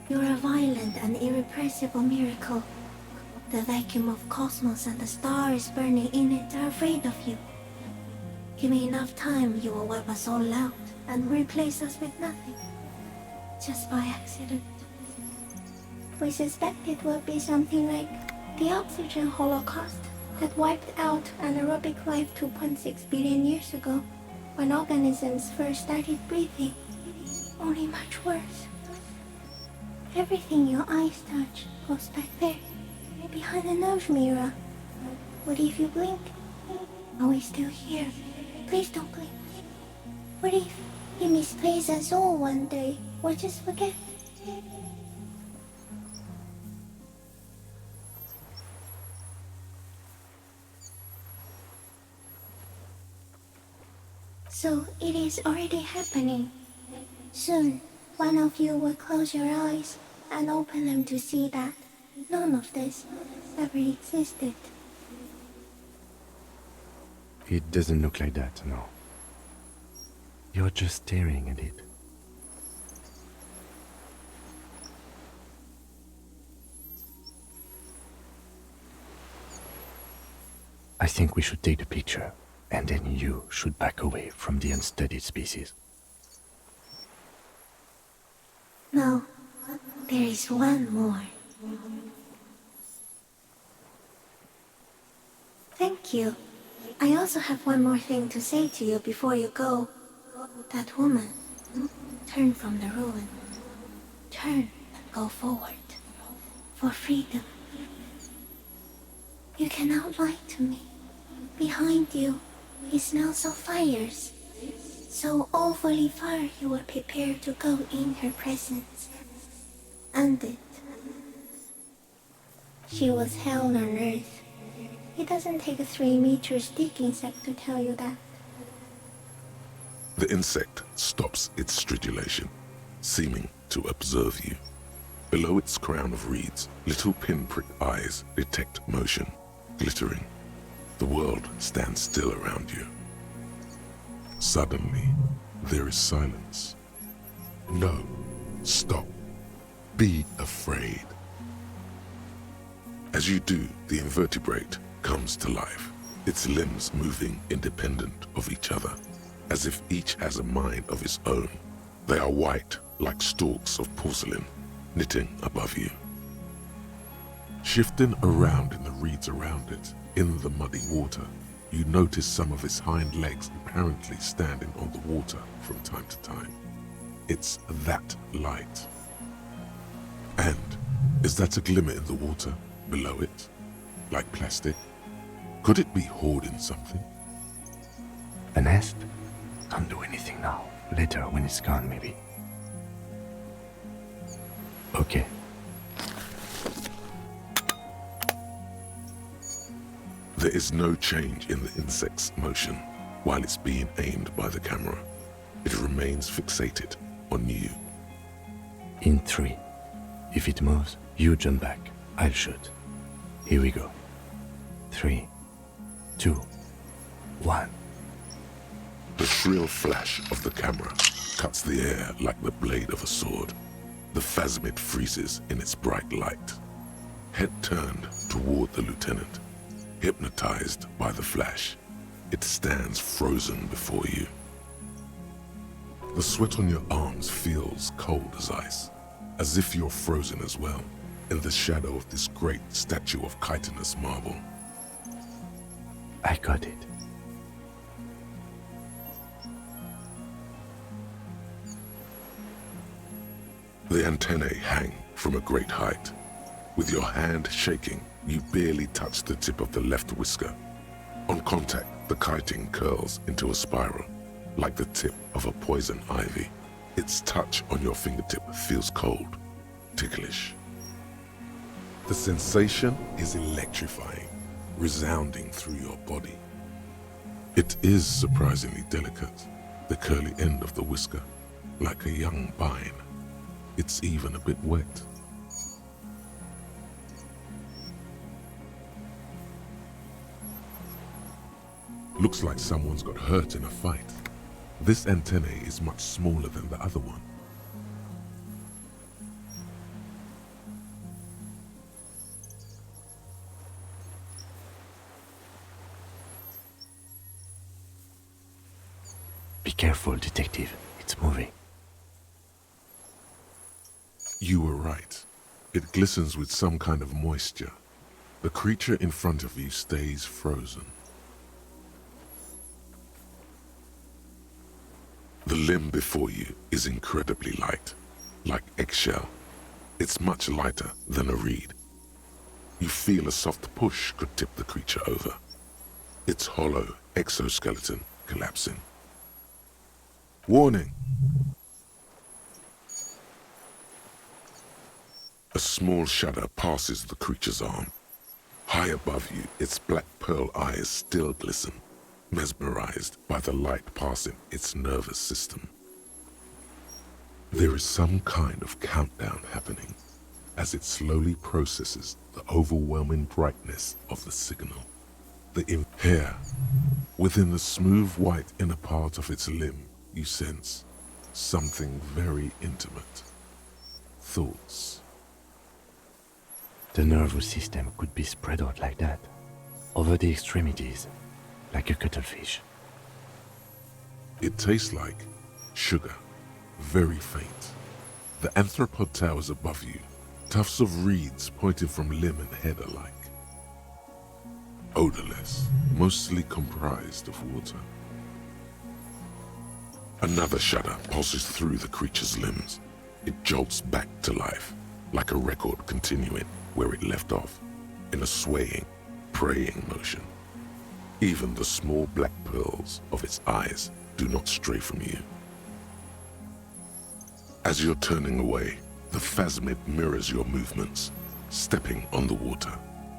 [SPEAKER 4] You're a violent and irrepressible miracle. The vacuum of cosmos and the stars burning in it are afraid of you. Give me enough time, you will wipe us all out and replace us with nothing. just by accident. We suspect it would be something like the oxygen holocaust that wiped out anaerobic life 2.6 billion years ago, when organisms first started breathing. Only much worse. Everything your eyes touch goes back there, behind the nose mirror. What if you blink? Are we still here? Please don't blink. What if he misplaces us all one day, or just forget? So it is already happening. Soon, one of you will close your eyes and open them to see that none of this ever existed.
[SPEAKER 3] It doesn't look like that, no. You're just staring at it. I think we should take the picture, and then you should back away from the unstudied species.
[SPEAKER 4] No, there is one more. Thank you. I also have one more thing to say to you before you go. That woman, turn from the ruin. Turn and go forward. For freedom. You cannot lie to me. Behind you, it smells of fires. So awfully far you were prepared to go in her presence. And it. She was hell on earth. It doesn't take a 3-meter stick insect to tell you that.
[SPEAKER 1] The insect stops its stridulation, seeming to observe you. Below its crown of reeds, little pinprick eyes detect motion, glittering. The world stands still around you. Suddenly, there is silence. No, stop. Be afraid. As you do, the invertebrate comes to life, its limbs moving independent of each other, as if each has a mind of its own. They are white, like stalks of porcelain, knitting above you. Shifting around in the reeds around it, in the muddy water, you notice some of its hind legs apparently standing on the water from time to time. It's that light. And is that a glimmer in the water below it, like plastic? Could it be hoarding something?
[SPEAKER 3] A nest? Can't do anything now. Later, when it's gone, maybe. Okay.
[SPEAKER 1] There is no change in the insect's motion while it's being aimed by the camera. It remains fixated on you.
[SPEAKER 3] In 3. If it moves, you jump back. I'll shoot. Here we go. 3, 2, 1.
[SPEAKER 1] The shrill flash of the camera cuts the air like the blade of a sword. The phasmid freezes in its bright light. Head turned toward the lieutenant. Hypnotized by the flash, it stands frozen before you. The sweat on your arms feels cold as ice, as if you're frozen as well, in the shadow of this great statue of chitinous marble.
[SPEAKER 3] I got it.
[SPEAKER 1] The antennae hang from a great height. With your hand shaking, you barely touch the tip of the left whisker. On contact, the chitin curls into a spiral, like the tip of a poison ivy. Its touch on your fingertip feels cold, ticklish. The sensation is electrifying, resounding through your body. It is surprisingly delicate, the curly end of the whisker, like a young vine. It's even a bit wet. Looks like someone's got hurt in a fight. This antennae is much smaller than the other one.
[SPEAKER 3] Be careful, detective. It's moving.
[SPEAKER 1] You were right. It glistens with some kind of moisture. The creature in front of you stays frozen. The limb before you is incredibly light, like eggshell. It's much lighter than a reed. You feel a soft push could tip the creature over. Its hollow exoskeleton collapsing. Warning! A small shudder passes the creature's arm. High above you, its black pearl eyes still glisten, mesmerized by the light passing its nervous system. There is some kind of countdown happening as it slowly processes the overwhelming brightness of the signal. Here, within the smooth white inner part of its limb, you sense something very intimate. Thoughts.
[SPEAKER 3] The nervous system could be spread out like that, over the extremities, like a cuttlefish.
[SPEAKER 1] It tastes like sugar, very faint. The anthropod towers above you, tufts of reeds pointing from limb and head alike. Odorless, mostly comprised of water. Another shudder pulses through the creature's limbs. It jolts back to life, like a record continuing where it left off, in a swaying, praying motion. Even the small black pearls of its eyes do not stray from you. As you're turning away, the phasmid mirrors your movements, stepping on the water,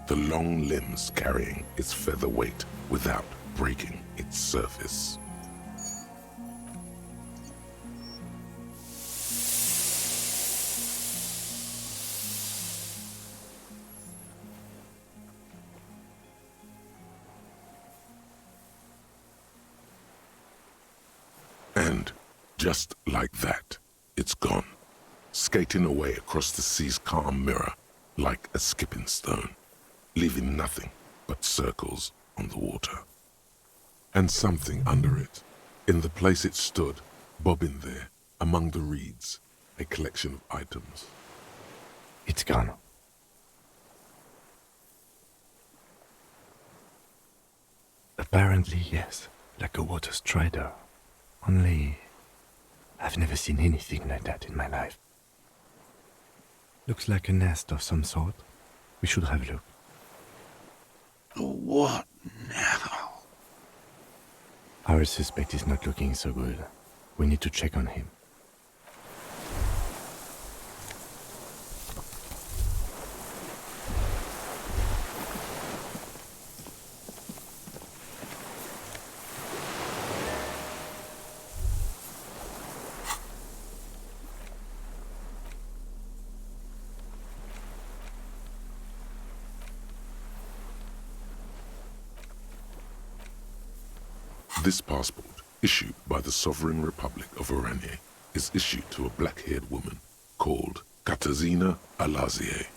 [SPEAKER 1] the long limbs carrying its feather weight without breaking its surface. And just like that, it's gone, skating away across the sea's calm mirror like a skipping stone, leaving nothing but circles on the water. And something under it, in the place it stood, bobbing there, among the reeds, a collection of items.
[SPEAKER 3] It's gone. Apparently, yes, like a water strider. Only, I've never seen anything like that in my life. Looks like a nest of some sort. We should have a look.
[SPEAKER 6] What now?
[SPEAKER 3] Our suspect is not looking so good. We need to check on him.
[SPEAKER 1] This passport, issued by the Sovereign Republic of Oranje, is issued to a black-haired woman called Katarzyna Alazie.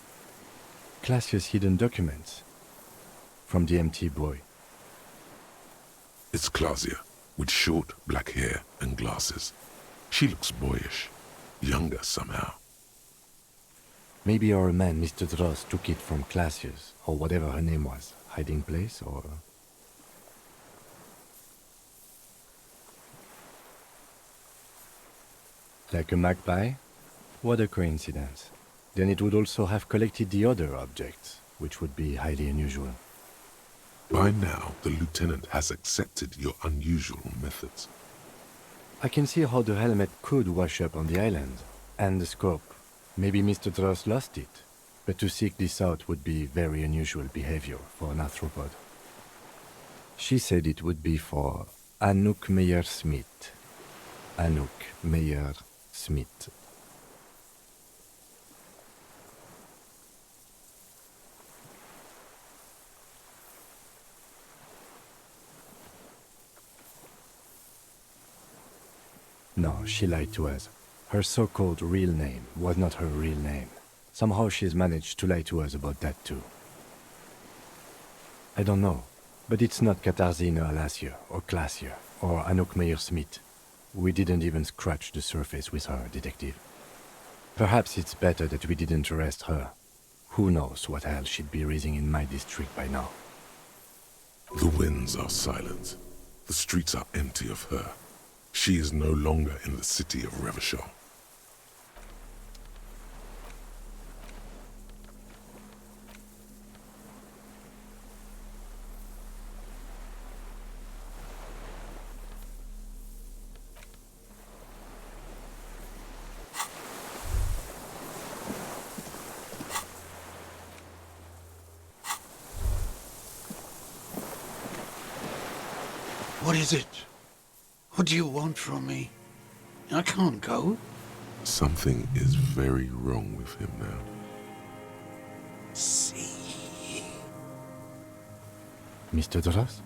[SPEAKER 3] Classius hidden documents from the MT boy.
[SPEAKER 1] It's Klasia, with short black hair and glasses. She looks boyish, younger somehow.
[SPEAKER 3] Maybe our man, Mr. Dross, took it from Classius, or whatever her name was. Hiding place, or... Like a magpie? What a coincidence. Then it would also have collected the other objects, which would be highly unusual.
[SPEAKER 1] By now, the lieutenant has accepted your unusual methods.
[SPEAKER 3] I can see how the helmet could wash up on the island, and the scope. Maybe Mr. Dross lost it, but to seek this out would be very unusual behavior for an arthropod. She said it would be for Anouk Meyer-Smith. Anouk Meyer-Smith. No, she lied to us. Her so-called real name was not her real name. Somehow she's managed to lie to us about that too. I don't know, but it's not Katarzyna Alazie or Klasia or Anouk Meyer-Smith. We didn't even scratch the surface with her, detective. Perhaps it's better that we didn't arrest her. Who knows what hell she'd be raising in my district by now.
[SPEAKER 1] The winds are silent. The streets are empty of her. She is no longer in the city of Revachol.
[SPEAKER 6] What is it? What do you want from me? I can't go.
[SPEAKER 1] Something is very wrong with him now.
[SPEAKER 6] See.
[SPEAKER 3] Mr. Dras?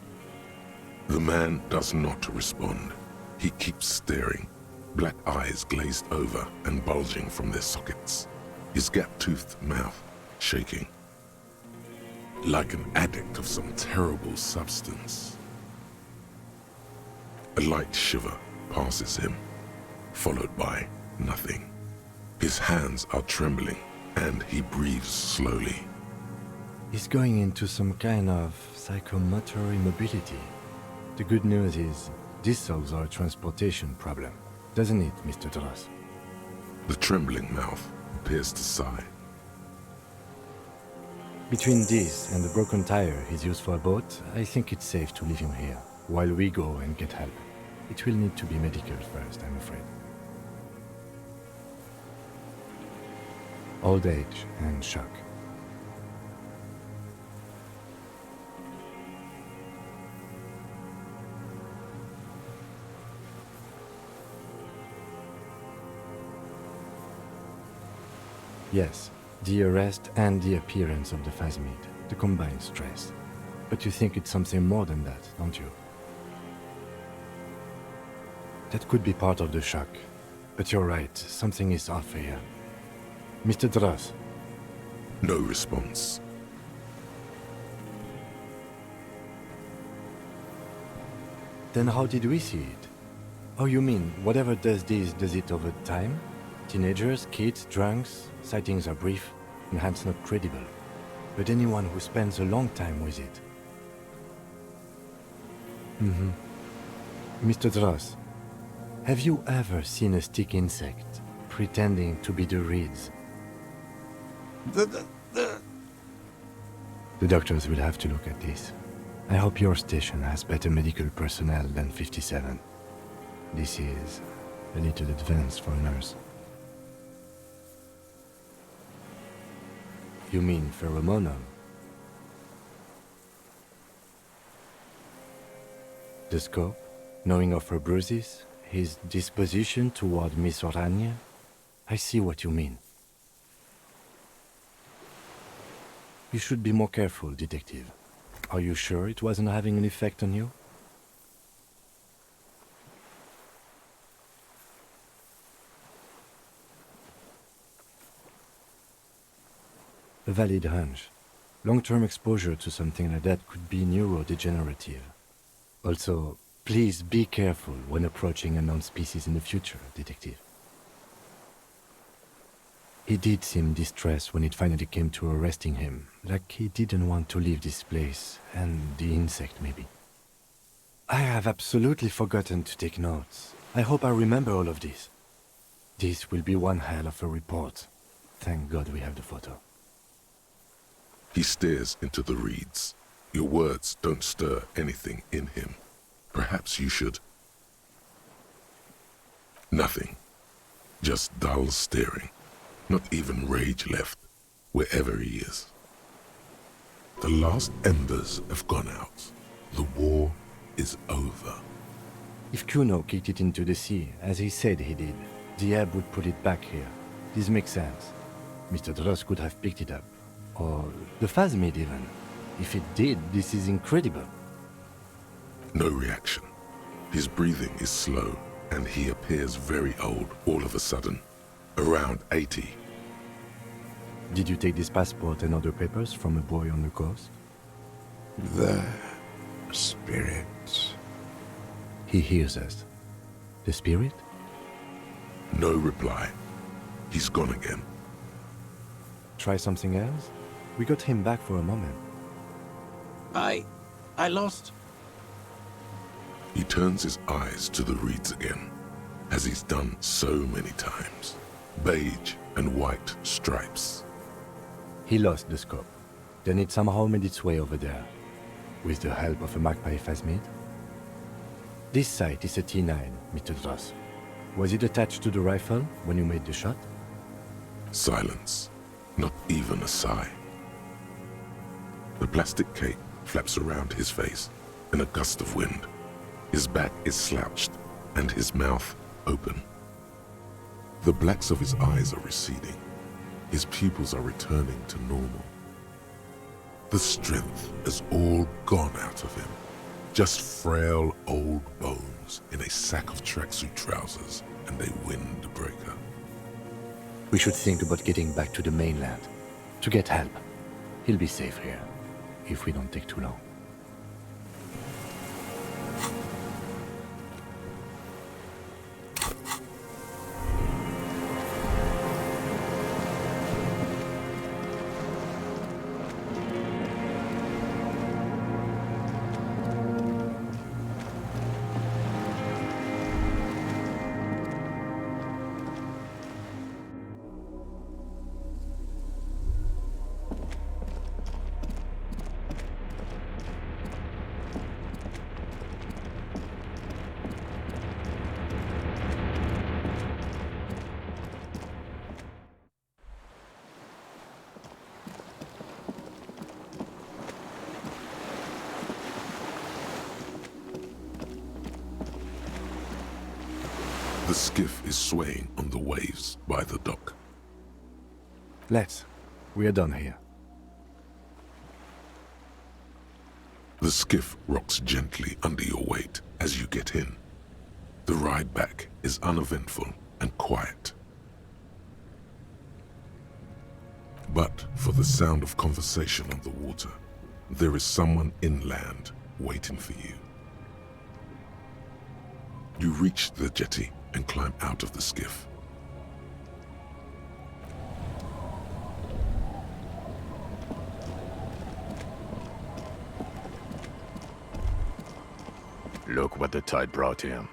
[SPEAKER 1] The man does not respond. He keeps staring, black eyes glazed over and bulging from their sockets, his gap-toothed mouth shaking. Like an addict of some terrible substance. A light shiver passes him, followed by nothing. His hands are trembling, and he breathes slowly.
[SPEAKER 3] He's going into some kind of psychomotor immobility. The good news is, this solves our transportation problem, doesn't it, Mr. Dras?
[SPEAKER 1] The trembling mouth appears to sigh.
[SPEAKER 3] Between this and the broken tire he's used for a boat, I think it's safe to leave him here, while we go and get help. It will need to be medical first, I'm afraid. Old age and shock. Yes, the arrest and the appearance of the Phasmid, the combined stress. But you think it's something more than that, don't you? That could be part of the shock. But you're right, something is off here. Mr. Dras,
[SPEAKER 1] No response.
[SPEAKER 3] then how did we see it? Oh, you mean, whatever does this, does it over time? Teenagers, kids, drunks, sightings are brief, and hence not credible. But anyone who spends a long time with it. Mr. Dras, have you ever seen a stick insect pretending to be the reeds? The doctors will have to look at this. I hope your station has better medical personnel than 57. This is a little advanced for a nurse. You mean pheromonal? The scope, knowing of her bruises, his disposition toward Miss Orania? I see what you mean. You should be more careful, detective. Are you sure it wasn't having an effect on you? A valid hunch. Long-term exposure to something like that could be neurodegenerative. Also, please be careful when approaching unknown species in the future, detective. He did seem distressed when it finally came to arresting him, like he didn't want to leave this place, and the insect maybe. I have absolutely forgotten to take notes. I hope I remember all of this. This will be one hell of a report. Thank God we have the photo.
[SPEAKER 1] He stares into the reeds. Your words don't stir anything in him. Perhaps you should. Nothing. Just dull staring. Not even rage left, wherever he is. The last embers have gone out. The war is over.
[SPEAKER 3] If Kuno kicked it into the sea, as he said he did, the ebb would put it back here. This makes sense. Mr. Dras could have picked it up. Or the Phasmid even. If it did, this is incredible.
[SPEAKER 1] No reaction. His breathing is slow, and he appears very old all of a sudden. Around 80.
[SPEAKER 3] Did you take this passport and other papers from a boy on the coast?
[SPEAKER 5] The spirits.
[SPEAKER 3] He hears us. The spirit?
[SPEAKER 1] No reply. He's gone again.
[SPEAKER 3] Try something else? We got him back for a moment.
[SPEAKER 6] I lost.
[SPEAKER 1] He turns his eyes to the reeds again, as he's done so many times. Beige and white stripes.
[SPEAKER 3] He lost the scope. Then it somehow made its way over there, with the help of a magpie phasmid. This sight is a T9, Mr. Dross. Was it attached to the rifle when you made the shot?
[SPEAKER 1] Silence. Not even a sigh. The plastic cape flaps around his face in a gust of wind. His back is slouched and his mouth open. The blacks of his eyes are receding. His pupils are returning to normal. The strength is all gone out of him. Just frail old bones in a sack of tracksuit trousers and a windbreaker.
[SPEAKER 3] We should think about getting back to the mainland, to get help. He'll be safe here, if we don't take too long.
[SPEAKER 1] The skiff is swaying on the waves by the dock.
[SPEAKER 3] Let's. We are done here.
[SPEAKER 1] The skiff rocks gently under your weight as you get in. The ride back is uneventful and quiet. But for the sound of conversation on the water, there is someone inland waiting for you. You reach the jetty and climb out of the skiff.
[SPEAKER 7] Look what the tide brought him.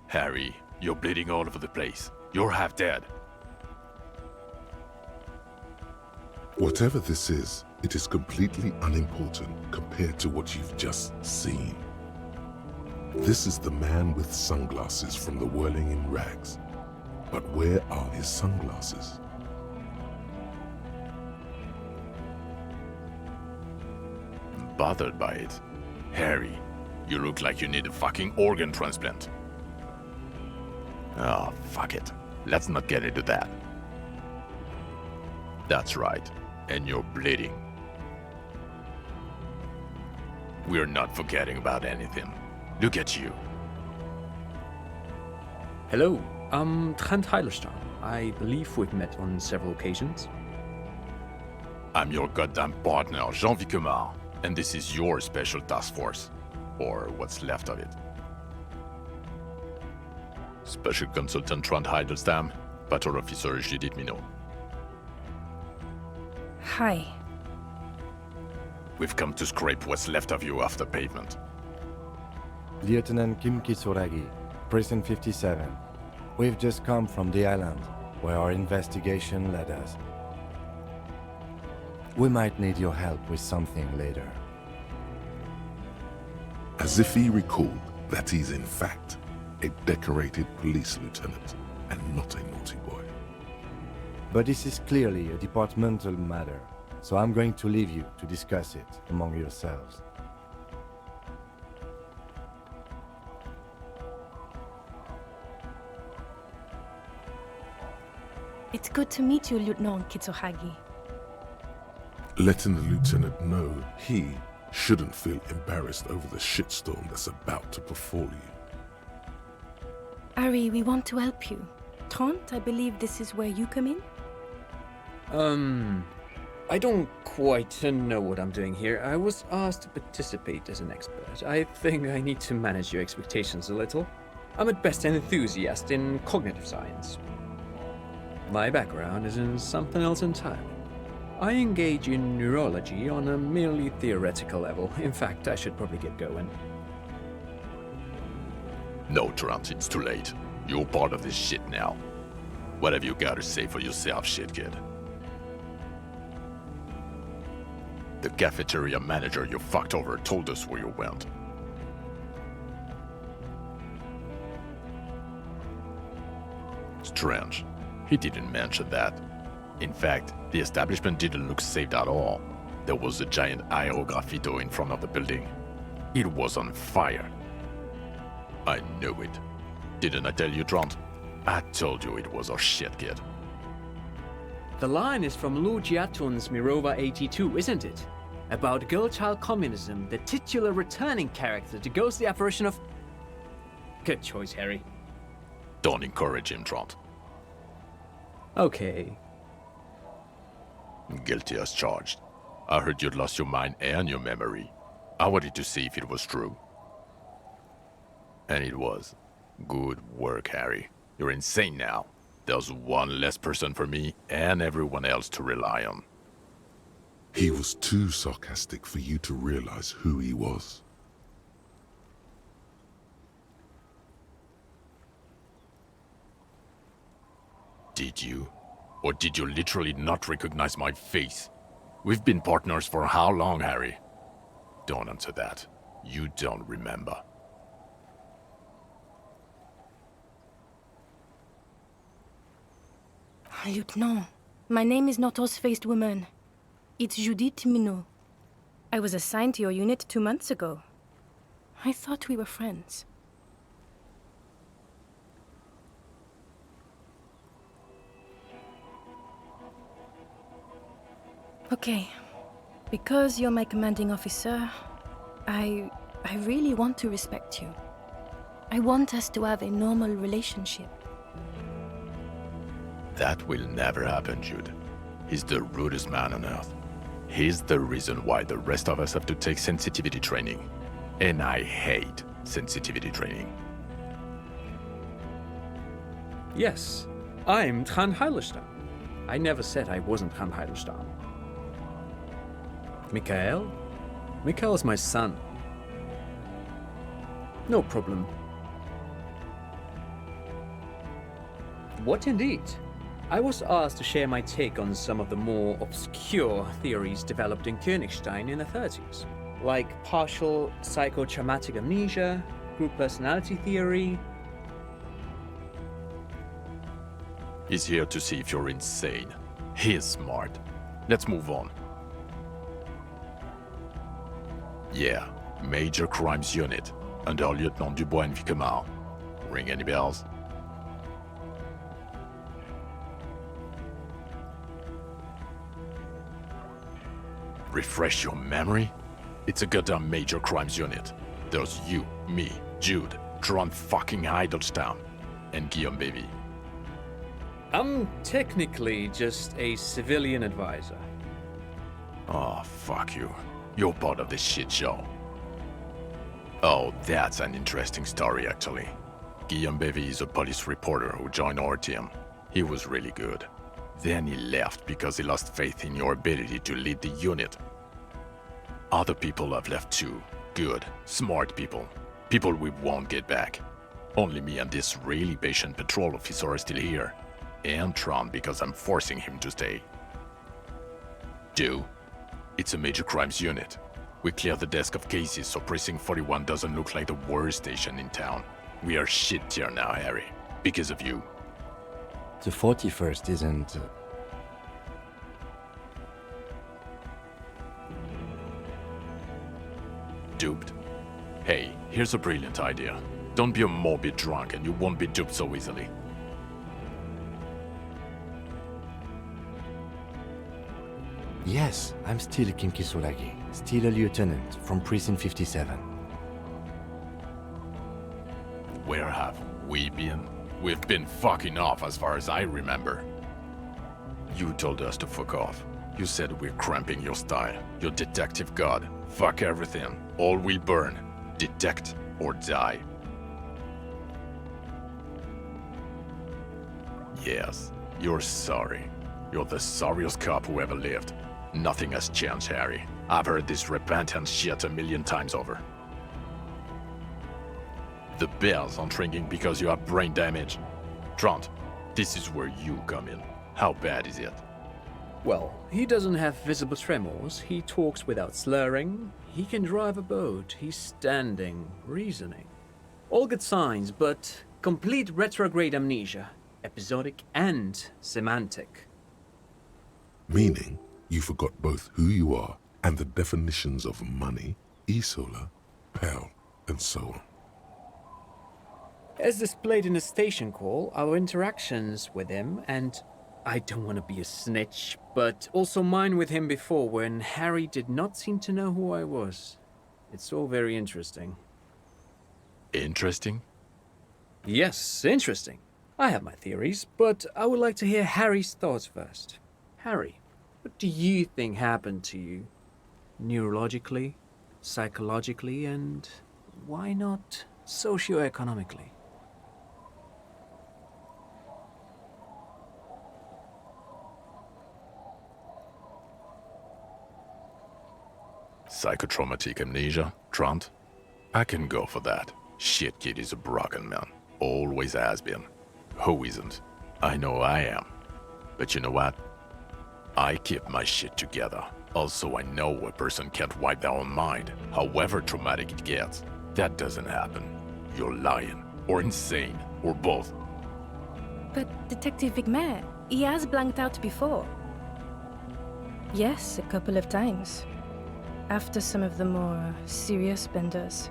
[SPEAKER 7] Harry, you're bleeding all over the place. You're half dead.
[SPEAKER 1] Whatever this is, it is completely unimportant compared to what you've just seen. This is the man with sunglasses from the Whirling in Rags. But where are his sunglasses?
[SPEAKER 7] Bothered by it. Harry, you look like you need a fucking organ transplant. Oh, fuck it. Let's not get into that. That's right. And you're bleeding. We're not forgetting about anything. Look at you.
[SPEAKER 8] Hello, I'm Trent Heilerstein. I believe we've met on several occasions.
[SPEAKER 7] I'm your goddamn partner, Jean Vicomar, and this is your special task force. Or what's left of it. Special Consultant Trent Heilerstam, Patrol Officer Judith Minot.
[SPEAKER 9] Hi.
[SPEAKER 7] We've come to scrape what's left of you off the pavement.
[SPEAKER 3] Lieutenant Kim Kitsuragi, Precinct 57. We've just come from the island, where our investigation led us. We might need your help with something later.
[SPEAKER 1] As if he recalled that he's in fact a decorated police lieutenant and not a naughty boy.
[SPEAKER 3] But this is clearly a departmental matter, so I'm going to leave you to discuss it among yourselves.
[SPEAKER 9] It's good to meet you, Lieutenant Kitsuhagi.
[SPEAKER 1] Letting the lieutenant know he shouldn't feel embarrassed over the shitstorm that's about to befall you.
[SPEAKER 9] Ari, we want to help you. Trent, I believe this is where you come in?
[SPEAKER 8] I don't quite know what I'm doing here. I was asked to participate as an expert. I think I need to manage your expectations a little. I'm at best an enthusiast in cognitive science. My background is in something else entirely. I engage in neurology on a merely theoretical level. In fact, I should probably get going.
[SPEAKER 7] No, Trant, it's too late. You're part of this shit now. What have you got to say for yourself, shit kid? The cafeteria manager you fucked over told us where you went. Strange. He didn't mention that. In fact, the establishment didn't look saved at all. There was a giant aerograffito in front of the building. It was on fire. I knew it. Didn't I tell you, Trant? I told you it was our shit, kid.
[SPEAKER 8] The line is from Lou Giatun's Mirova 82, isn't it? About girl-child communism, the titular returning character to ghost the apparition of... Good choice, Harry.
[SPEAKER 7] Don't encourage him, Trant.
[SPEAKER 8] Okay.
[SPEAKER 7] Guilty as charged. I heard you'd lost your mind and your memory. I wanted to see if it was true. And it was. Good work, Harry. You're insane now. There's one less person for me and everyone else to rely on.
[SPEAKER 1] He was too sarcastic for you to realize who he was.
[SPEAKER 7] Did you? Or did you literally not recognize my face? We've been partners for how long, Harry? Don't answer that. You don't remember.
[SPEAKER 9] Lieutenant, my name is not Rose-Faced Woman. It's Judith Minot. I was assigned to your unit 2 months ago. I thought we were friends. Okay. Because you're my commanding officer, I really want to respect you. I want us to have a normal relationship.
[SPEAKER 7] That will never happen, Jude. He's the rudest man on earth. He's the reason why the rest of us have to take sensitivity training. And I hate sensitivity training.
[SPEAKER 8] Yes, I'm Trant Heilerstein. I never said I wasn't Trant Heilerstein. Mikhail? Mikhail's my son. No problem. What indeed? I was asked to share my take on some of the more obscure theories developed in Königstein in the 30s, like partial psychotraumatic amnesia, group personality theory.
[SPEAKER 7] He's here to see if you're insane. He's smart. Let's move on. Yeah, Major Crimes Unit, under Lieutenant Dubois and Vicomar. Ring any bells? Refresh your memory? It's a goddamn Major Crimes Unit. There's you, me, Jude, Trant fucking Heidelstein, and Guillaume Baby.
[SPEAKER 8] I'm technically just a civilian advisor.
[SPEAKER 7] Oh, fuck you. You're part of this shit show. Oh, that's an interesting story, actually. Guillaume Bevy is a police reporter who joined our team. He was really good. Then he left because he lost faith in your ability to lead the unit. Other people have left too. Good, smart people. People we won't get back. Only me and this really patient patrol officer are still here. And Trant because I'm forcing him to stay. It's a Major Crimes Unit. We cleared the desk of cases so Precinct 41 doesn't look like the worst station in town. We are shit tier now, Harry. Because of you.
[SPEAKER 3] The 41st isn't...
[SPEAKER 7] Duped? Hey, here's a brilliant idea. Don't be a morbid drunk and you won't be duped so easily.
[SPEAKER 3] Yes, I'm still Kim Kisolagi, still a lieutenant from Precinct 57.
[SPEAKER 7] Where have we been? We've been fucking off as far as I remember. You told us to fuck off. You said we're cramping your style, your detective god. Fuck everything. All we burn. Detect or die. Yes, you're sorry. You're the sorriest cop who ever lived. Nothing has changed, Harry. I've heard this repentance shit 1,000,000 times over. The bells aren't ringing because you have brain damage. Trant, this is where you come in. How bad is it?
[SPEAKER 8] Well, he doesn't have visible tremors, he talks without slurring, he can drive a boat, he's standing, reasoning. All good signs, but complete retrograde amnesia, episodic and semantic.
[SPEAKER 1] Meaning, you forgot both who you are and the definitions of money, Isola, Pell, and so on.
[SPEAKER 8] As displayed in the station call, our interactions with him, and I don't want to be a snitch, but also mine with him before when Harry did not seem to know who I was. It's all very interesting.
[SPEAKER 7] Interesting?
[SPEAKER 8] Yes, interesting. I have my theories, but I would like to hear Harry's thoughts first. Harry, what do you think happened to you? Neurologically, psychologically, and why not socioeconomically?
[SPEAKER 7] Psychotraumatic amnesia, Trant? I can go for that. Shit kid is a broken man. Always has been. Who isn't? I know I am. But you know what? I keep my shit together. Also, I know a person can't wipe their own mind, however traumatic it gets. That doesn't happen. You're lying, or insane, or both.
[SPEAKER 9] But Detective Wigmer, he has blanked out before. Yes, a couple of times. After some of the more serious benders.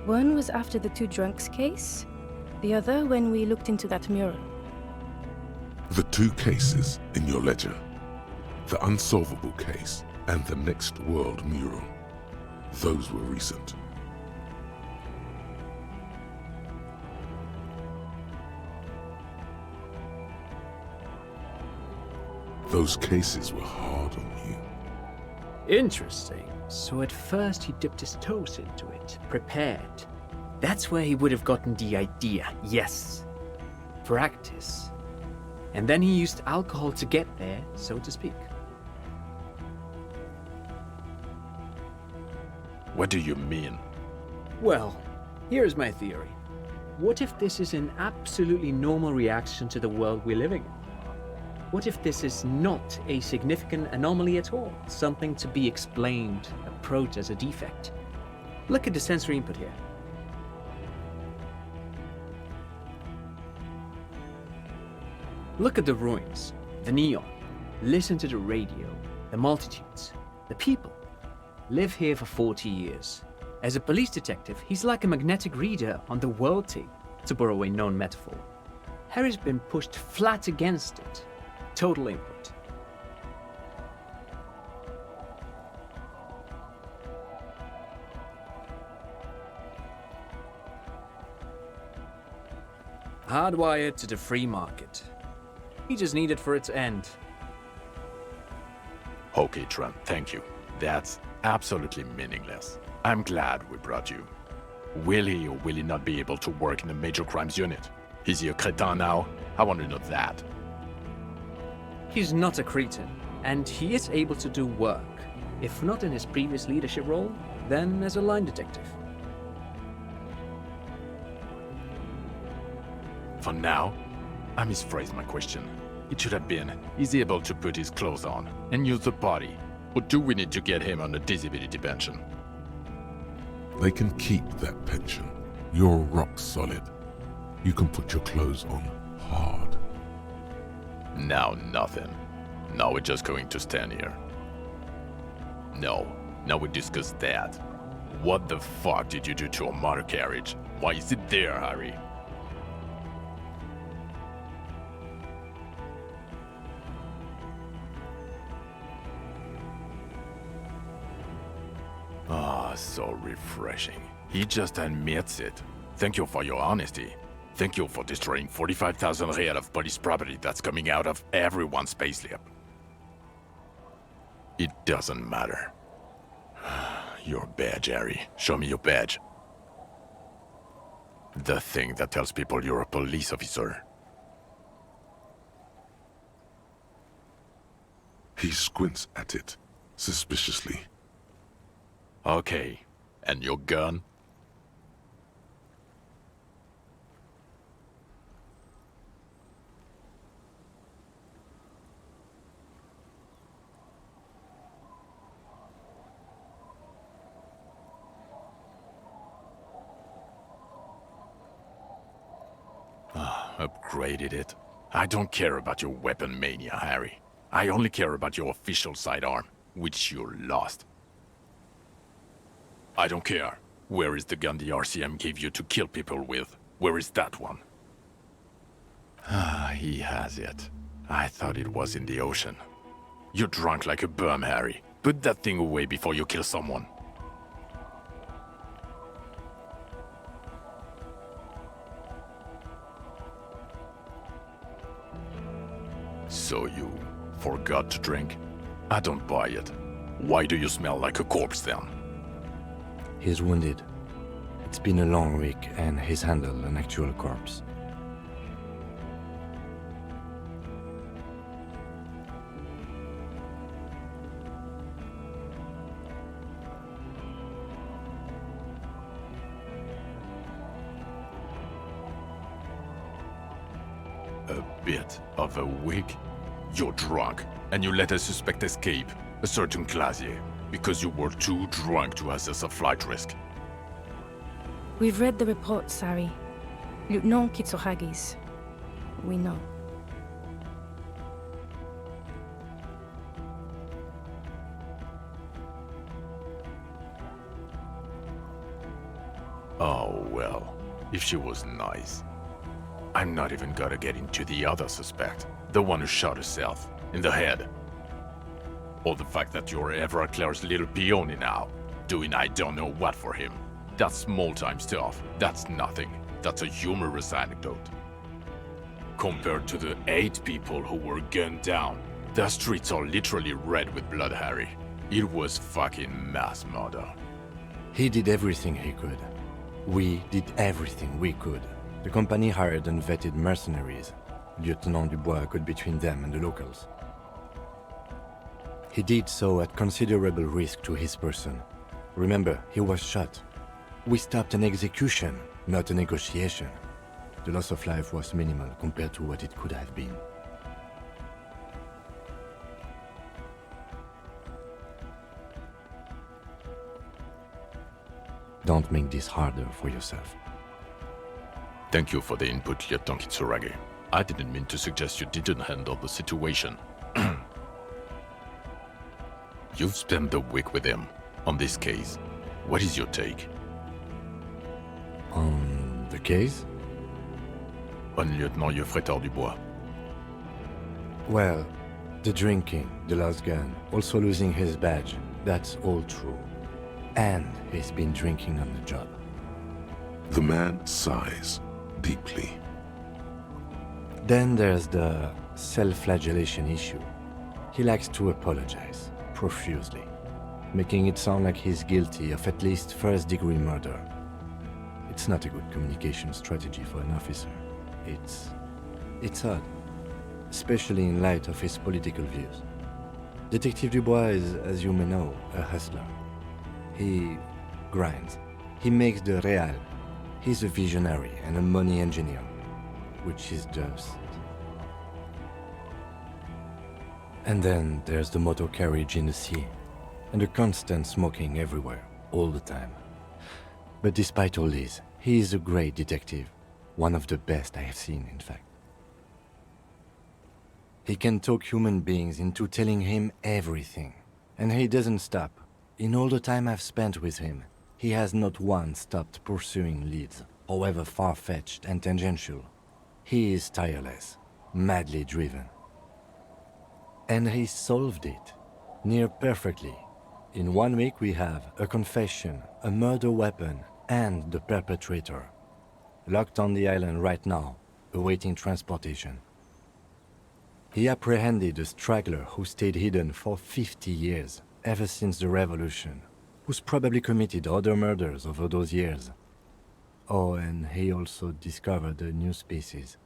[SPEAKER 9] One was after the two drunks case, the other when we looked into that mural.
[SPEAKER 1] The two cases in your ledger, the unsolvable case and the Next World mural, those were recent. Those cases were hard on you.
[SPEAKER 8] Interesting. So at first he dipped his toes into it, prepared. That's where he would have gotten the idea, yes. Practice. And then he used alcohol to get there, so to speak.
[SPEAKER 7] What do you mean?
[SPEAKER 8] Well, here's my theory. What if this is an absolutely normal reaction to the world we're living in? What if this is not a significant anomaly at all? Something to be explained, approached as a defect? Look at the sensory input here. Look at the ruins, the neon. Listen to the radio, the multitudes, the people. Live here for 40 years. As a police detective, he's like a magnetic reader on the world tape, to borrow a known metaphor. Harry's been pushed flat against it. Total input. Hardwired to the free market. He just needed for it to end.
[SPEAKER 7] Okay, Trent, thank you. That's absolutely meaningless. I'm glad we brought you. Will he or will he not be able to work in the major crimes unit? Is he a cretin now? I want to know that.
[SPEAKER 8] He's not a cretin, and he is able to do work. If not in his previous leadership role, then as a line detective.
[SPEAKER 7] For now, I misphrased my question. It should have been, is he able to put his clothes on and use the body? Or do we need to get him on a disability pension?
[SPEAKER 1] They can keep that pension. You're rock solid. You can put your clothes on hard.
[SPEAKER 7] Now nothing. Now we're just going to stand here. No, now we discuss that. What the fuck did you do to a motor carriage? Why is it there, Harry? Ah, so refreshing. He just admits it. Thank you for your honesty. Thank you for destroying 45,000 real of police property that's coming out of everyone's payslip. It doesn't matter. Your badge, Harry. Show me your badge. The thing that tells people you're a police officer.
[SPEAKER 1] He squints at it, suspiciously.
[SPEAKER 7] Okay. And your gun? Upgraded it. I don't care about your weapon mania, Harry. I only care about your official sidearm, which you lost. I don't care. Where is the gun the RCM gave you to kill people with? Where is that one? Ah, he has it. I thought it was in the ocean. You're drunk like a bum, Harry. Put that thing away before you kill someone. So you forgot to drink? I don't buy it. Why do you smell like a corpse then?
[SPEAKER 3] He's wounded. It's been a long week, and he's handled an actual corpse.
[SPEAKER 7] A bit of a wig? You're drunk, and you let a suspect escape, a certain Clazier, because you were too drunk to assess a flight risk.
[SPEAKER 9] We've read the report, Sari. Lieutenant Kitsuhagi's. We know.
[SPEAKER 7] Oh, well, if she was nice. I'm not even gonna get into the other suspect, the one who shot herself, in the head. Or the fact that you're Everard Claire's little peony now, doing I don't know what for him. That's small-time stuff, that's nothing. That's a humorous anecdote. Compared to the 8 people who were gunned down, the streets are literally red with blood, Harry. It was fucking mass murder.
[SPEAKER 3] He did everything he could. We did everything we could. The company hired unvetted mercenaries. Lieutenant Dubois got between them and the locals. He did so at considerable risk to his person. Remember, he was shot. We stopped an execution, not a negotiation. The loss of life was minimal compared to what it could have been. Don't make this harder for yourself.
[SPEAKER 7] Thank you for the input, Lieutenant Kitsuragi. I didn't mean to suggest you didn't handle the situation. You've spent the week with him on this case. What is your take?
[SPEAKER 3] On the case?
[SPEAKER 7] On Lieutenant Geoffrey Dubois.
[SPEAKER 3] Well, the drinking, the lost gun, also losing his badge, that's all true. And he's been drinking on the job.
[SPEAKER 1] The man sighs deeply.
[SPEAKER 3] Then there's the self-flagellation issue. He likes to apologize, profusely, making it sound like he's guilty of at least first-degree murder. It's not a good communication strategy for an officer. It's odd, especially in light of his political views. Detective Dubois is, as you may know, a hustler. He grinds. He makes the real. He's a visionary and a money engineer, which is just... And then there's the motor carriage in the sea, and the constant smoking everywhere, all the time. But despite all this, he is a great detective, one of the best I have seen, in fact. He can talk human beings into telling him everything, and he doesn't stop. In all the time I've spent with him, he has not once stopped pursuing leads, however far-fetched and tangential. He is tireless, madly driven. And he solved it, near perfectly. In 1 week we have a confession, a murder weapon, and the perpetrator. Locked on the island right now, awaiting transportation. He apprehended a straggler who stayed hidden for 50 years, ever since the revolution, who's probably committed other murders over those years. Oh, and he also discovered a new species.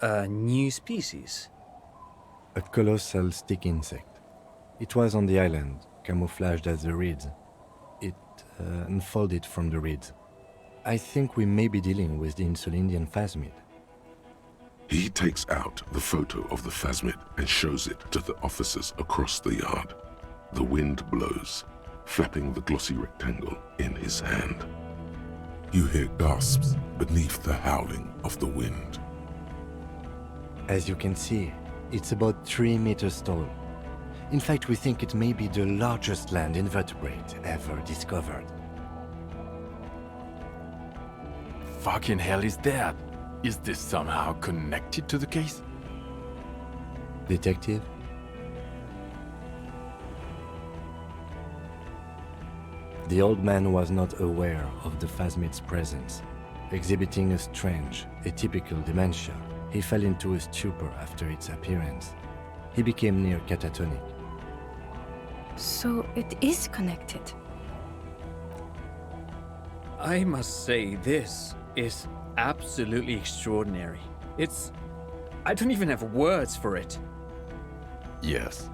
[SPEAKER 8] A new species?
[SPEAKER 3] A colossal stick insect. It was on the island, camouflaged as the reeds. It unfolded from the reeds. I think we may be dealing with the Insulindian phasmid.
[SPEAKER 1] He takes out the photo of the phasmid and shows it to the officers across the yard. The wind blows, flapping the glossy rectangle in his hand. You hear gasps beneath the howling of the wind.
[SPEAKER 3] As you can see, it's about 3 meters tall. In fact, we think it may be the largest land invertebrate ever discovered.
[SPEAKER 7] Fucking hell is that? Is this somehow connected to the case?
[SPEAKER 3] Detective? The old man was not aware of the phasmid's presence. Exhibiting a strange, atypical dementia, he fell into a stupor after its appearance. He became near catatonic.
[SPEAKER 9] So it is connected.
[SPEAKER 8] I must say, this is absolutely extraordinary. I don't even have words for it.
[SPEAKER 7] Yes,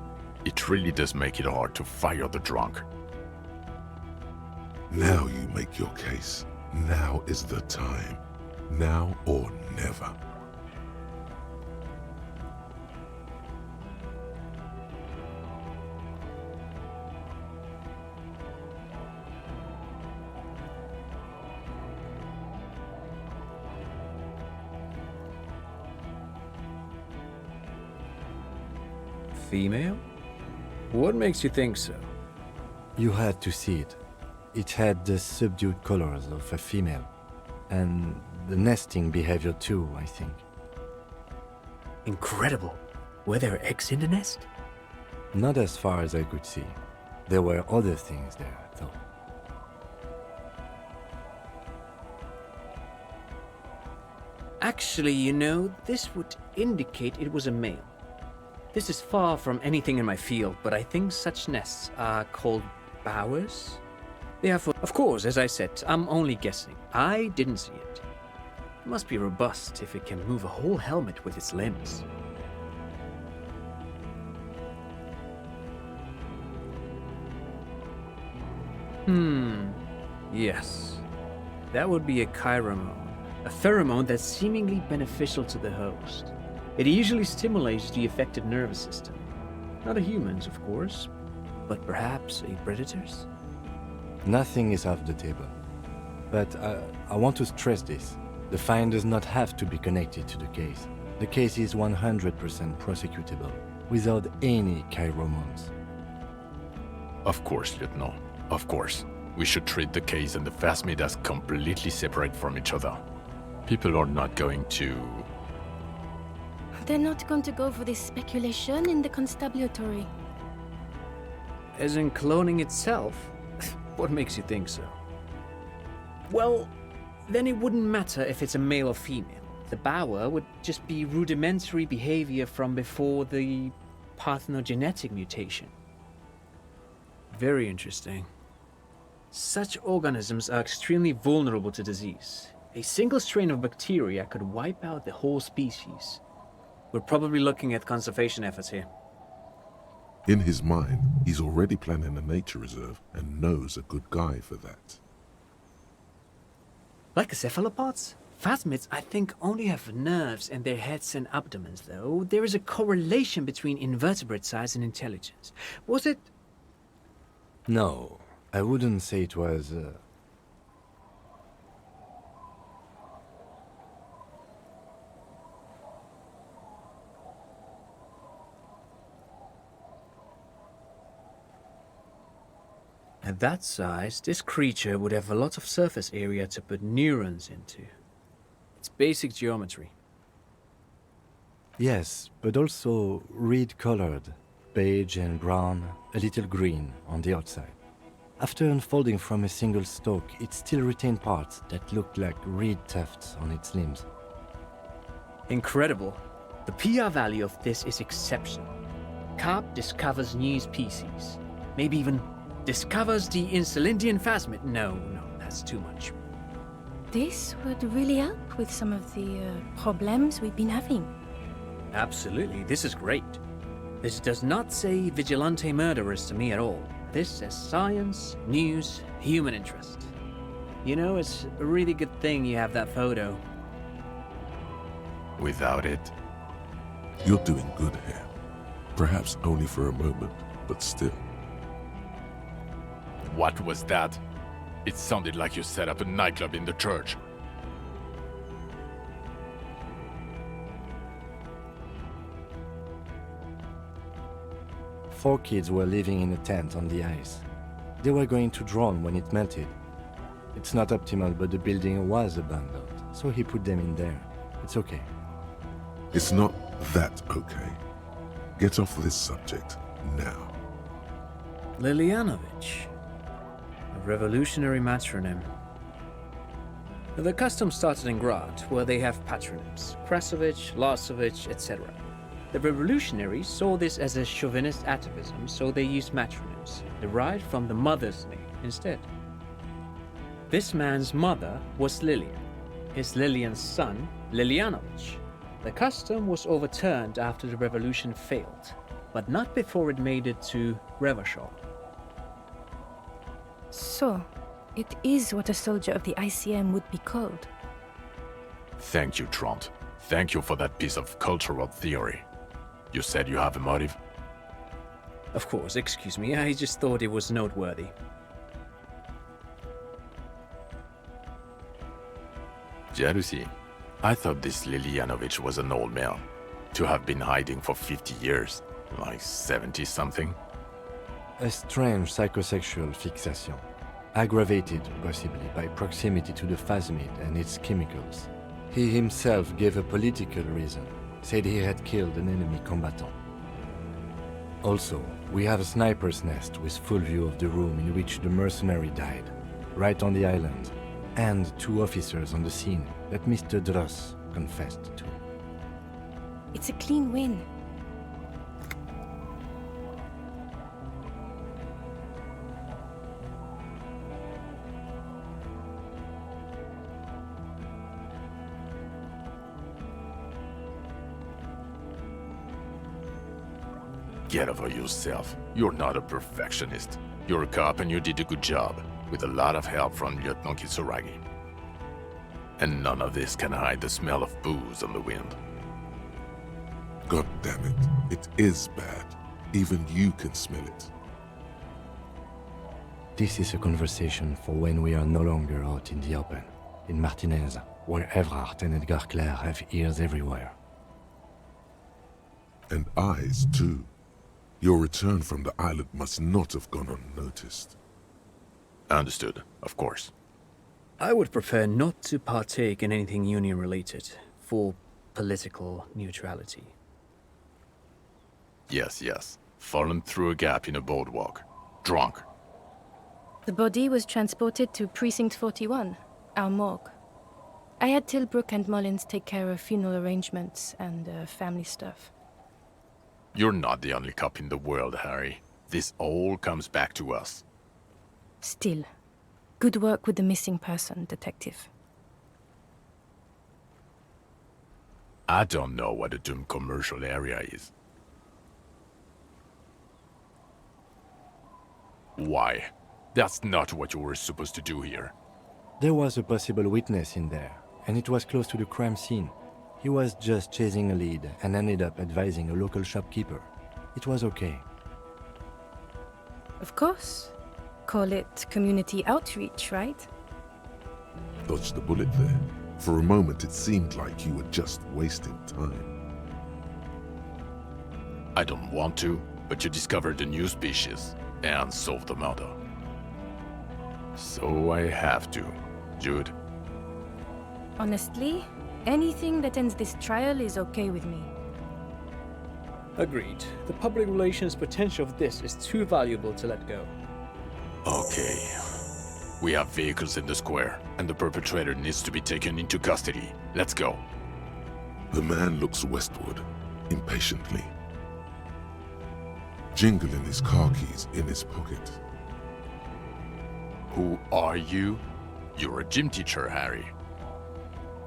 [SPEAKER 7] it really does make it hard to fire the drunk.
[SPEAKER 1] Now you make your case. Now is the time. Now or never.
[SPEAKER 8] Female? What makes you think so?
[SPEAKER 3] You had to see it. It had the subdued colors of a female. And the nesting behavior too, I think.
[SPEAKER 8] Incredible. Were there eggs in the nest?
[SPEAKER 3] Not as far as I could see. There were other things there, though.
[SPEAKER 8] Actually, you know, this would indicate it was a male. This is far from anything in my field, but I think such nests are called bowers. Therefore, of course, as I said, I'm only guessing. I didn't see it. It must be robust if it can move a whole helmet with its limbs. Yes. That would be a chiromone. A pheromone that's seemingly beneficial to the host. It usually stimulates the affected nervous system. Not a human's, of course, but perhaps a predator's?
[SPEAKER 3] Nothing is off the table. But I want to stress this. The find does not have to be connected to the case. The case is 100% prosecutable, without any chiromones.
[SPEAKER 7] Of course, Lieutenant. Of course. We should treat the case and the phasmid as completely separate from each other. People are not going to...
[SPEAKER 9] They're not going to go for this speculation in the constabulary.
[SPEAKER 8] As in cloning itself? What makes you think so? Well, then it wouldn't matter if it's a male or female. The bower would just be rudimentary behavior from before the parthenogenetic mutation. Very interesting. Such organisms are extremely vulnerable to disease. A single strain of bacteria could wipe out the whole species. We're probably looking at conservation efforts here.
[SPEAKER 1] In his mind, he's already planning a nature reserve and knows a good guy for that.
[SPEAKER 8] Like the cephalopods? Phasmids, I think, only have nerves in their heads and abdomens, though. There is a correlation between invertebrate size and intelligence. Was it...
[SPEAKER 3] No, I wouldn't say it was...
[SPEAKER 8] At that size, this creature would have a lot of surface area to put neurons into. It's basic geometry.
[SPEAKER 3] Yes, but also reed-colored, beige and brown, a little green on the outside. After unfolding from a single stalk, it still retained parts that looked like reed tufts on its limbs.
[SPEAKER 8] Incredible. The PR value of this is exceptional. Carp discovers new species. Maybe even discovers the Insulindian phasmid. No, that's too much.
[SPEAKER 9] This would really help with some of the problems we've been having.
[SPEAKER 8] Absolutely, this is great. This does not say vigilante murderers to me at all. This says science, news, human interest. You know, it's a really good thing you have that photo.
[SPEAKER 7] Without it,
[SPEAKER 1] You're doing good here. Perhaps only for a moment, but still.
[SPEAKER 7] what was that? It sounded like you set up a nightclub in the church.
[SPEAKER 3] Four kids were living in a tent on the ice. They were going to drown when it melted. It's not optimal, but the building was abandoned, so he put them in there. It's okay.
[SPEAKER 1] It's not that okay. Get off this subject now.
[SPEAKER 8] Lilianovich. A revolutionary matronym. The custom started in Grad, where they have patronyms. Krasovich, Lasovich, etc. The revolutionaries saw this as a chauvinist atavism, so they used matronyms, derived from the mother's name instead. This man's mother was Lilian. His Lilian's son, Lilianovich. The custom was overturned after the revolution failed, but not before it made it to Revachol.
[SPEAKER 9] So, it is what a soldier of the ICM would be called.
[SPEAKER 7] Thank you, Trant. Thank you for that piece of cultural theory. You said you have a motive?
[SPEAKER 8] Of course, excuse me, I just thought it was noteworthy.
[SPEAKER 7] Jealousy. I thought this Lilianovich was an old man. To have been hiding for 50 years. Like 70-something.
[SPEAKER 3] A strange psychosexual fixation, aggravated possibly by proximity to the phasmid and its chemicals. He himself gave a political reason, said he had killed an enemy combatant. Also, we have a sniper's nest with full view of the room in which the mercenary died, right on the island, and 2 officers on the scene that Mr. Dross confessed to.
[SPEAKER 9] It's a clean win.
[SPEAKER 7] Get over yourself. You're not a perfectionist. You're a cop and you did a good job, with a lot of help from Lieutenant Kitsuragi. And none of this can hide the smell of booze on the wind.
[SPEAKER 1] God damn it. It is bad. Even you can smell it.
[SPEAKER 3] This is a conversation for when we are no longer out in the open, in Martinez, where Evrard and Edgar Clare have ears everywhere.
[SPEAKER 1] And eyes, too. Your return from the island must not have gone unnoticed.
[SPEAKER 7] Understood, of course.
[SPEAKER 8] I would prefer not to partake in anything union-related, for political neutrality.
[SPEAKER 7] Yes. Fallen through a gap in a boardwalk. Drunk.
[SPEAKER 9] The body was transported to Precinct 41, our morgue. I had Tilbrook and Mullins take care of funeral arrangements and family stuff.
[SPEAKER 7] You're not the only cop in the world, Harry. This all comes back to us.
[SPEAKER 9] Still, good work with the missing person, Detective.
[SPEAKER 7] I don't know what a doomed commercial area is. Why? That's not what you were supposed to do here.
[SPEAKER 3] There was a possible witness in there, and it was close to the crime scene. He was just chasing a lead and ended up advising a local shopkeeper. It was okay.
[SPEAKER 9] Of course. Call it community outreach, right?
[SPEAKER 1] Dodged the bullet there. For a moment, it seemed like you were just wasting time.
[SPEAKER 7] I don't want to, but you discovered a new species and solved the murder. So I have to, Jude.
[SPEAKER 9] Honestly, anything that ends this trial is okay with me.
[SPEAKER 8] Agreed. The public relations potential of this is too valuable to let go.
[SPEAKER 7] Okay. We have vehicles in the square, and the perpetrator needs to be taken into custody. Let's go.
[SPEAKER 1] The man looks westward, impatiently. Jingling his car keys in his pocket.
[SPEAKER 7] Who are you? You're a gym teacher, Harry.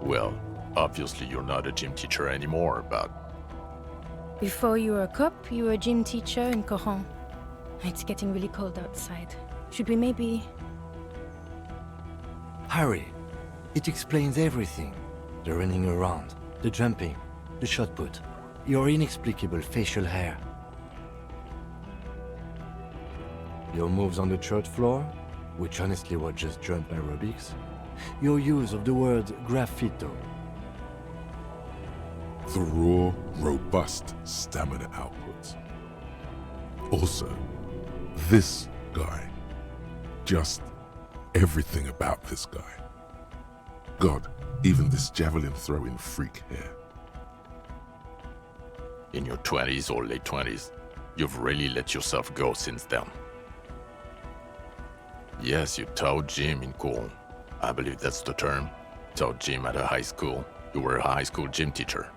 [SPEAKER 7] Well, obviously you're not a gym teacher anymore, but...
[SPEAKER 9] Before you were a cop, you were a gym teacher in Coron. It's getting really cold outside. Should we maybe...
[SPEAKER 3] Harry, it explains everything. The running around, the jumping, the shot put, your inexplicable facial hair. Your moves on the church floor, which honestly were just jump aerobics. Your use of the word graffito.
[SPEAKER 1] The raw, robust stamina output. Also, this guy. Just everything about this guy. God, even this javelin throwing freak here.
[SPEAKER 7] In your 20s or late 20s, you've really let yourself go since then. Yes, you taught gym in Coron. I believe that's the term. Taught gym at a high school. You were a high school gym teacher.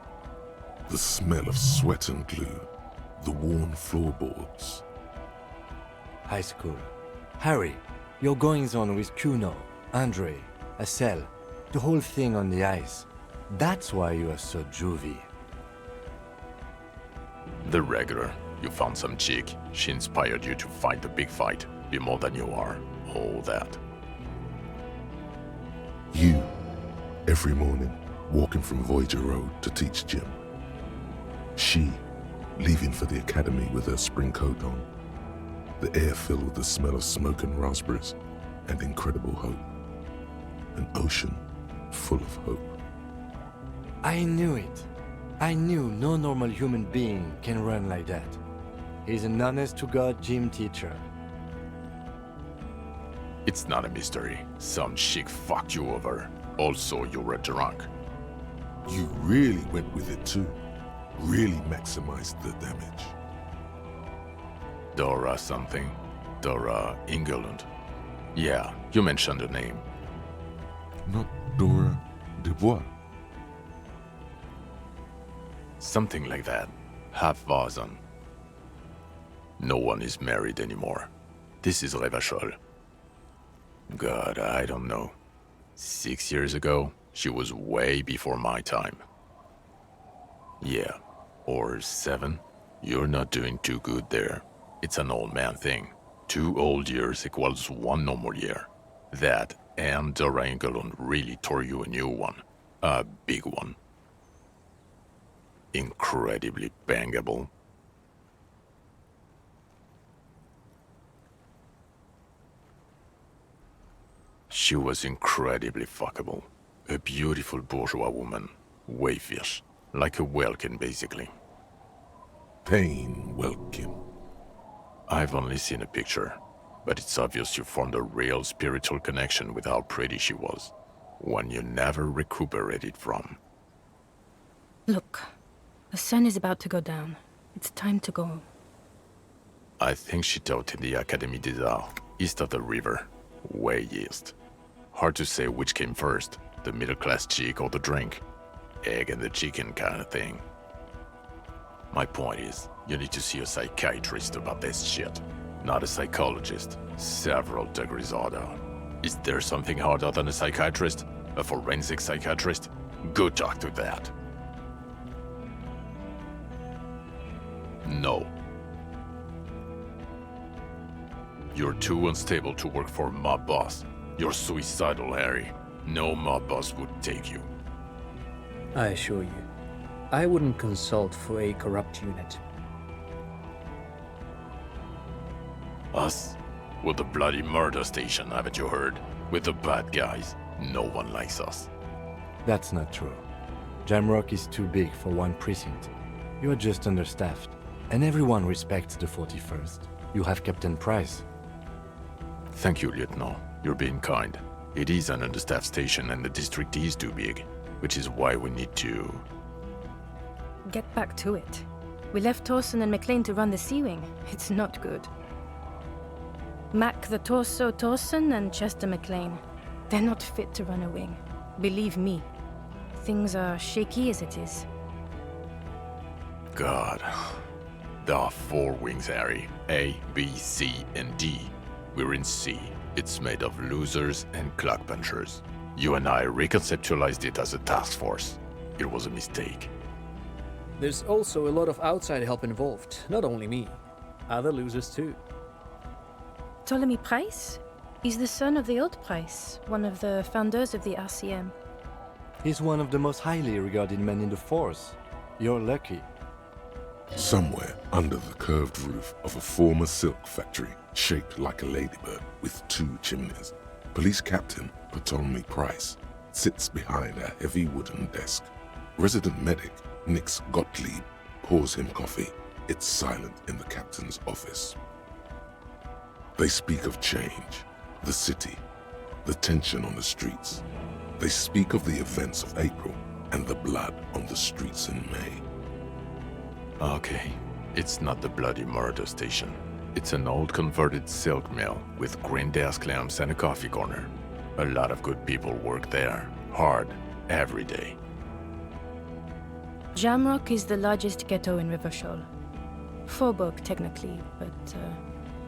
[SPEAKER 1] The smell of sweat and glue. The worn floorboards.
[SPEAKER 3] High school. Harry, your goings-on with Kuno, Andre, Acel, the whole thing on the ice. That's why you are so juvie.
[SPEAKER 7] The regular. You found some chick. She inspired you to fight the big fight. Be more than you are. All that.
[SPEAKER 1] You, every morning, walking from Voyager Road to teach gym. She, leaving for the academy with her spring coat on. The air filled with the smell of smoke and raspberries, and incredible hope. An ocean full of hope.
[SPEAKER 3] I knew it. I knew no normal human being can run like that. He's an honest-to-God gym teacher.
[SPEAKER 7] It's not a mystery. Some chick fucked you over. Also, you were drunk.
[SPEAKER 1] You really went with it too. Really maximized the damage.
[SPEAKER 7] Dora something. Dora Engeland. Yeah, you mentioned the name.
[SPEAKER 1] Not Dora Dubois.
[SPEAKER 7] Something like that. Half-Vasen. No one is married anymore. This is Revachol. God, I don't know. 6 years ago, she was way before my time. Yeah, or 7. You're not doing too good there. It's an old man thing. 2 old years equals 1 normal year. That and Dora Engelund really tore you a new one. A big one. Incredibly bangable. She was incredibly fuckable. A beautiful bourgeois woman. Wayfish. Like a Welkin, basically.
[SPEAKER 1] Payne Welkin.
[SPEAKER 7] I've only seen a picture, but it's obvious you formed a real spiritual connection with how pretty she was. One you never recuperated from.
[SPEAKER 9] Look, the sun is about to go down. It's time to go.
[SPEAKER 7] I think she taught in the Académie des Arts, east of the river. Way east. Hard to say which came first, the middle-class chick or the drink. Egg and the chicken kind of thing. My point is, you need to see a psychiatrist about this shit. Not a psychologist. Several degrees harder. Is there something harder than a psychiatrist? A forensic psychiatrist? Go talk to that. No. You're too unstable to work for mob boss. You're suicidal, Harry. No mob boss would take you.
[SPEAKER 8] I assure you, I wouldn't consult for a corrupt unit.
[SPEAKER 7] Us? We're the bloody murder station, haven't you heard? We're the bad guys. No one likes us.
[SPEAKER 3] That's not true. Jamrock is too big for one precinct. You are just understaffed. And everyone respects the 41st. You have Captain Price.
[SPEAKER 7] Thank you, Lieutenant. You're being kind. It is an understaffed station and the district is too big, which is why we need to...
[SPEAKER 9] Get back to it. We left Torsen and McLean to run the Sea Wing. It's not good. Mac the Torso Torsen and Chester McLean. They're not fit to run a wing. Believe me. Things are shaky as it is.
[SPEAKER 7] God. There are 4 wings, Harry. A, B, C, and D. We're in C. It's made of losers and clock punchers. You and I reconceptualized it as a task force. It was a mistake.
[SPEAKER 8] There's also a lot of outside help involved, not only me. Other losers too.
[SPEAKER 9] Ptolemy Price? He's the son of the old Price, one of the founders of the RCM.
[SPEAKER 3] He's one of the most highly regarded men in the force. You're lucky.
[SPEAKER 1] Somewhere under the curved roof of a former silk factory, shaped like a ladybird with 2 chimneys, Police Captain Ptolemy Price sits behind a heavy wooden desk. Resident medic Nix Gottlieb pours him coffee. It's silent in the captain's office. They speak of change, the city, the tension on the streets. They speak of the events of April and the blood on the streets in May.
[SPEAKER 7] Okay, it's not the bloody murder station. It's an old converted silk mill with green desk lamps and a coffee corner. A lot of good people work there, hard, every day.
[SPEAKER 9] Jamrock is the largest ghetto in Rivershoal. Faubourg, technically, but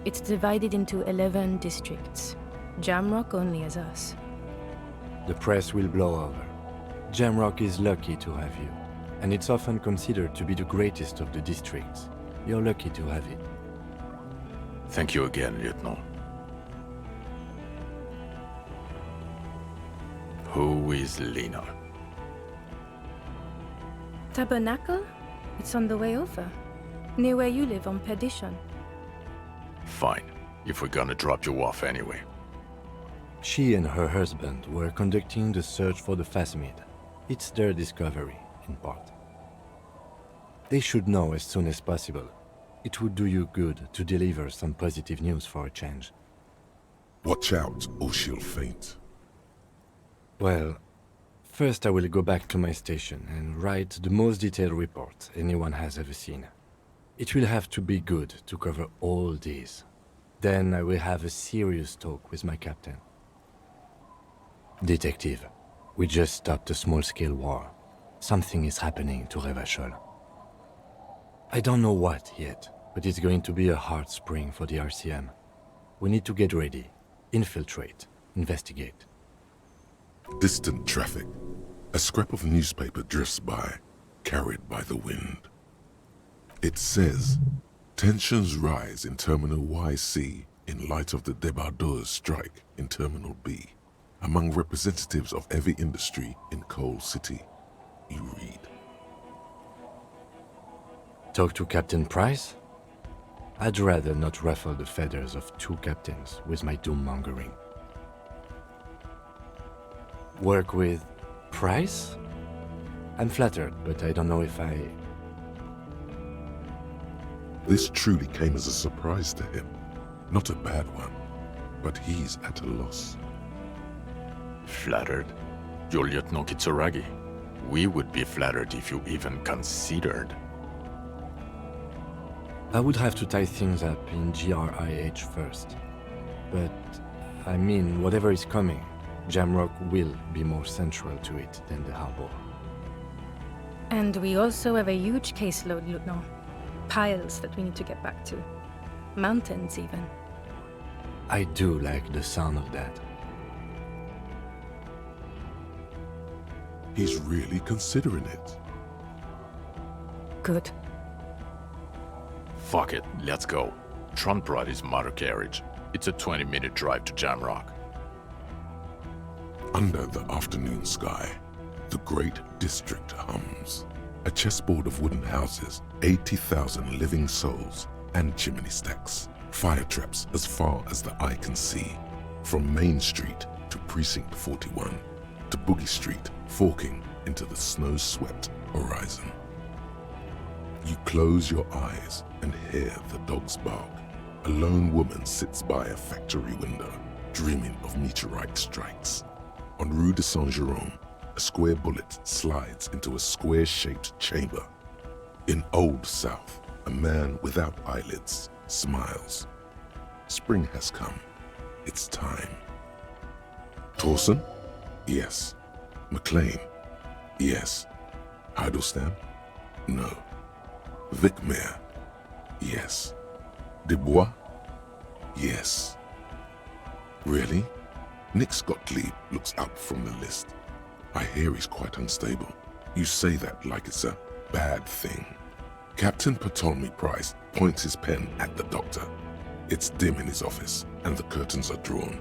[SPEAKER 9] it's divided into 11 districts. Jamrock only has us.
[SPEAKER 3] The press will blow over. Jamrock is lucky to have you, and it's often considered to be the greatest of the districts. You're lucky to have it.
[SPEAKER 7] Thank you again, Lieutenant. Who is Lena?
[SPEAKER 9] Tabernacle? It's on the way over. Near where you live on Perdition.
[SPEAKER 7] Fine, if we're gonna drop you off anyway.
[SPEAKER 3] She and her husband were conducting the search for the Phasmid. It's their discovery, in part. They should know as soon as possible. It would do you good to deliver some positive news for a change.
[SPEAKER 1] Watch out, or she'll faint.
[SPEAKER 3] Well, first I will go back to my station and write the most detailed report anyone has ever seen. It will have to be good to cover all these. Then I will have a serious talk with my captain. Detective, we just stopped a small-scale war. Something is happening to Revachol. I don't know what yet, but it's going to be a hard spring for the RCM. We need to get ready, infiltrate, investigate.
[SPEAKER 1] Distant traffic. A scrap of newspaper drifts by, carried by the wind. It says, tensions rise in Terminal YC in light of the débardeurs strike in Terminal B. Among representatives of every industry in Coal City. You read.
[SPEAKER 3] Talk to Captain Price? I'd rather not ruffle the feathers of 2 captains with my doom-mongering. Work with Price? I'm flattered, but I don't know if I...
[SPEAKER 1] This truly came as a surprise to him. Not a bad one, but he's at a loss.
[SPEAKER 7] Flattered? You're Lieutenant Kitsuragi. We would be flattered if you even considered.
[SPEAKER 3] I would have to tie things up in GRIH first. But, I mean, whatever is coming, Jamrock will be more central to it than the harbor.
[SPEAKER 9] And we also have a huge caseload, Lieutenant. Piles that we need to get back to. Mountains, even.
[SPEAKER 3] I do like the sound of that.
[SPEAKER 1] He's really considering it.
[SPEAKER 9] Good.
[SPEAKER 7] Fuck it, let's go. Tron brought his motor carriage. It's a 20-minute drive to Jamrock.
[SPEAKER 1] Under the afternoon sky, the great district hums. A chessboard of wooden houses, 80,000 living souls, and chimney stacks. Fire traps as far as the eye can see. From Main Street to Precinct 41, to Boogie Street, forking into the snow-swept horizon. You close your eyes and hear the dogs bark. A lone woman sits by a factory window, dreaming of meteorite strikes. On Rue de Saint-Jérôme, a square bullet slides into a square-shaped chamber. In Old South, a man without eyelids smiles. Spring has come. It's time. Torsen? Yes. McLean? Yes. Heidelstein? No. Vicmair? Yes. Dubois? Yes. Really? Nix Gottlieb looks up from the list. I hear he's quite unstable. You say that like it's a bad thing. Captain Ptolemy Price points his pen at the doctor. It's dim in his office, and the curtains are drawn.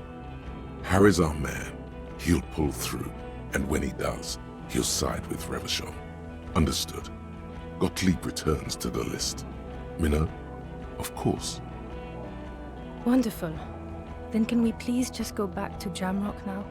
[SPEAKER 1] Harry's our man. He'll pull through, and when he does, he'll side with Revachol. Understood. Gottlieb returns to the list. Minnow? Of course.
[SPEAKER 9] Wonderful. Then can we please just go back to Jamrock now?